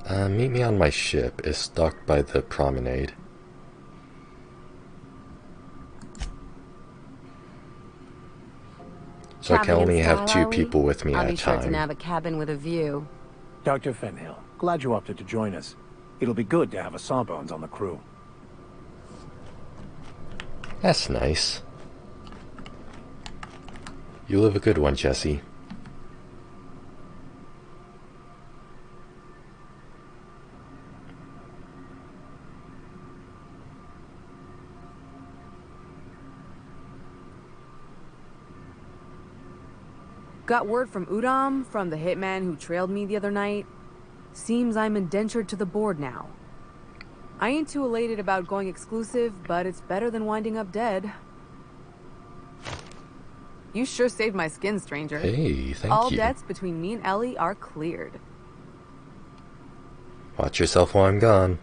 Meet me on my ship. It's docked by the promenade. So I can only have 2 people with me at a time. I'll be sure to nab a cabin with a view. Dr. Fenhill, glad you opted to join us. It'll be good to have a Sawbones on the crew. That's nice. You live a good one, Jesse. Got word from Udom, from the hitman who trailed me the other night. Seems I'm indentured to the board now. I ain't too elated about going exclusive, but it's better than winding up dead. You sure saved my skin, stranger. Hey, thank you. All debts between me and Ellie are cleared. Watch yourself while I'm gone.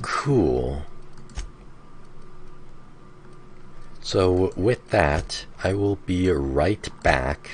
Cool. So, with that, I will be right back.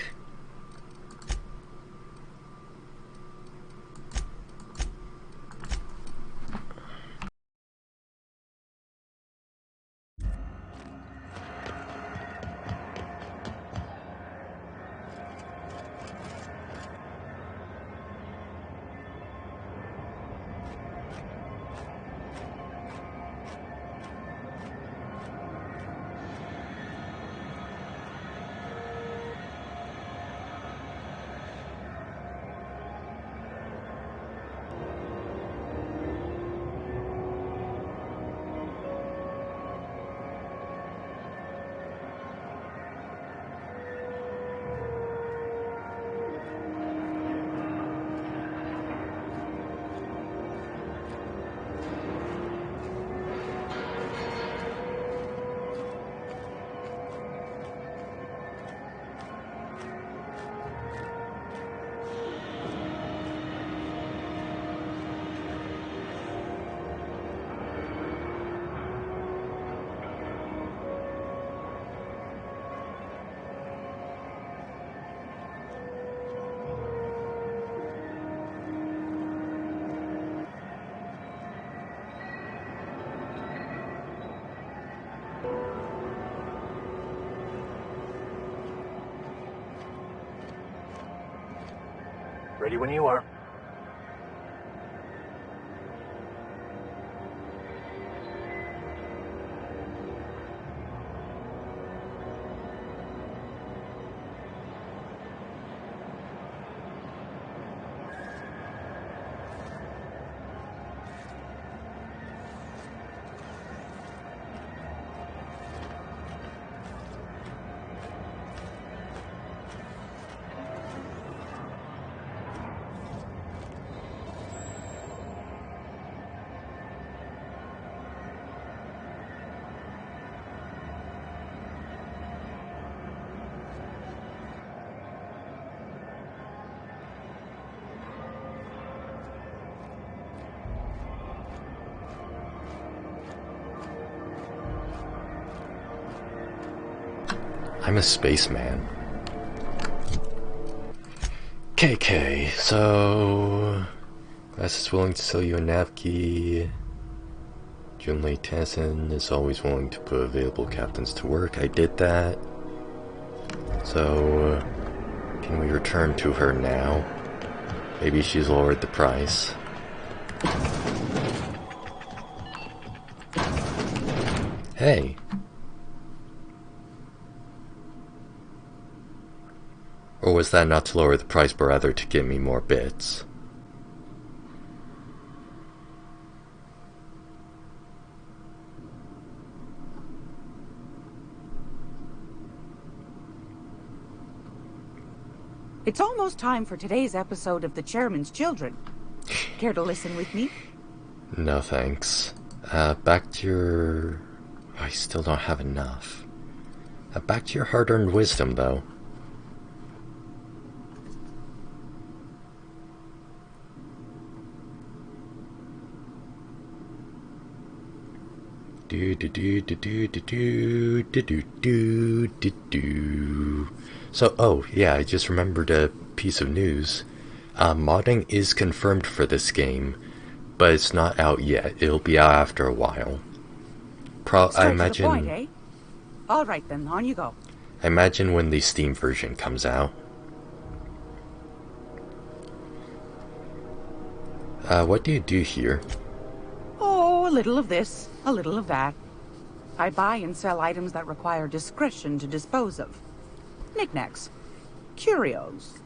Ready when you are. I'm a spaceman. KK, so... Glass is willing to sell you a nav key. Junlei Tansen is always willing to put available captains to work. I did that. So... can we return to her now? Maybe she's lowered the price. Hey! Or was that not to lower the price, but rather to give me more bits? It's almost time for today's episode of The Chairman's Children. Care to listen with me? No thanks. Back to your... I still don't have enough. Back to your hard-earned wisdom, though. So, oh, yeah, I just remembered a piece of news. Modding is confirmed for this game, but it's not out yet. It'll be out after a while. I imagine. To the point, eh? All right then, on you go. I imagine when the Steam version comes out. What do you do here? Oh, a little of this, a little of that. I buy and sell items that require discretion to dispose of. Knickknacks. Curios.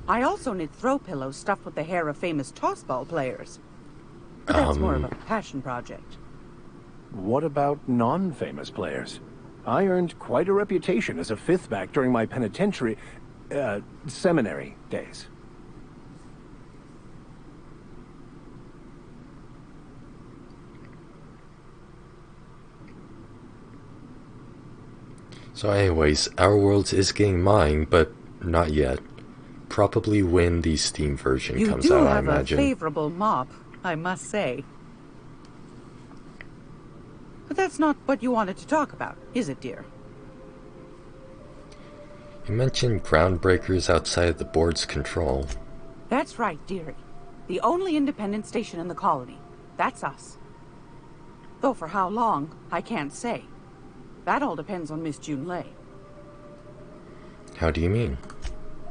I also knit throw pillows stuffed with the hair of famous tossball players. But that's more of a passion project. What about non-famous players? I earned quite a reputation as a fifth back during my penitentiary, seminary days. So anyways, Our Worlds is getting mine, but not yet. Probably when the Steam version comes out, I imagine. You do have a favorable mop, I must say. But that's not what you wanted to talk about, is it, dear? You mentioned groundbreakers outside the board's control. That's right, dearie. The only independent station in the colony. That's us. Though for how long, I can't say. That all depends on Miss Junlei. How do you mean?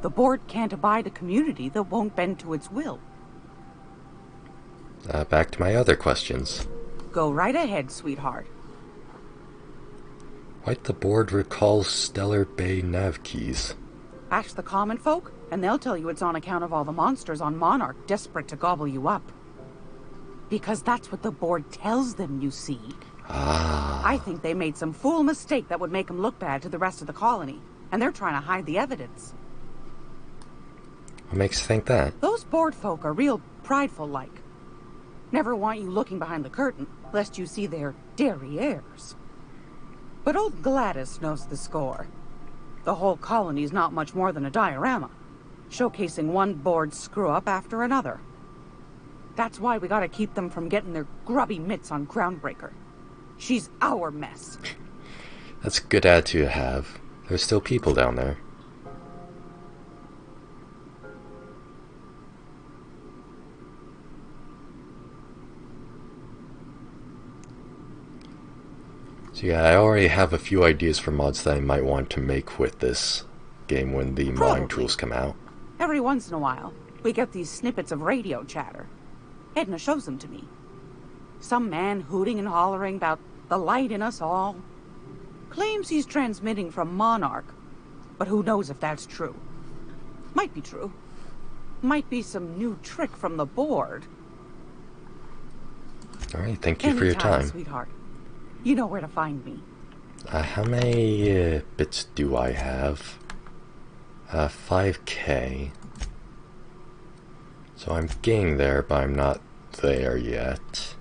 The board can't abide a community that won't bend to its will. Back to my other questions. Go right ahead, sweetheart. Why'd the board recall Stellar Bay nav keys? Ask the common folk, and they'll tell you it's on account of all the monsters on Monarch desperate to gobble you up. Because that's what the board tells them, you see. I think they made some fool mistake that would make them look bad to the rest of the colony, and they're trying to hide the evidence. What makes you think that? Those board folk are real prideful-like. Never want you looking behind the curtain, lest you see their derrieres. But old Gladys knows the score. The whole colony's not much more than a diorama, showcasing one board screw-up after another. That's why we gotta keep them from getting their grubby mitts on Groundbreaker. She's our mess. That's a good attitude to have. There's still people down there. So yeah, I already have a few ideas for mods that I might want to make with this game when the modding tools come out. Every once in a while, we get these snippets of radio chatter. Edna shows them to me. Some man hooting and hollering about the light in us all. Claims he's transmitting from Monarch, but who knows if that's true. Might be true. Might be some new trick from the board. Alright, thank you for your time. Sweetheart. You know where to find me. How many bits do I have? 5K. So I'm getting there, but I'm not there yet.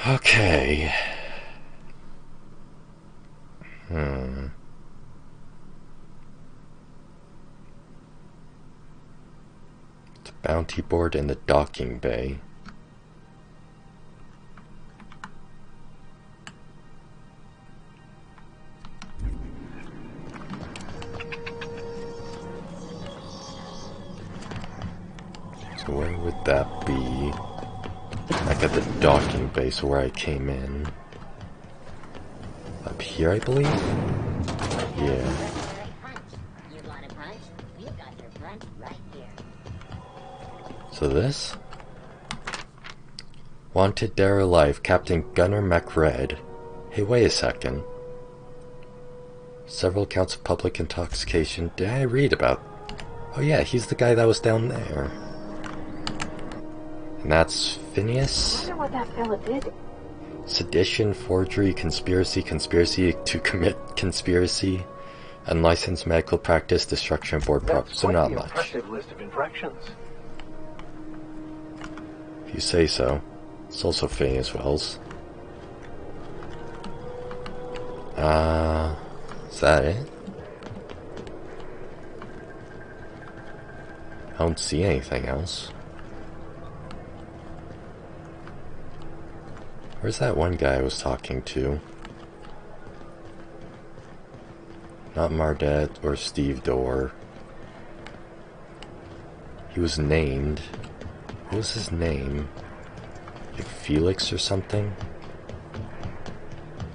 Okay. The bounty board in the docking bay. So where would that be? Like at the docking base where I came in. Up here, I believe? Yeah. So this? Wanted dead or alive, Captain Gunnar MacRed. Hey, wait a second. Several counts of public intoxication. Did I read about? Oh yeah, he's the guy that was down there. And that's Phineas? I wonder what that fella did. Sedition, forgery, conspiracy to commit conspiracy, unlicensed medical practice, destruction of board property. So not much. Impressive list of infractions. If you say so. It's also Phineas Wells. Is that it? don't see anything else. Where's that one guy I was talking to? Not Mardet or Steve Dorr. He was named. What was his name? Like Felix or something?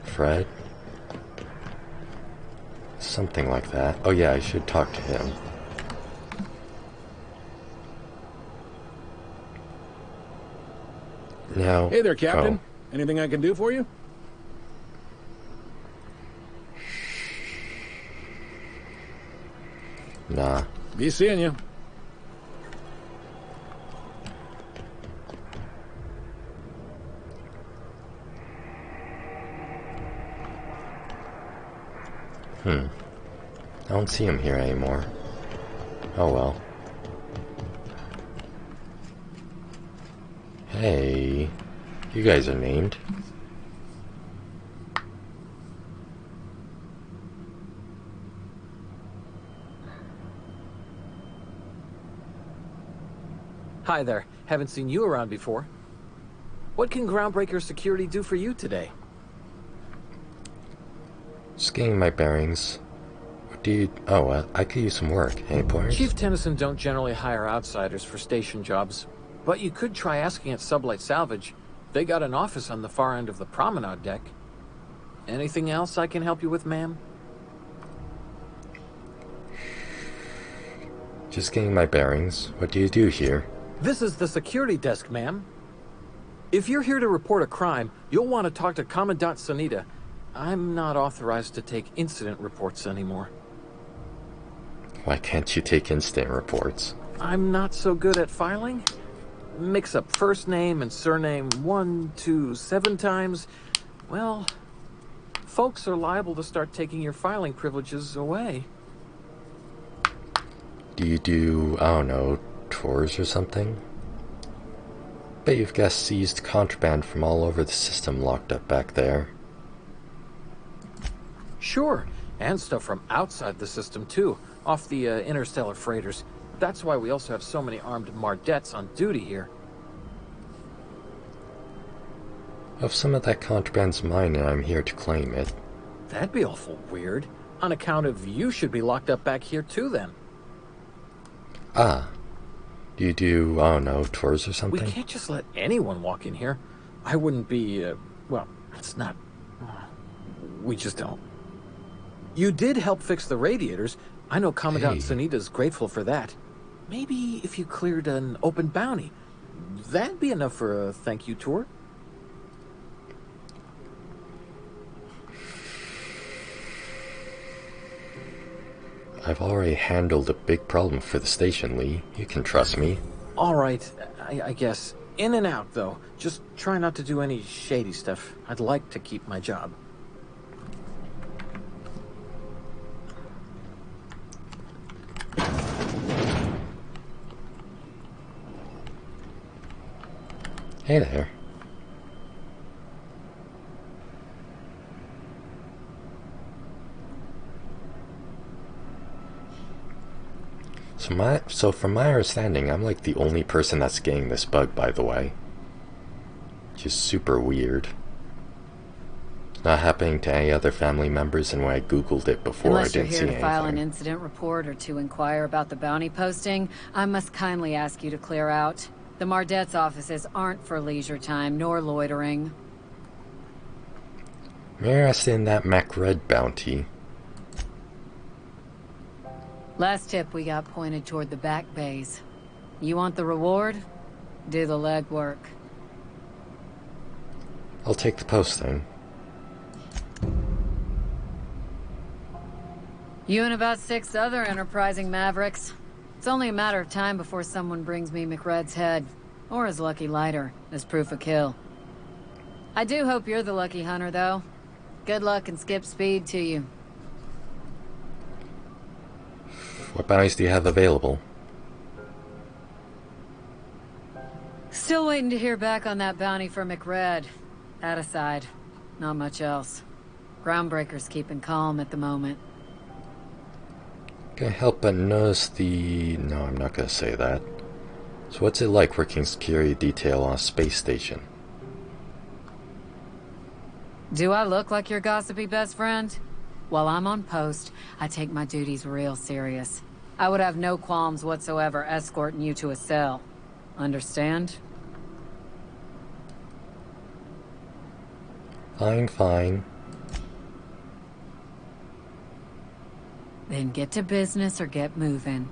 Fred? Something like that. Oh yeah, I should talk to him. Now, hey there, Captain. Anything I can do for you? Nah. Be seeing you. I don't see him here anymore. Oh well. Hey, you guys are named. Hi there. Haven't seen you around before. What can Groundbreaker Security do for you today? Just getting my bearings. What do you... Oh, I could use some work. Any pointers? Chief Tennyson don't generally hire outsiders for station jobs, but you could try asking at Sublight Salvage. They got an office on the far end of the promenade deck. Anything else I can help you with, ma'am? Just getting my bearings. What do you do here? This is the security desk, ma'am. If you're here to report a crime, you'll want to talk to Commandant Sanita. I'm not authorized to take incident reports anymore. Why can't you take instant reports? I'm not so good at filing. Mix up first name and surname 1, 2, 7 times. Well, folks are liable to start taking your filing privileges away. Do you do, I don't know, tours or something? Bet you've got seized contraband from all over the system locked up back there. Sure, and stuff from outside the system too, off the interstellar freighters. That's why we also have so many armed Mardets on duty here. If some of that contraband's mine and I'm here to claim it. That'd be awful weird. On account of you should be locked up back here too then. Ah. Do you do, I don't know, tours or something? We can't just let anyone walk in here. I wouldn't be, well, it's not... We just don't. You did help fix the radiators. I know Commandant Sanita's grateful for that. Maybe if you cleared an open bounty. That'd be enough for a thank you tour. I've already handled a big problem for the station, Lee. You can trust me. All right, I guess. In and out, though. Just try not to do any shady stuff. I'd like to keep my job. Hey there. So from my understanding, I'm like the only person that's getting this bug, by the way. Which is super weird. It's not happening to any other family members, and when I googled it before, I didn't see anything. Unless you're here to file an incident report or to inquire about the bounty posting, I must kindly ask you to clear out. The Mardet's offices aren't for leisure time, nor loitering. I'm interested in that MacRed bounty. Last tip we got pointed toward the back bays. You want the reward? Do the legwork. I'll take the posting. You and about 6 other enterprising mavericks. It's only a matter of time before someone brings me McRed's head, or his lucky lighter, as proof of kill. I do hope you're the lucky hunter, though. Good luck and skip speed to you. What bounties do you have available? Still waiting to hear back on that bounty for McRed. That aside, not much else. Groundbreaker's keeping calm at the moment. Can't help but notice the... No, I'm not gonna say that. So what's it like working security detail on a space station? Do I look like your gossipy best friend? While I'm on post, I take my duties real serious. I would have no qualms whatsoever escorting you to a cell. Understand? Fine, fine. Then get to business or get moving.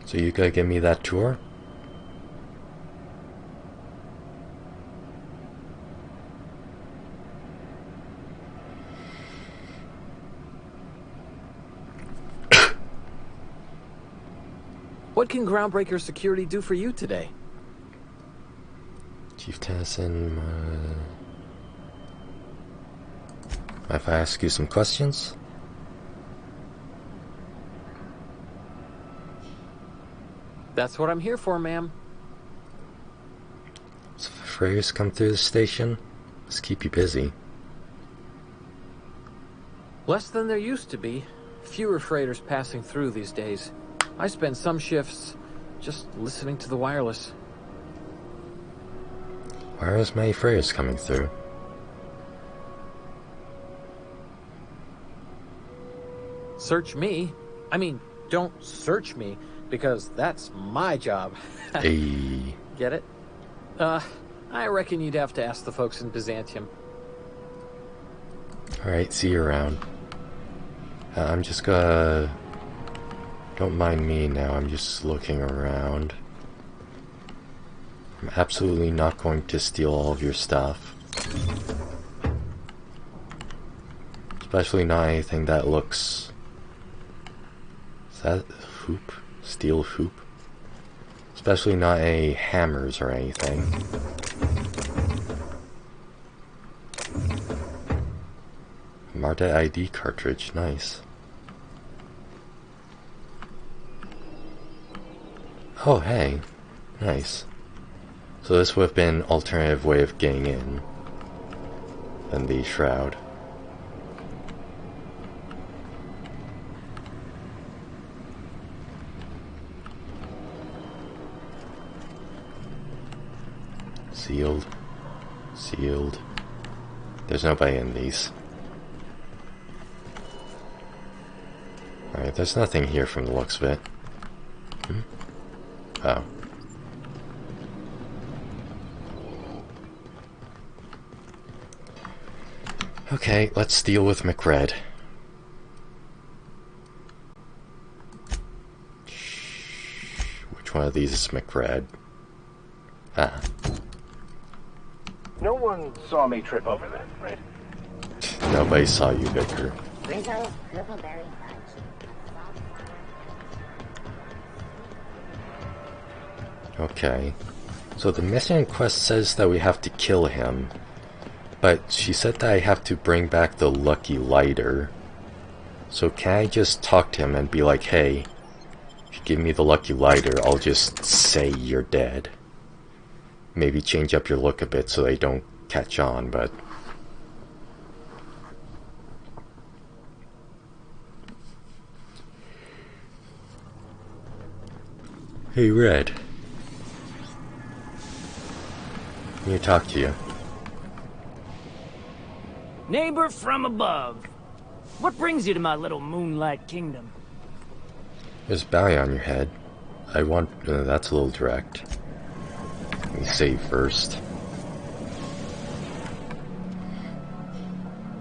So you gotta give me that tour? What can Groundbreaker Security do for you today? Chief Tennyson, if I ask you some questions? That's what I'm here for, ma'am. So if freighters come through the station, let's keep you busy. Less than there used to be. Fewer freighters passing through these days. I spend some shifts just listening to the wireless. Why are as many freighters coming through? Search me? I mean, don't search me, because that's my job. Hey. Get it? I reckon you'd have to ask the folks in Byzantium. Alright, see you around. I'm just gonna... Don't mind me now, I'm just looking around. I'm absolutely not going to steal all of your stuff. Especially not anything that looks... Is that hoop? Steel hoop? Especially not any hammers or anything. Marta ID cartridge, nice. Oh, hey. Nice. So this would have been an alternative way of getting in than the shroud. Sealed. Sealed. There's nobody in these. Alright, there's nothing here from the looks of it. Hmm? Oh. Okay, let's deal with McRed. Which one of these is McRed? Ah. No one saw me trip over that, right? Nobody saw you, Vicar. Rizzo's Purpleberry Fudge. Okay. So the mission quest says that we have to kill him. But she said that I have to bring back the lucky lighter. So can I just talk to him and be like, hey, if you give me the lucky lighter, I'll just say you're dead. Maybe change up your look a bit so they don't catch on, but... Hey, Red. Let me talk to you. Neighbor from above. What brings you to my little moonlight kingdom? There's a bounty on your head. I want... that's a little direct. Let me save first.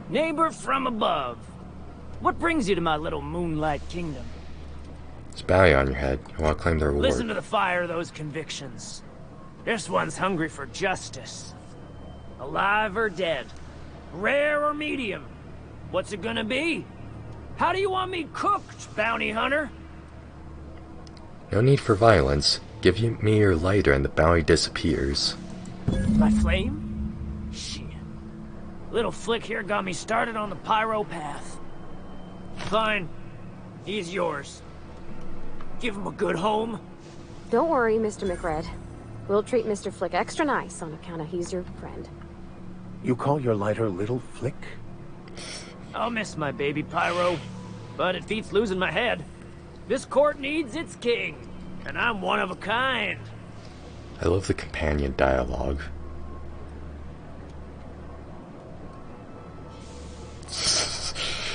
Neighbor from above. What brings you to my little moonlight kingdom? There's a bounty on your head. I want to claim the reward. Listen to the fire of those convictions. This one's hungry for justice. Alive or dead. Rare or medium. What's it gonna be? How do you want me cooked, bounty hunter? No need for violence. Give me your lighter and the bounty disappears. My flame? Shit. Little Flick here got me started on the pyro path. Fine. He's yours. Give him a good home. Don't worry, Mr. McRed. We'll treat Mr. Flick extra nice on account of he's your friend. You call your lighter Little Flick? I'll miss my baby Pyro, but it beats losing my head. This court needs its king, and I'm one of a kind. I love the companion dialogue.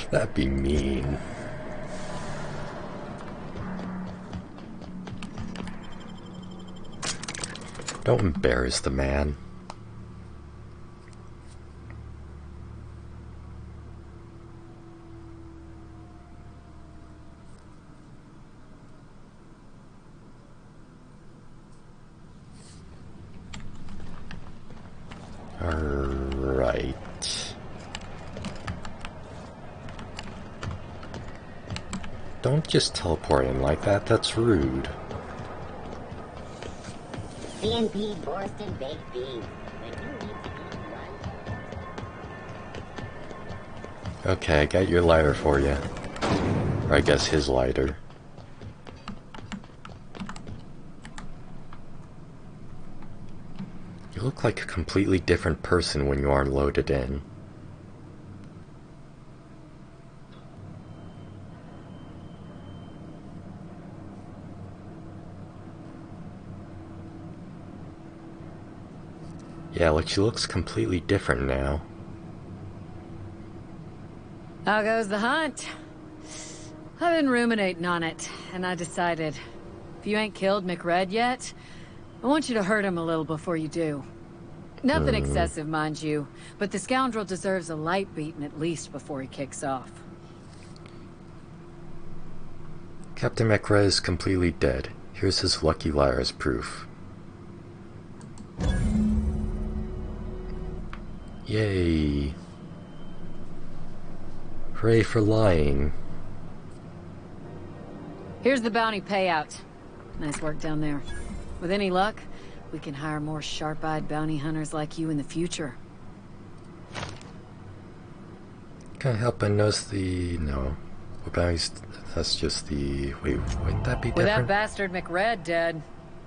That'd be mean. Don't embarrass the man. Alright. Don't just teleport in like that, that's rude. CNP Borston baked beans. When you need to eat lunch. Okay, I got your lighter for you. Or I guess his lighter. You look like a completely different person when you are loaded in. Yeah, like she looks completely different now. How goes the hunt? I've been ruminating on it, and I decided, if you ain't killed McRed yet, I want you to hurt him a little before you do. Nothing excessive, mind you, but the scoundrel deserves a light beating at least before he kicks off. Captain McRae is completely dead. Here's his lucky lyre as proof. Yay. Hooray for lying. Here's the bounty payout. Nice work down there. With any luck, we can hire more sharp-eyed bounty hunters like you in the future. Can't help but notice the... no. What bounties... that's just the... wait, wouldn't that be different? With that bastard McRed dead,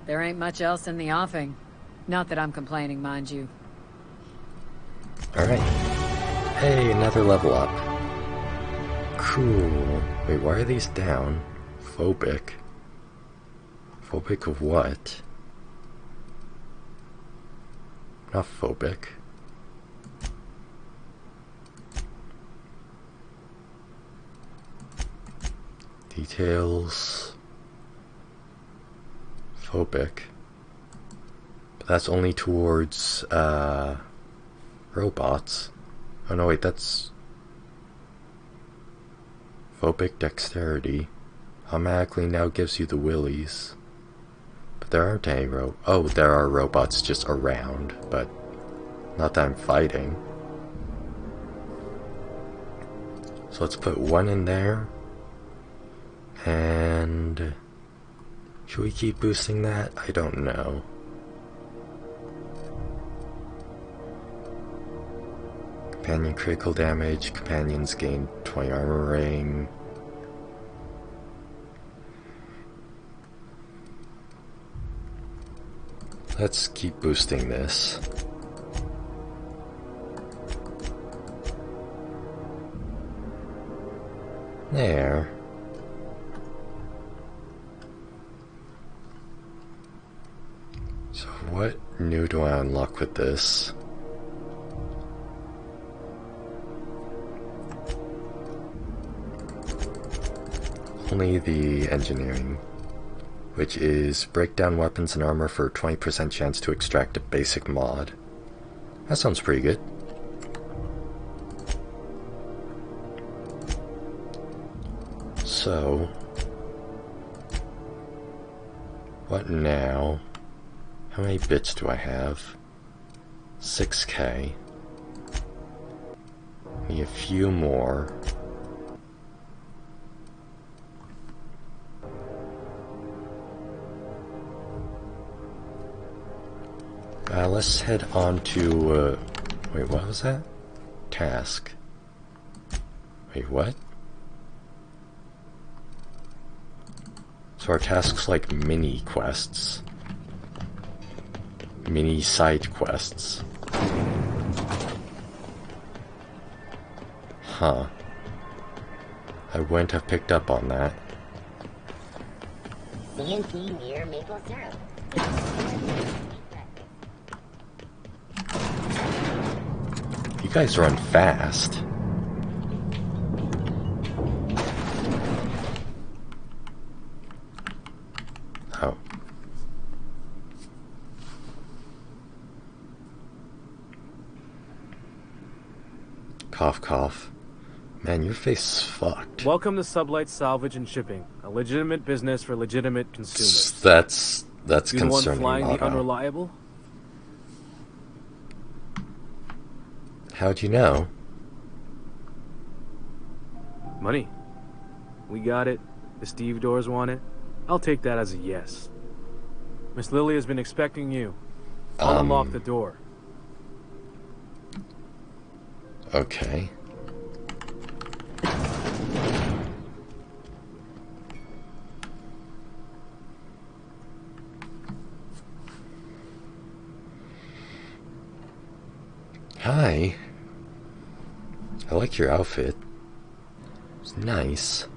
there ain't much else in the offing. Not that I'm complaining, mind you. Alright. Hey, another level up. Cool. Wait, why are these down? Phobic. Phobic of what? Not phobic. Details. Phobic. But that's only towards, robots. Oh no, wait, that's... phobic dexterity. Automatically now gives you the willies. But there aren't any oh, there are robots just around, but not that I'm fighting. So let's put one in there. And... should we keep boosting that? I don't know. Companion critical damage, companions gain 20 armor ring. Let's keep boosting this. There. So what new do I unlock with this? Only the engineering, which is break down weapons and armor for a 20% chance to extract a basic mod. That sounds pretty good. So, what now? How many bits do I have? 6K. Need a few more. Let's head on to, wait, what was that? Task. Wait, what? So our tasks like mini quests. Mini side quests. Huh. I wouldn't have picked up on that. CNC near maple syrup. You guys run fast. Oh. Cough, cough. Man, your face is fucked. Welcome to Sublight Salvage and Shipping, a legitimate business for legitimate consumers. That's You the one concerning. flying the Otto. unreliable? How'd you know? Money. We got it. The Steve Doors want it. I'll take that as a yes. Miss Lily has been expecting you. I'll unlock the door. Okay. Hi. I like your outfit. It's nice.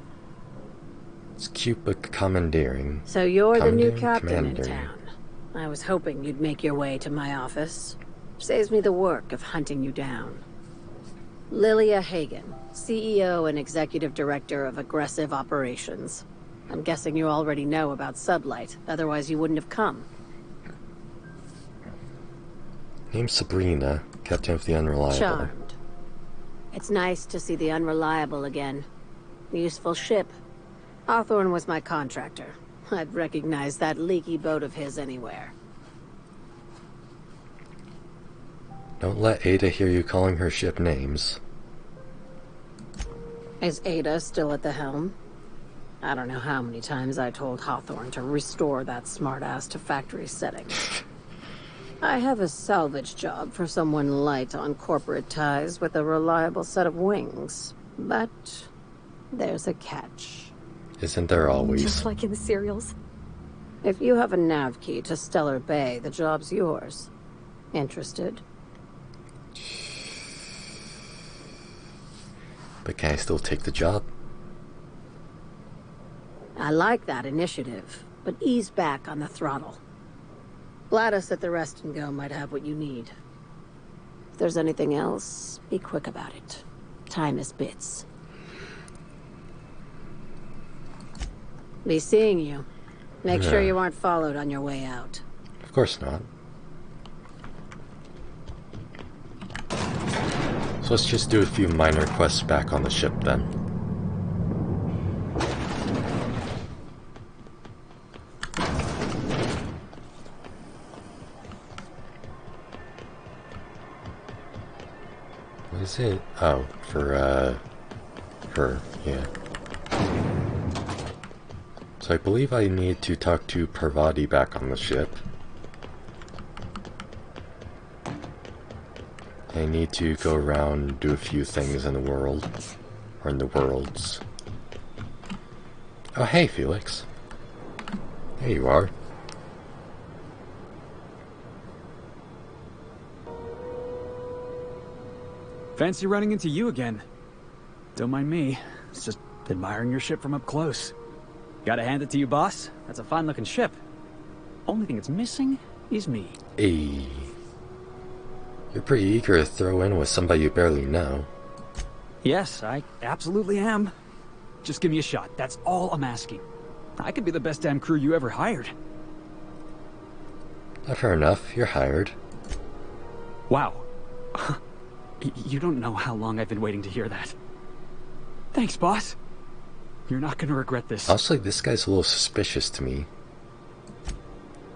It's cute but commandeering. So you're the new Commandeering? captain in Commandeering. town. I was hoping you'd make your way to my office. Saves me the work of hunting you down. Lilia Hagen, CEO and Executive Director of Aggressive Operations. I'm guessing you already know about Sublight, otherwise you wouldn't have come. Name's Sabrina, Captain of the Unreliable. Charmed. It's nice to see the Unreliable again. Useful ship. Hawthorne was my contractor. I'd recognize that leaky boat of his anywhere. Don't let Ada hear you calling her ship names. Is Ada still at the helm? I don't know how many times I told Hawthorne to restore that smartass to factory setting. I have a salvage job for someone light on corporate ties with a reliable set of wings. But there's a catch. Isn't there always? Just like in the serials. If you have a nav key to Stellar Bay, the job's yours. Interested? But can I still take the job? I like that initiative, but ease back on the throttle. Gladys at the Rest and Go might have what you need. If there's anything else, be quick about it. Time is bits. Be seeing you. Make sure you aren't followed on your way out. Of course not. So let's just do a few minor quests back on the ship then. What is it? Oh, for her, yeah. So I believe I need to talk to Parvati back on the ship. I need to go around and do a few things in the world. Or in the worlds. Oh, hey, Felix. There you are. Fancy running into you again. Don't mind me. It's just admiring your ship from up close. Gotta hand it to you, boss. That's a fine-looking ship. Only thing it's missing is me. Hey. You're pretty eager to throw in with somebody you barely know. Yes, I absolutely am. Just give me a shot. That's all I'm asking. I could be the best damn crew you ever hired. Fair enough. You're hired. Wow. You don't know how long I've been waiting to hear that. Thanks, boss. You're not gonna regret this. Honestly, this guy's a little suspicious to me.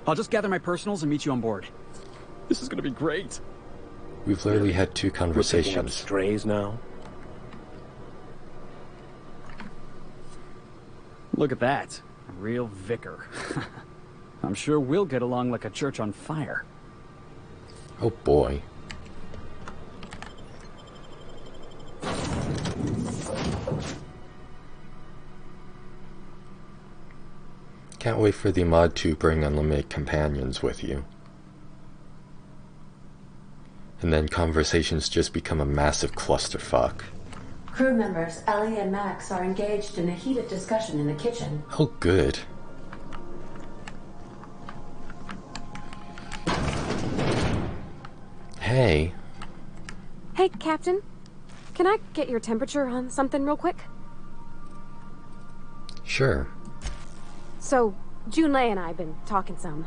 I'll just gather my personals and meet you on board. This is gonna be great. We've literally had 2 We're picking up conversations. strays now. Look at that. A real vicar. I'm sure we'll get along like a church on fire. Oh boy. Can't wait for the mod to bring unlimited companions with you. And then conversations just become a massive clusterfuck. Crew members Ellie and Max are engaged in a heated discussion in the kitchen. Oh, good. Hey. Hey, Captain. Can I get your temperature on something real quick? Sure. So, Junlei and I have been talking some.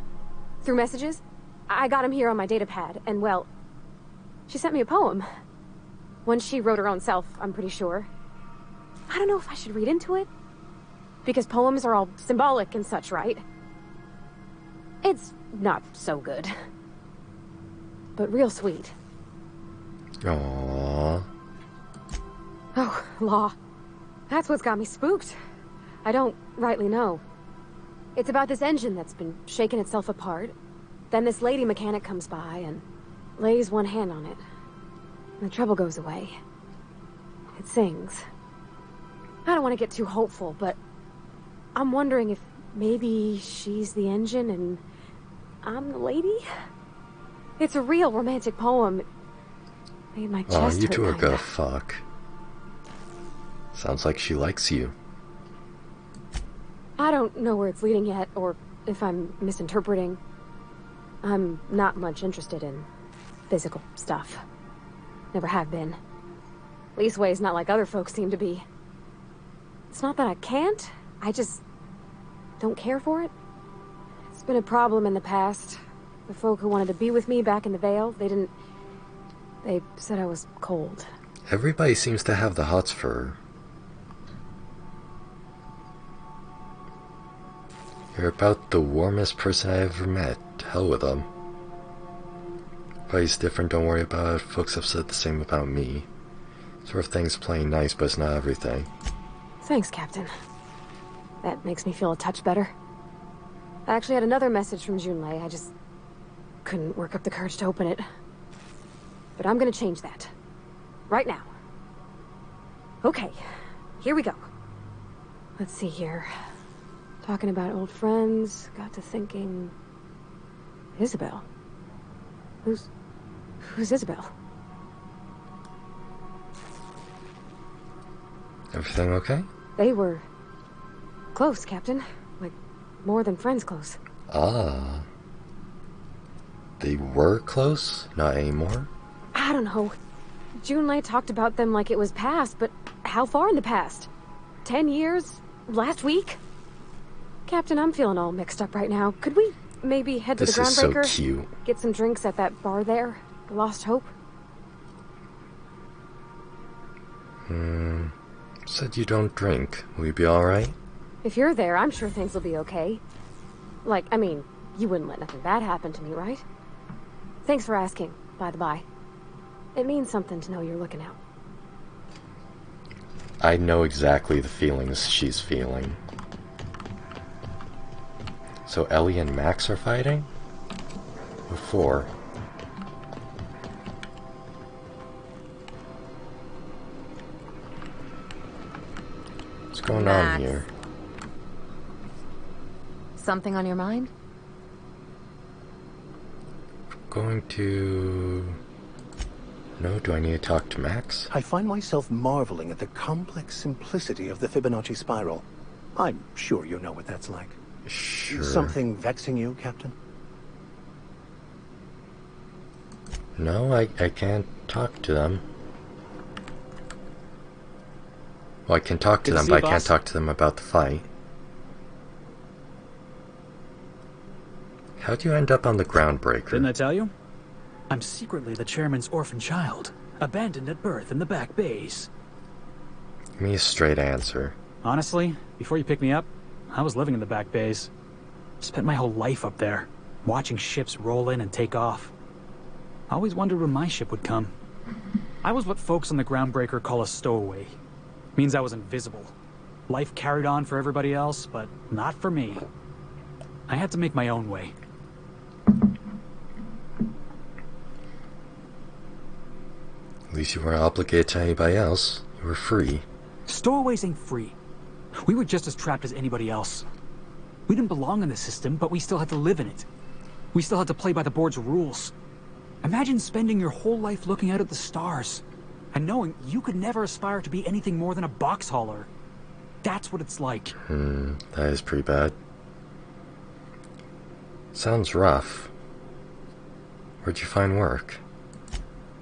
Through messages. I got him here on my data pad, and well, she sent me a poem. One she wrote her own self, I'm pretty sure. I don't know if I should read into it. Because poems are all symbolic and such, right? It's not so good. But real sweet. Aww. Oh, law. That's what's got me spooked. I don't rightly know. It's about this engine that's been shaking itself apart. Then this lady mechanic comes by and lays one hand on it. And the trouble goes away. It sings. I don't want to get too hopeful, but I'm wondering if maybe she's the engine and I'm the lady? It's a real romantic poem. It made my chest hurt. You two are kinda. gonna fuck. Sounds like she likes you. I don't know where it's leading yet, or if I'm misinterpreting. I'm not much interested in physical stuff. Never have been. Leastways not like other folks seem to be. It's not that I can't, I just don't care for it. It's been a problem in the past. The folk who wanted to be with me back in the Vale, they said I was cold. Everybody seems to have the hots for her. You're about the warmest person I ever met. Hell with them. Everybody's different, don't worry about it. Folks have said the same about me. Sort of thing's playing nice, but it's not everything. Thanks, Captain. That makes me feel a touch better. I actually had another message from Junlei. I just couldn't work up the courage to open it. But I'm gonna change that. Right now. Okay, here we go. Let's see here. Talking about old friends, got to thinking... Isabel? Who's Isabel? Everything okay? They were... close, Captain. Like, more than friends close. Ah. They were close? Not anymore? I don't know. Junlei talked about them like it was past, but how far in the past? 10 years? Last week? Captain, I'm feeling all mixed up right now. Could we maybe head to the Groundbreaker? This is so cute. Get some drinks at that bar there? Lost Hope? Said you don't drink. Will you be alright? If you're there, I'm sure things will be okay. Like, I mean, you wouldn't let nothing bad happen to me, right? Thanks for asking, by the by. It means something to know you're looking out. I know exactly the feelings she's feeling. So Ellie and Max are fighting? Before. What's going on here? Something on your mind? Going to... No, do I need to talk to Max? I find myself marveling at the complex simplicity of the Fibonacci spiral. I'm sure you know what that's like. Sure. Something vexing you, Captain? No, I can't talk to them. Well, I can talk to them, but I can't talk to them about the fight. How'd you end up on the Groundbreaker? Didn't I tell you? I'm secretly the chairman's orphan child, abandoned at birth in the back bays. Give me a straight answer. Honestly, before you picked me up, I was living in the back bays. Spent my whole life up there, watching ships roll in and take off. I always wondered when my ship would come. I was what folks on the Groundbreaker call a stowaway. Means I was invisible. Life carried on for everybody else, but not for me. I had to make my own way. At least you weren't obligated to anybody else. You were free. Stowaways ain't free. We were just as trapped as anybody else. We didn't belong in the system, but we still had to live in it. We still had to play by the board's rules. Imagine spending your whole life looking out at the stars, and knowing you could never aspire to be anything more than a box hauler. That's what it's like. That is pretty bad. Sounds rough. Where'd you find work?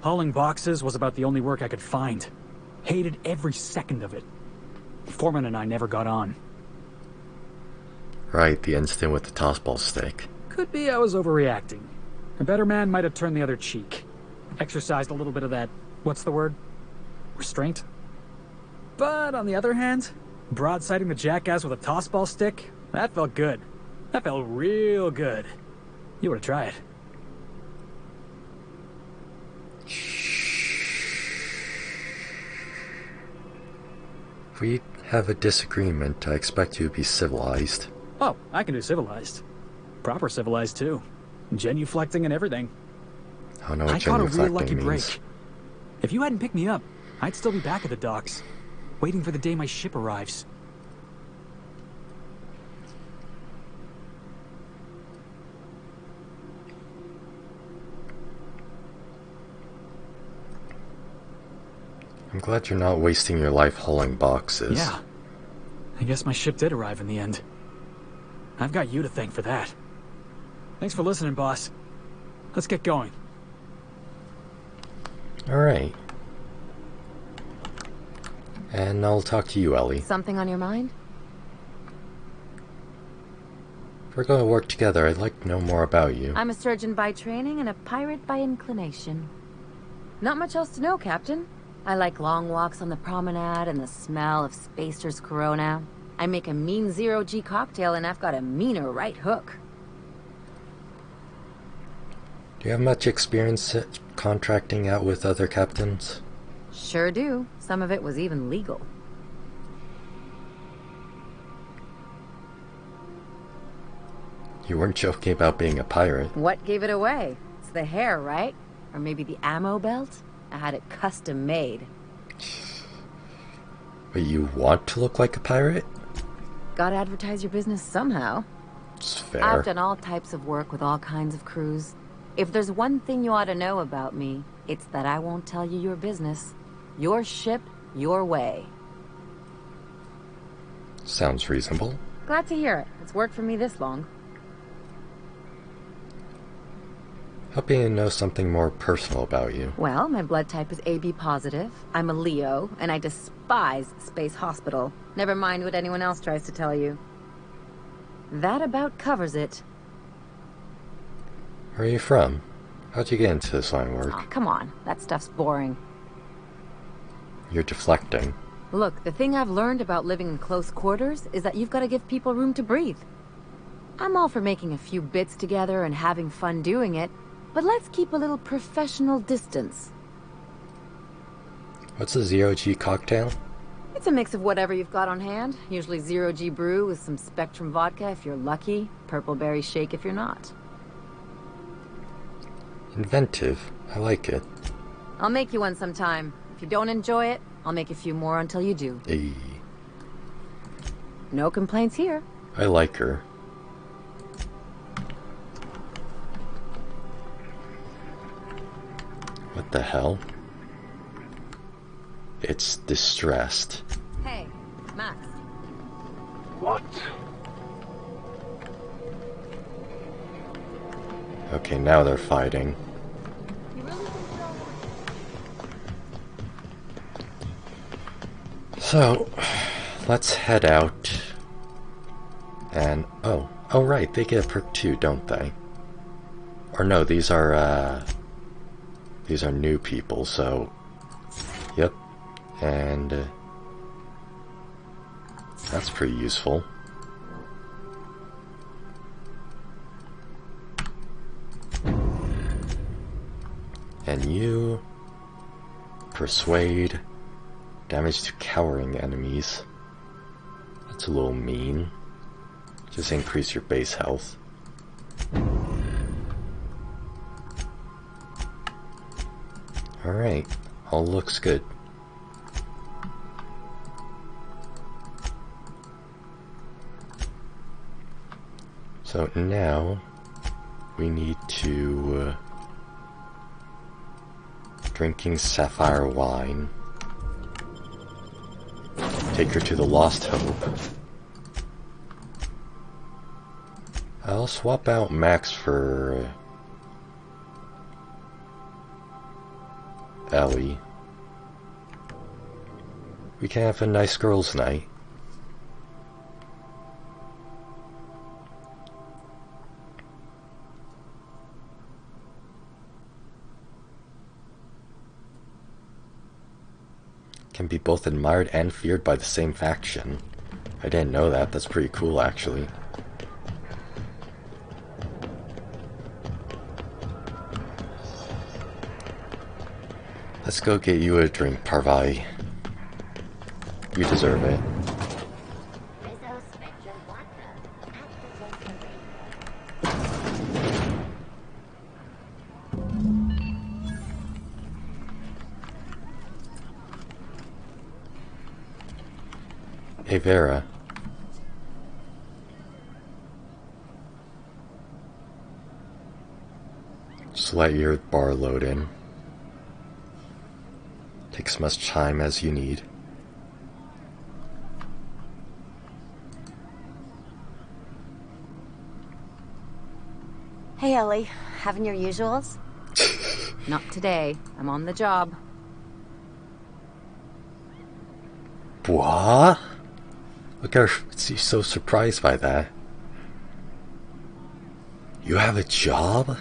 Hauling boxes was about the only work I could find. Hated every second of it. Foreman and I never got on. Right, the incident with the tossball stick. Could be I was overreacting. A better man might have turned the other cheek. Exercised a little bit of that, what's the word? Restraint? But on the other hand, broadsiding the jackass with a tossball stick, that felt good. That felt real good. You ought to try it. If we have a disagreement, I expect you to be civilized. Oh, I can do civilized. Proper civilized, too. Genuflecting and everything. I don't know what I caught a real lucky means. break. If you hadn't picked me up, I'd still be back at the docks, waiting for the day my ship arrives. I'm glad you're not wasting your life hauling boxes. Yeah. I guess my ship did arrive in the end. I've got you to thank for that. Thanks for listening, boss. Let's get going. Alright. And I'll talk to you, Ellie. Something on your mind? If we're going to work together, I'd like to know more about you. I'm a surgeon by training and a pirate by inclination. Not much else to know, Captain. I like long walks on the promenade and the smell of Spacer's Corona. I make a mean zero-G cocktail and I've got a meaner right hook. Do you have much experience contracting out with other captains? Sure do. Some of it was even legal. You weren't joking about being a pirate. What gave it away? It's the hair, right? Or maybe the ammo belt? I had it custom made. But you want to look like a pirate? Gotta advertise your business somehow. It's fair. I've done all types of work with all kinds of crews. If there's one thing you ought to know about me, it's that I won't tell you your business. Your ship, your way. Sounds reasonable. Glad to hear it. It's worked for me this long. Hoping to know something more personal about you. Well, my blood type is AB positive. I'm a Leo, and I despise Space Hospital. Never mind what anyone else tries to tell you. That about covers it. Where are you from? How'd you get into this line of work? Oh, come on. That stuff's boring. You're deflecting. Look, the thing I've learned about living in close quarters is that you've got to give people room to breathe. I'm all for making a few bits together and having fun doing it, but let's keep a little professional distance. What's a zero-G cocktail? It's a mix of whatever you've got on hand. Usually zero-G brew with some Spectrum vodka if you're lucky, purple berry shake if you're not. Inventive. I like it. I'll make you one sometime. If you don't enjoy it, I'll make a few more until you do. Hey. No complaints here. I like her. What the hell? It's distressed. Hey, Max. What? Okay, now they're fighting. So, let's head out. And, oh right, they get a perk too, don't they? Or no, these are new people, so, yep. And, that's pretty useful. And you persuade, damage to cowering enemies. That's a little mean. Just increase your base health. Alright, all looks good. So now we need to Drinking sapphire wine. Take her to the Lost Hope. I'll swap out Max for Ellie. We can have a nice girls' night. Can be both admired and feared by the same faction. I didn't know that. That's pretty cool, actually. Let's go get you a drink, Parvati. You deserve it. Hey, Vera. Just let your bar load in. Take as much time as you need. Hey, Ellie. Having your usuals? Not today. I'm on the job. What? Look at her. She's so surprised by that. You have a job?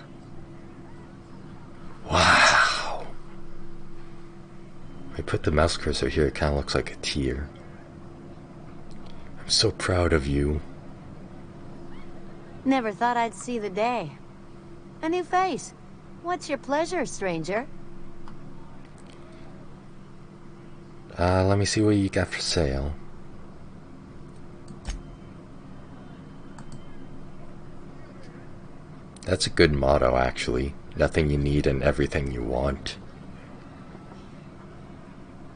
Wow. I put the mouse cursor here. It kind of looks like a tear. I'm so proud of you. Never thought I'd see the day. A new face. What's your pleasure, stranger? Let me see what you got for sale. That's a good motto, actually. Nothing you need and everything you want.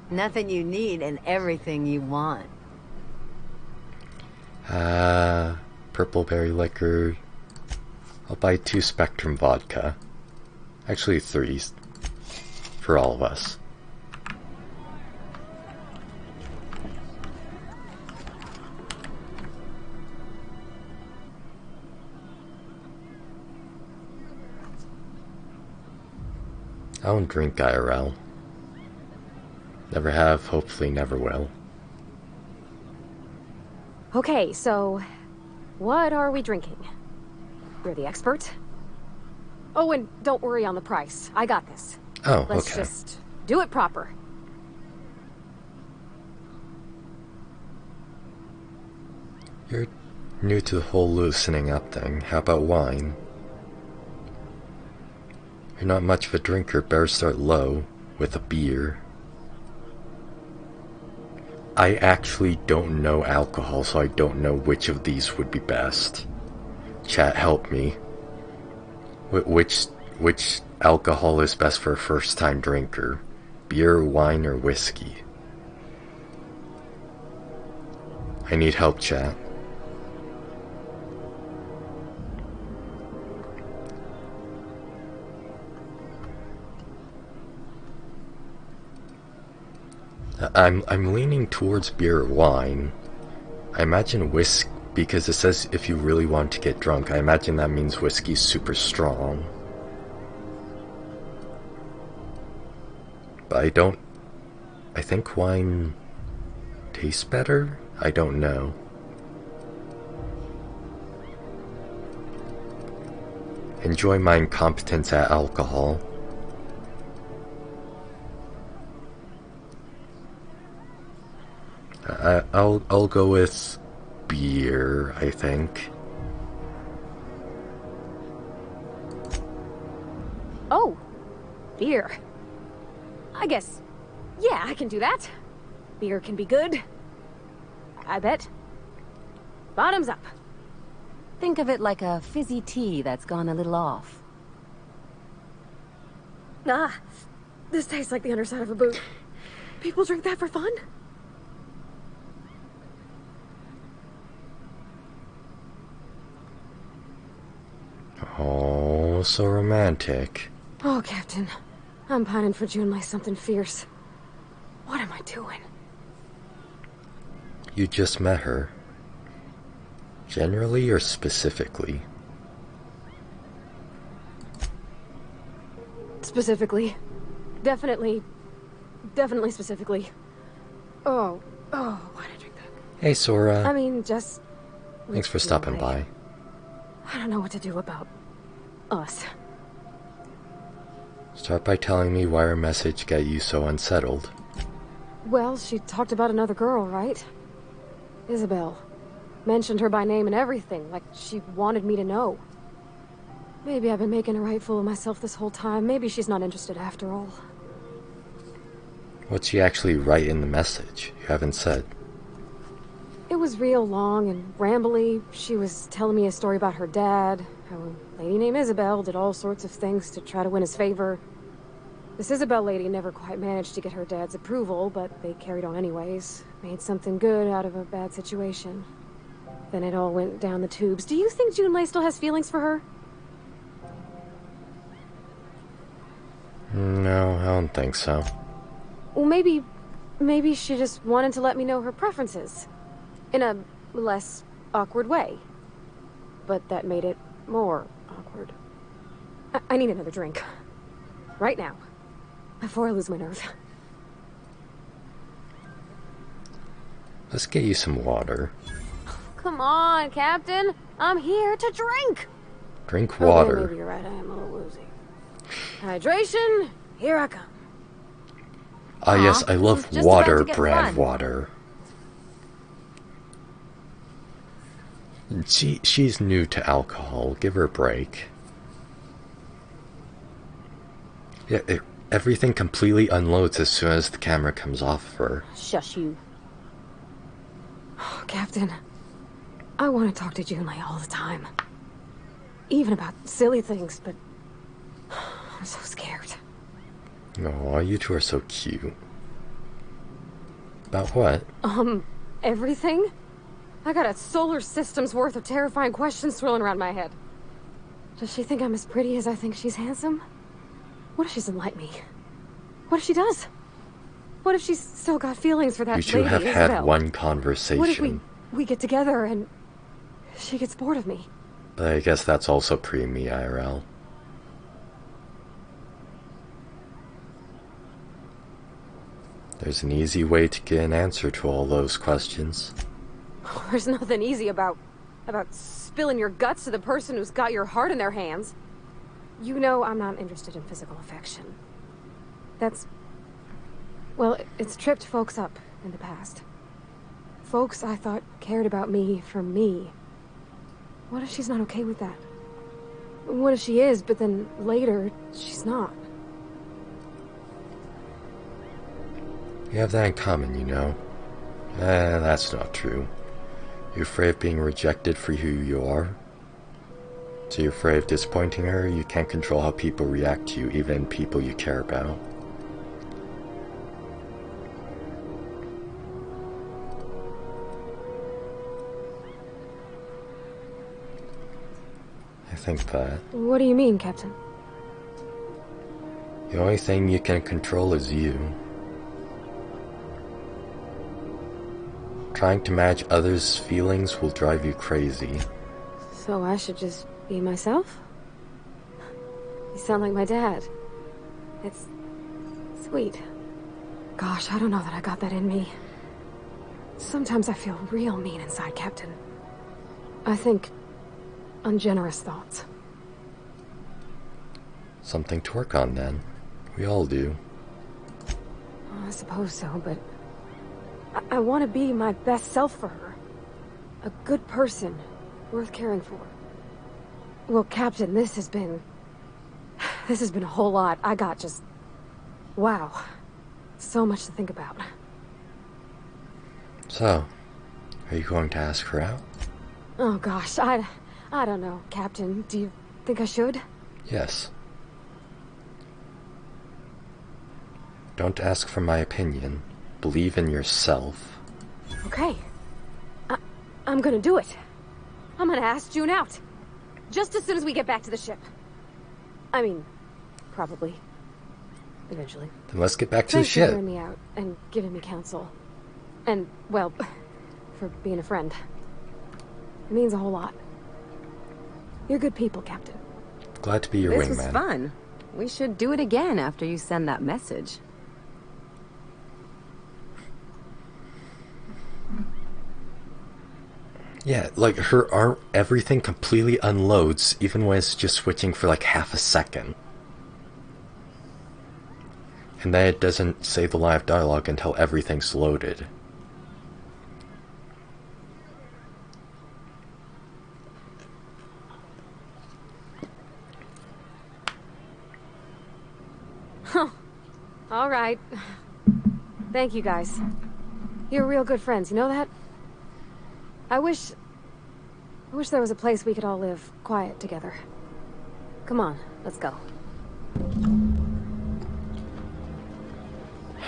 Nothing you need and everything you want. Purple berry liquor. I'll buy 2 Spectrum vodka. Actually 3. For all of us. I don't drink IRL. Never have, hopefully never will. Okay, so what are we drinking? You're the expert. Oh, and don't worry on the price. I got this. Oh, Let's okay. just do it proper. You're new to the whole loosening up thing. How about wine? You're not much of a drinker. Better start low with a beer. I actually don't know alcohol, so I don't know which of these would be best. Chat, help me. Which alcohol is best for a first-time drinker? Beer, wine, or whiskey? I need help, chat. I'm leaning towards beer or wine. I imagine whiskey, because it says if you really want to get drunk, I imagine that means whiskey's super strong. But I think wine tastes better? I don't know. Enjoy my incompetence at alcohol. I'll go with beer, I think. Oh, beer. I guess, yeah, I can do that. Beer can be good. I bet. Bottoms up. Think of it like a fizzy tea that's gone a little off. Ah, this tastes like the underside of a boot. People drink that for fun? Oh, so romantic. Oh, Captain. I'm pining for June like something fierce. What am I doing? You just met her. Generally or specifically? Specifically. Definitely specifically. Oh, why did I drink that? Hey, Sora. I mean, just... Thanks for stopping by. I don't know what to do about us. Start by telling me why her message got you so unsettled. Well, she talked about another girl, right? Isabel. Mentioned her by name and everything, like she wanted me to know. Maybe I've been making a right fool of myself this whole time. Maybe she's not interested after all. What'd she actually write in the message? You haven't said. It was real long and rambly. She was telling me a story about her dad, how a lady named Isabel did all sorts of things to try to win his favor. This Isabel lady never quite managed to get her dad's approval, but they carried on anyways. Made something good out of a bad situation. Then it all went down the tubes. Do you think Junlei still has feelings for her? No, I don't think so. Well, maybe she just wanted to let me know her preferences. In a less awkward way. But that made it more awkward. I need another drink. Right now. Before I lose my nerve. Let's get you some water. Come on, Captain. I'm here to drink. Drink water. Okay, maybe you're right. I am a little woozy. Hydration, here I come. Ah, yes, I love water brand water. She's new to alcohol. Give her a break. Yeah, everything completely unloads as soon as the camera comes off of her. Shush you. Oh, Captain, I want to talk to Junlei all the time. Even about silly things, but I'm so scared. Aw, you two are so cute. About what? Everything? I got a solar system's worth of terrifying questions swirling around my head. Does she think I'm as pretty as I think she's handsome? What if she doesn't like me? What if she does? What if she's still got feelings for that lady, You two have Isabel? had one conversation. What if we get together and she gets bored of me? But I guess that's also pre-me IRL. There's an easy way to get an answer to all those questions. There's nothing easy about spilling your guts to the person who's got your heart in their hands. You know I'm not interested in physical affection. Well, it's tripped folks up in the past. Folks I thought cared about me for me. What if she's not okay with that? What if she is, but then later, she's not? You have that in common, you know. That's not true. You're afraid of being rejected for who you are? So you're afraid of disappointing her? You can't control how people react to you, even people you care about. I think that. What do you mean, Captain? The only thing you can control is you. Trying to match others' feelings will drive you crazy. So I should just be myself? You sound like my dad. It's sweet. Gosh, I don't know that I got that in me. Sometimes I feel real mean inside, Captain. I think ungenerous thoughts. Something to work on then. We all do. I suppose so, but I want to be my best self for her. A good person, worth caring for. Well, Captain, this has been a whole lot. I got just... wow. So much to think about. So, are you going to ask her out? Oh gosh, I don't know, Captain. Do you think I should? Yes. Don't ask for my opinion. Believe in yourself. Okay. I'm gonna do it. I'm gonna ask June out. Just as soon as we get back to the ship. I mean, probably. eventually. Then let's get back to Thanks the ship. for hearing me out and giving me counsel. And, well, for being a friend. It means a whole lot. You're good people, Captain. Glad to be your This was wingman. fun. We should do it again after you send that message. Yeah, like her arm, everything completely unloads, even when it's just switching for like half a second. And then it doesn't say the live dialogue until everything's loaded. Huh. All right. Thank you, guys. You're real good friends, you know that? I wish there was a place we could all live quiet together. Come on, let's go.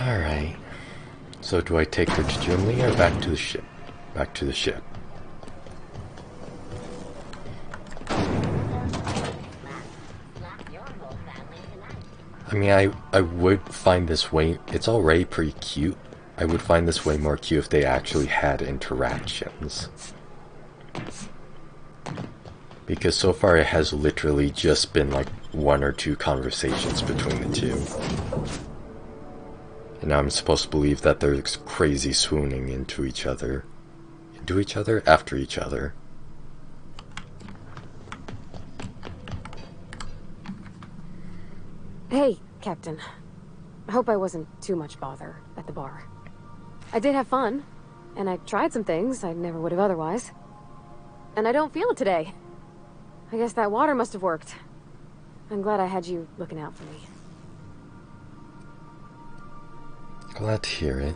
Alright. So do I take her to Germany or back to the ship? Back to the ship. I mean, I would find this way... It's already pretty cute. I would find this way more cute if they actually had interactions. Because so far it has literally just been like 1 or 2 conversations between the two. And now I'm supposed to believe that they're crazy swooning into each other. Into each other? After each other. Hey, Captain. I hope I wasn't too much bother at the bar. I did have fun, and I tried some things I never would have otherwise. And I don't feel it today. I guess that water must have worked. I'm glad I had you looking out for me. Glad to hear it.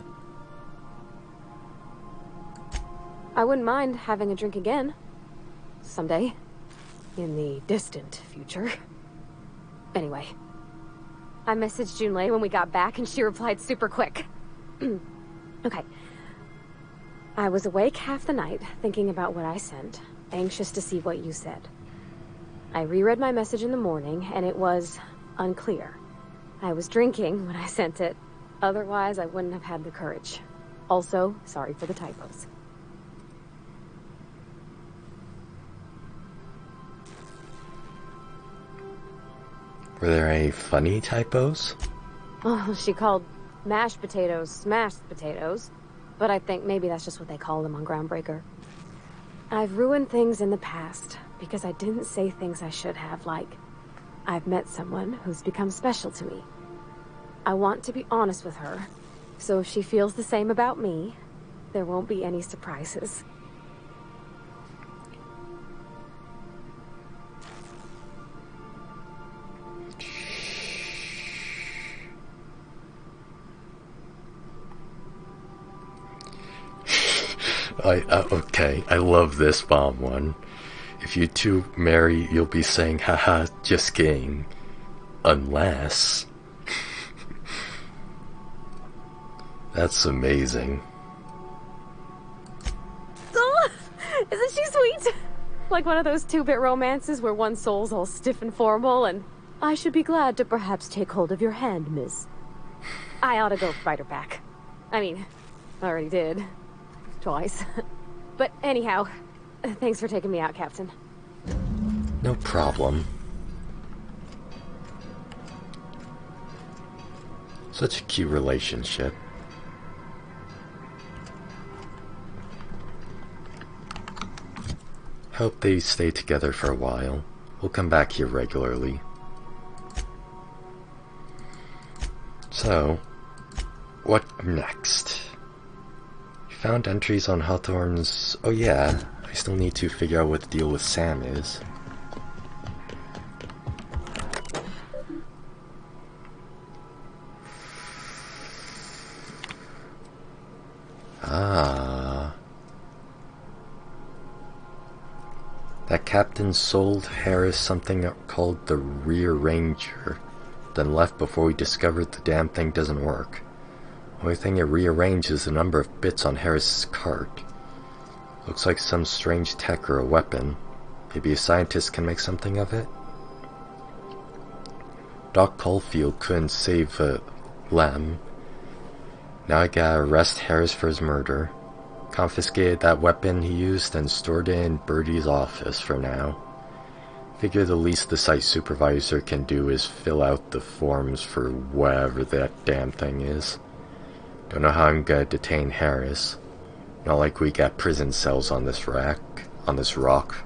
I wouldn't mind having a drink again. Someday. In the distant future. Anyway. I messaged Junlei when we got back and she replied super quick. Okay. I was awake half the night, thinking about what I sent, anxious to see what you said. I reread my message in the morning, and it was unclear. I was drinking when I sent it. Otherwise, I wouldn't have had the courage. Also, sorry for the typos. Were there any funny typos? Oh, she called mashed potatoes smashed potatoes, but I think maybe that's just what they call them on Groundbreaker. I've ruined things in the past because I didn't say things I should have, like, I've met someone who's become special to me. I want to be honest with her, so if she feels the same about me, there won't be any surprises. Okay, I love this bomb one. If you two marry, you'll be saying, haha, just kidding. Unless... That's amazing. Oh, isn't she sweet? Like one of those 2-bit romances where one soul's all stiff and formal and, I should be glad to perhaps take hold of your hand, miss. I ought to go fight her back. I mean, I already did. Twice. But anyhow, thanks for taking me out, Captain. No problem. Such a cute relationship. Hope they stay together for a while. We'll come back here regularly. So, what next? Found entries on Hawthorne's... Oh yeah, I still need to figure out what the deal with Sam is. Ah. That captain sold Harris something called the Rearranger, then left before we discovered the damn thing doesn't work. Only thing it rearranges is the number of bits on Harris's cart. Looks like some strange tech or a weapon. Maybe a scientist can make something of it? Doc Caulfield couldn't save Lem. Now I gotta arrest Harris for his murder. Confiscated that weapon he used and stored it in Birdie's office for now. Figure the least the site supervisor can do is fill out the forms for whatever that damn thing is. Don't know how I'm gonna detain Harris. Not like we got prison cells on this rock.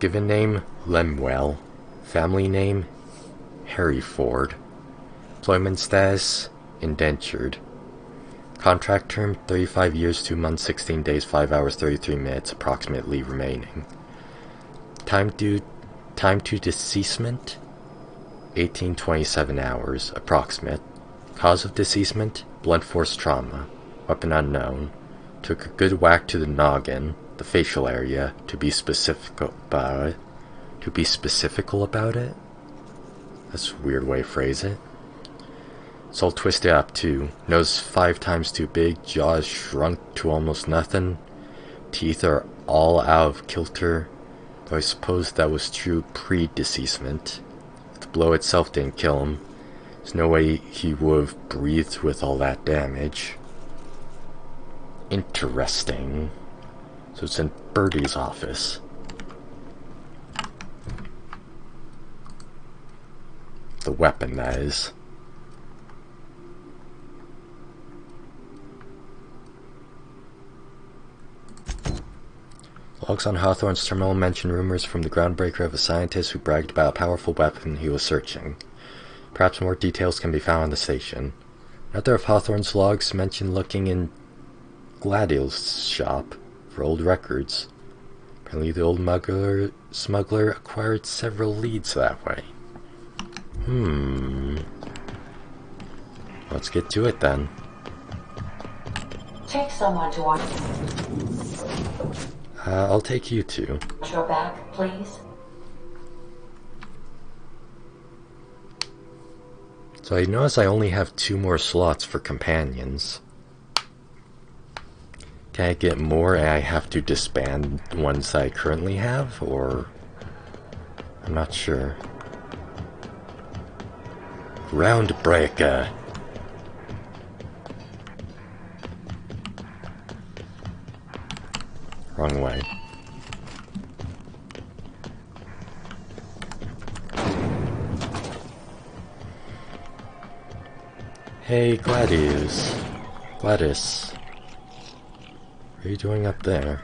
Given name, Lemuel. Family name, Harry Ford. Employment status, indentured. Contract term, 35 years, 2 months, 16 days, 5 hours, 33 minutes, approximately remaining. Time to deceasement, 1827 hours, approximate. Cause of deceasement, blunt force trauma. Weapon unknown. Took a good whack to the noggin, the facial area, to be specific about it. That's a weird way to phrase it. It's all twisted up too. Nose 5 times too big, jaws shrunk to almost nothing. Teeth are all out of kilter. Though I suppose that was true pre-deceasement. The blow itself didn't kill him. There's no way he would have breathed with all that damage. Interesting. So it's in Birdie's office. The weapon, that is. Logs on Hawthorne's terminal mention rumors from the groundbreaker of a scientist who bragged about a powerful weapon he was searching. Perhaps more details can be found on the station. Another of Hawthorne's logs mentioned looking in Gladys' shop for old records. Apparently the old smuggler acquired several leads that way. Let's get to it then. Take someone to watch I'll take you two. your back, please. So I notice I only have 2 more slots for companions. Can I get more and I have to disband ones that I currently have, or... I'm not sure. Groundbreaker. Wrong way. Hey, Gladys. Gladys. What are you doing up there?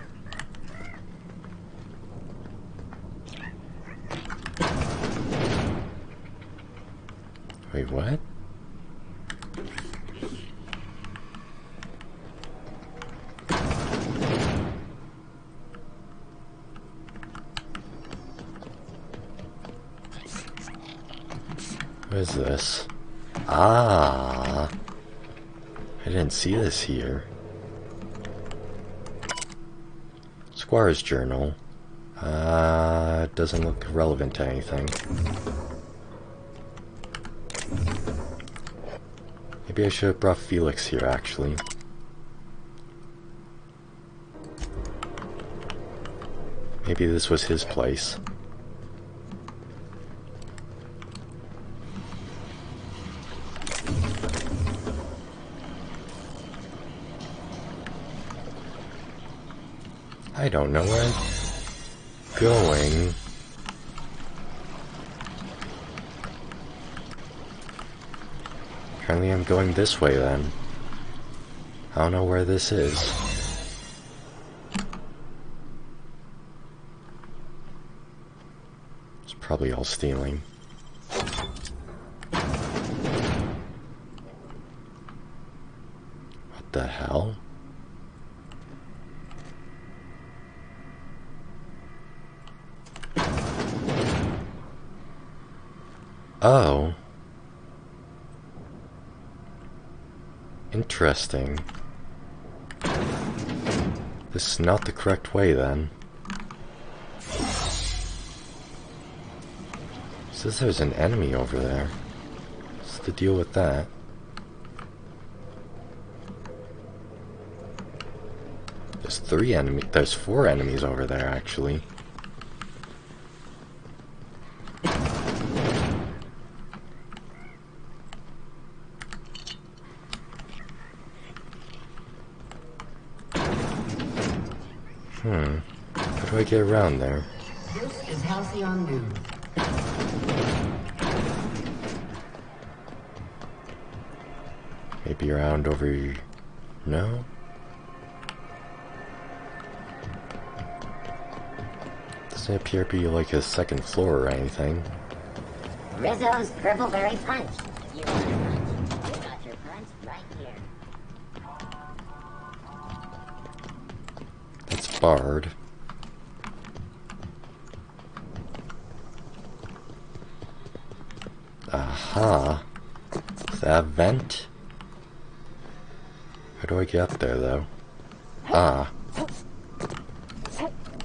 Wait, what? What is this? Ah! I didn't see this here. Squire's journal. It doesn't look relevant to anything. Maybe I should have brought Felix here, actually. Maybe this was his place. I don't know where I'm going. Apparently I'm going this way then. I don't know where this is. It's probably all stealing. What the hell? Oh. Interesting. This is not the correct way then. Says there's an enemy over there. What's the deal with that? There's 4 enemies over there actually. How do I get around there? This is Halcyon News. Maybe around over... No? Doesn't appear to be like a second floor or anything. Rizzo's Purpleberry Punch. You want a punch? You got your punch right here. That's barred. Aha. Is that a vent? How do I get up there, though? Ah.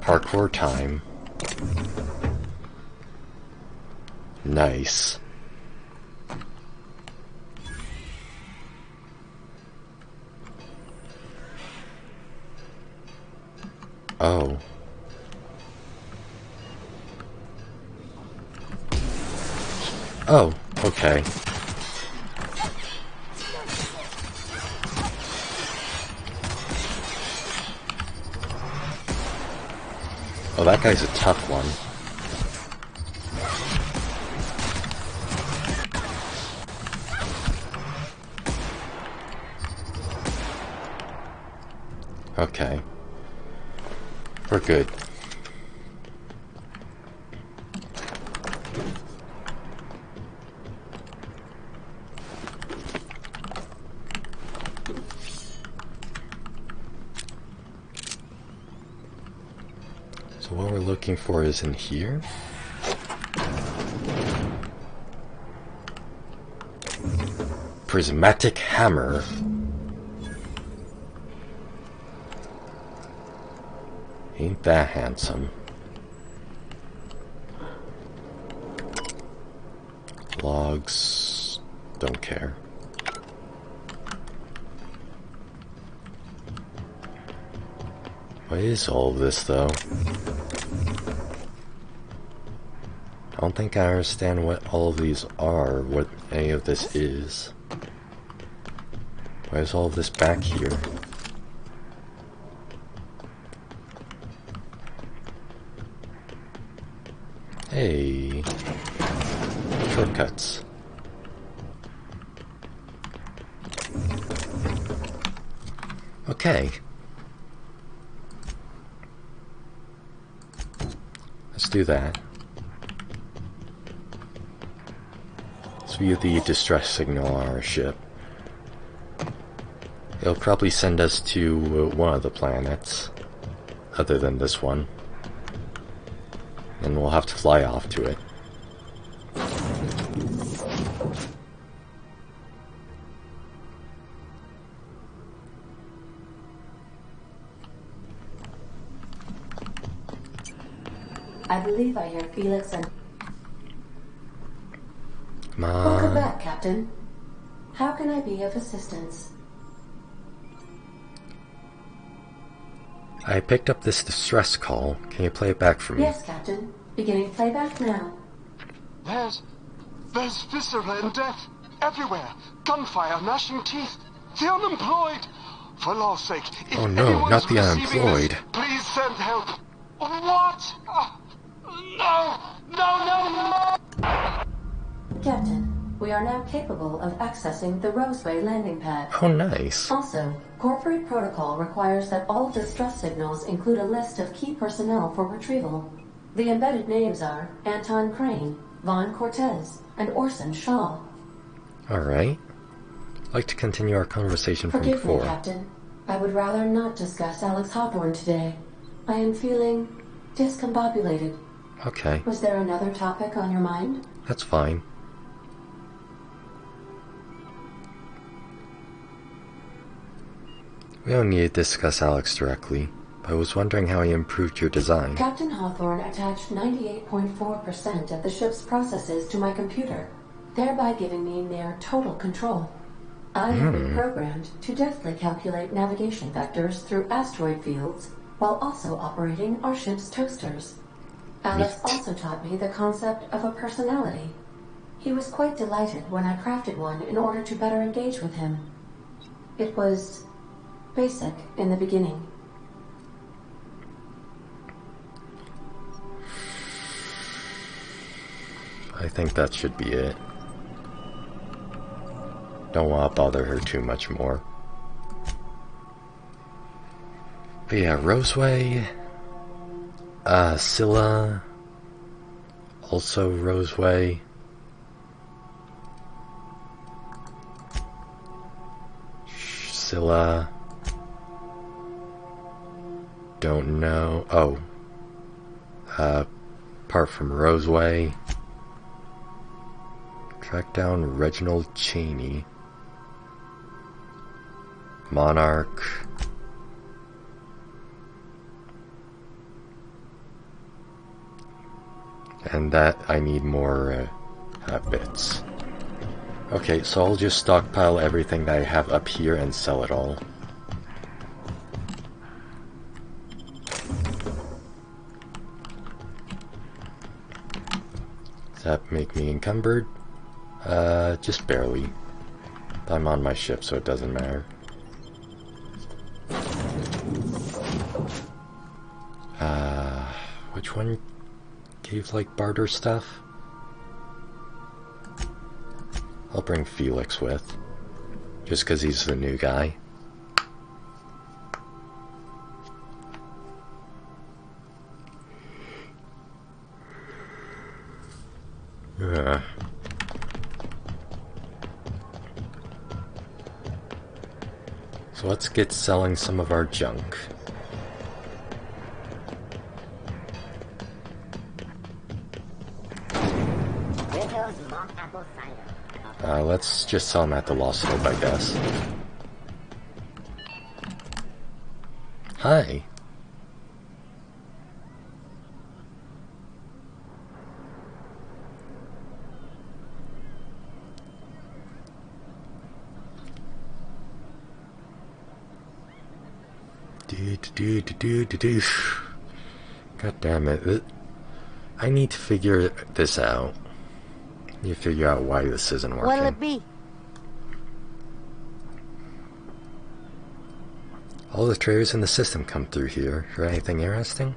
Parkour time. Nice. Oh. Oh, okay. Oh, that guy's a tough one. Okay. We're good. So what we're looking for is in here. Prismatic hammer. Ain't that handsome. Logs. Don't care. What is all of this, though? I don't think I understand what all of these are, what any of this is. Why is all of this back here? Hey, shortcuts. Okay. Let's do that. Let's view the distress signal on our ship. It'll probably send us to one of the planets, other than this one. And we'll have to fly off to it. I believe I hear Felix and... Come on. Welcome back, Captain. How can I be of assistance? I picked up this distress call. Can you play it back for me? Yes, Captain. Beginning playback now. There's viscera and death everywhere. Gunfire, gnashing teeth. The unemployed. For law's sake, if oh no, anyone's not the receiving unemployed. This, please send help. What? No! Captain, we are now capable of accessing the Roseway landing pad. Oh, nice. Also, corporate protocol requires that all distress signals include a list of key personnel for retrieval. The embedded names are Anton Crane, Vaughn Cortez, and Orson Shaw. Alright. I'd like to continue our conversation from Forgive before. me, Captain. I would rather not discuss Alex Hawthorne today. I am feeling discombobulated. Okay. Was there another topic on your mind? That's fine. We don't need to discuss Alex directly, but I was wondering how he improved your design. Captain Hawthorne attached 98.4% of the ship's processes to my computer, thereby giving me near total control. I have been programmed to deftly calculate navigation vectors through asteroid fields, while also operating our ship's toasters. Alex also taught me the concept of a personality. He was quite delighted when I crafted one in order to better engage with him. It was basic in the beginning. think that should be it. Don't want to bother her too much more. But yeah, Roseway, Scylla, also Roseway. Scylla. Don't know. Oh. Apart from Roseway. Track down Reginald Cheney. Monarch. And that I need more bits. Okay, so I'll just stockpile everything that I have up here and sell it all. Does that make me encumbered? Just barely. I'm on my ship, so it doesn't matter. Which one gave, like, barter stuff? I'll bring Felix with, just because he's the new guy. So let's get selling some of our junk. Let's just sell them at the Lost Hope, I guess. Hi. God damn it. I need to figure this out. You figure out why this isn't working. What'll it be? All the traders in the system come through here. For anything interesting?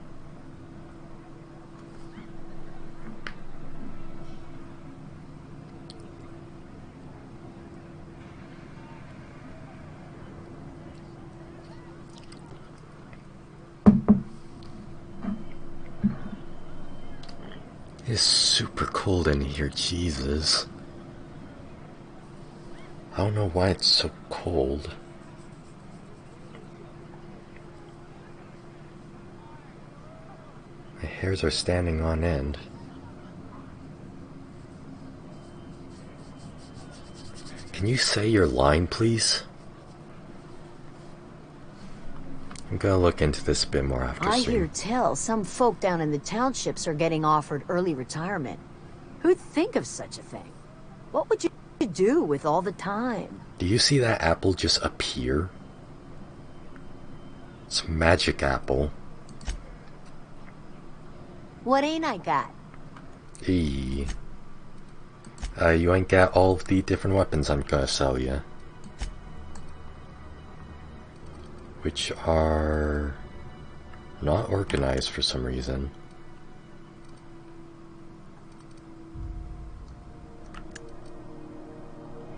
It's super cold in here, Jesus. I don't know why it's so cold. My hairs are standing on end. Can you say your line, please? I'm gonna look into this a bit more after I stream. hear tell some folk down in the townships are getting offered early retirement. Who'd think of such a thing? What would you do with all the time? Do you see that apple just appear? It's a magic apple. What ain't I got? You ain't got all the different weapons I'm gonna sell you. Which are not organized for some reason.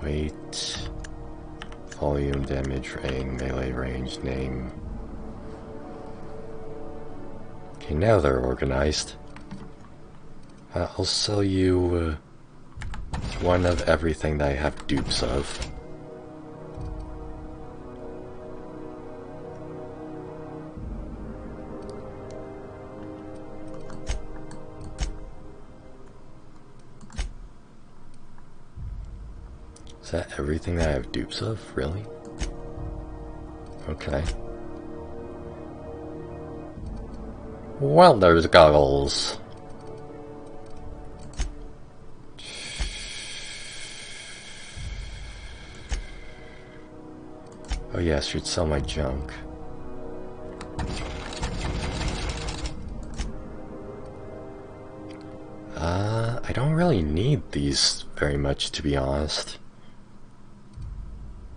Weight, volume, damage, ring, melee range, name. Okay, now they're organized. I'll sell you one of everything that I have dupes of. Is that everything that I have dupes of? Really? Okay. Welder's goggles. Oh yeah, I should sell my junk. I don't really need these very much, to be honest.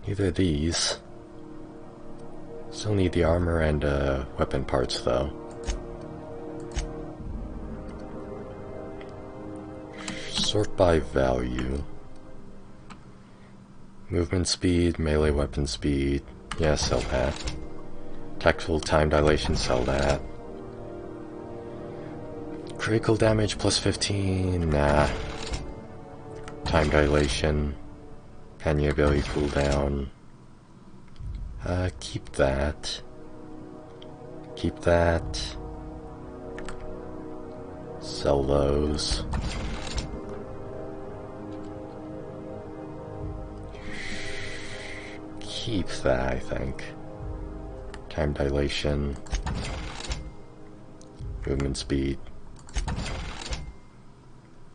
Neither of these. Still need the armor and weapon parts, though. Sort by value. Movement speed, melee weapon speed. Yeah, sell that. Tactical time dilation, sell that. Critical damage plus 15, nah. Time dilation. Panya ability cooldown. Keep that. Keep that. Sell those. Keep that, I think. Time dilation. Movement speed.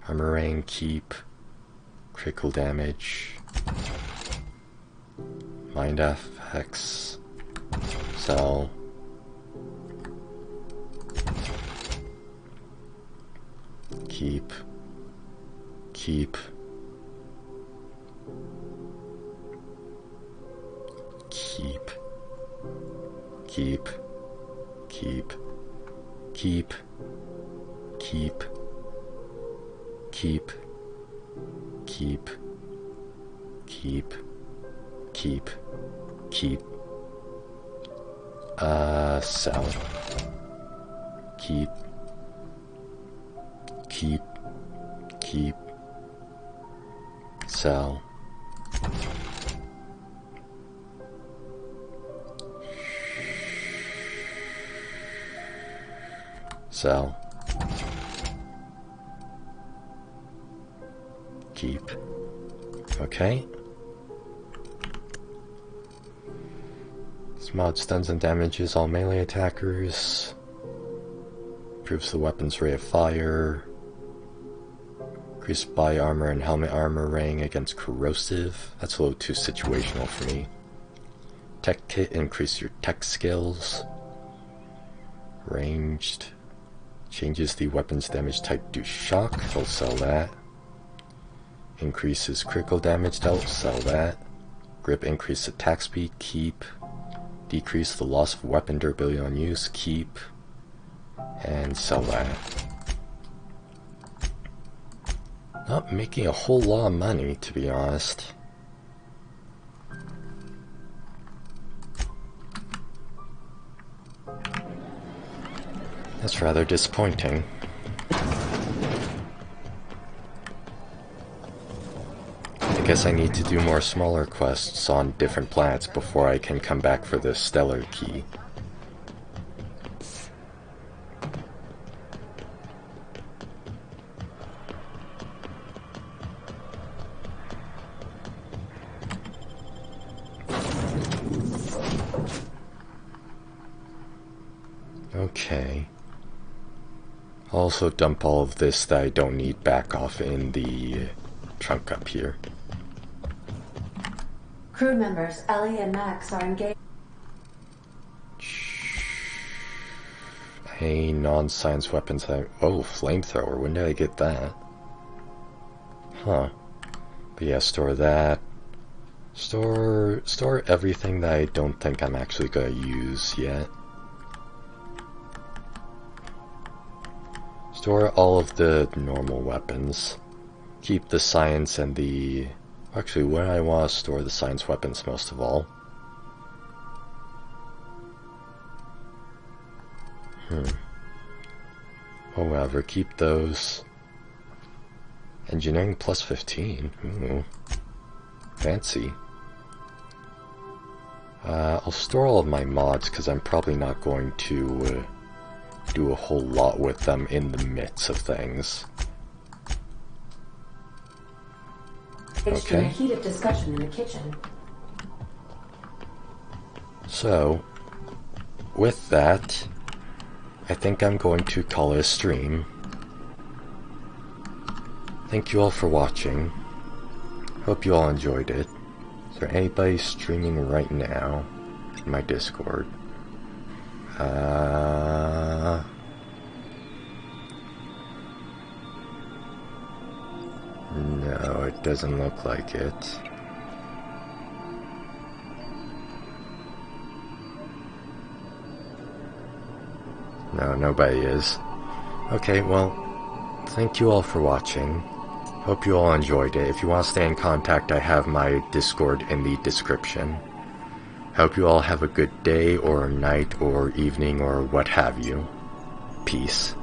Armor ring, keep. Critical damage. Mind FX. Sell. Keep. Keep. Keep. Keep. Keep. Keep. Keep. Keep. Keep. Keep. Keep. Keep. Sell. Keep. Keep. Keep. Sell. Sell. Keep. Okay. This mod stuns and damages all melee attackers. Improves the weapon's rate of fire. Increased body armor and helmet armor ring against corrosive. That's a little too situational for me. Tech kit, increase your tech skills. Ranged. Changes the weapon's damage type to shock. I'll sell that. Increases critical damage dealt. Sell that. Grip, increase attack speed. Keep. Decrease the loss of weapon durability on use. Keep. And sell that. Not making a whole lot of money, to be honest. That's rather disappointing. I guess I need to do more smaller quests on different planets before I can come back for the stellar key. Okay. I'll also dump all of this that I don't need back off in the trunk up here. Crew members Ellie and Max are engaged. Hey, non-science weapons. Oh, flamethrower. When did I get that? Huh. But yeah, store that. Store everything that I don't think I'm actually gonna use yet. Store all of the normal weapons. Keep the science and the... Actually, where I want to store the science weapons most of all. Oh, whatever. Keep those. Engineering plus 15. Ooh. Fancy. I'll store all of my mods because I'm probably not going to do a whole lot with them in the midst of things. Okay. In a heated discussion in the kitchen. So, with that, I think I'm going to call it a stream. Thank you all for watching. Hope you all enjoyed it. Is there anybody streaming right now in my Discord? No, it doesn't look like it. No, nobody is. Okay, well, thank you all for watching. Hope you all enjoyed it. If you want to stay in contact, I have my Discord in the description. Hope you all have a good day, or night, or evening, or what have you. Peace.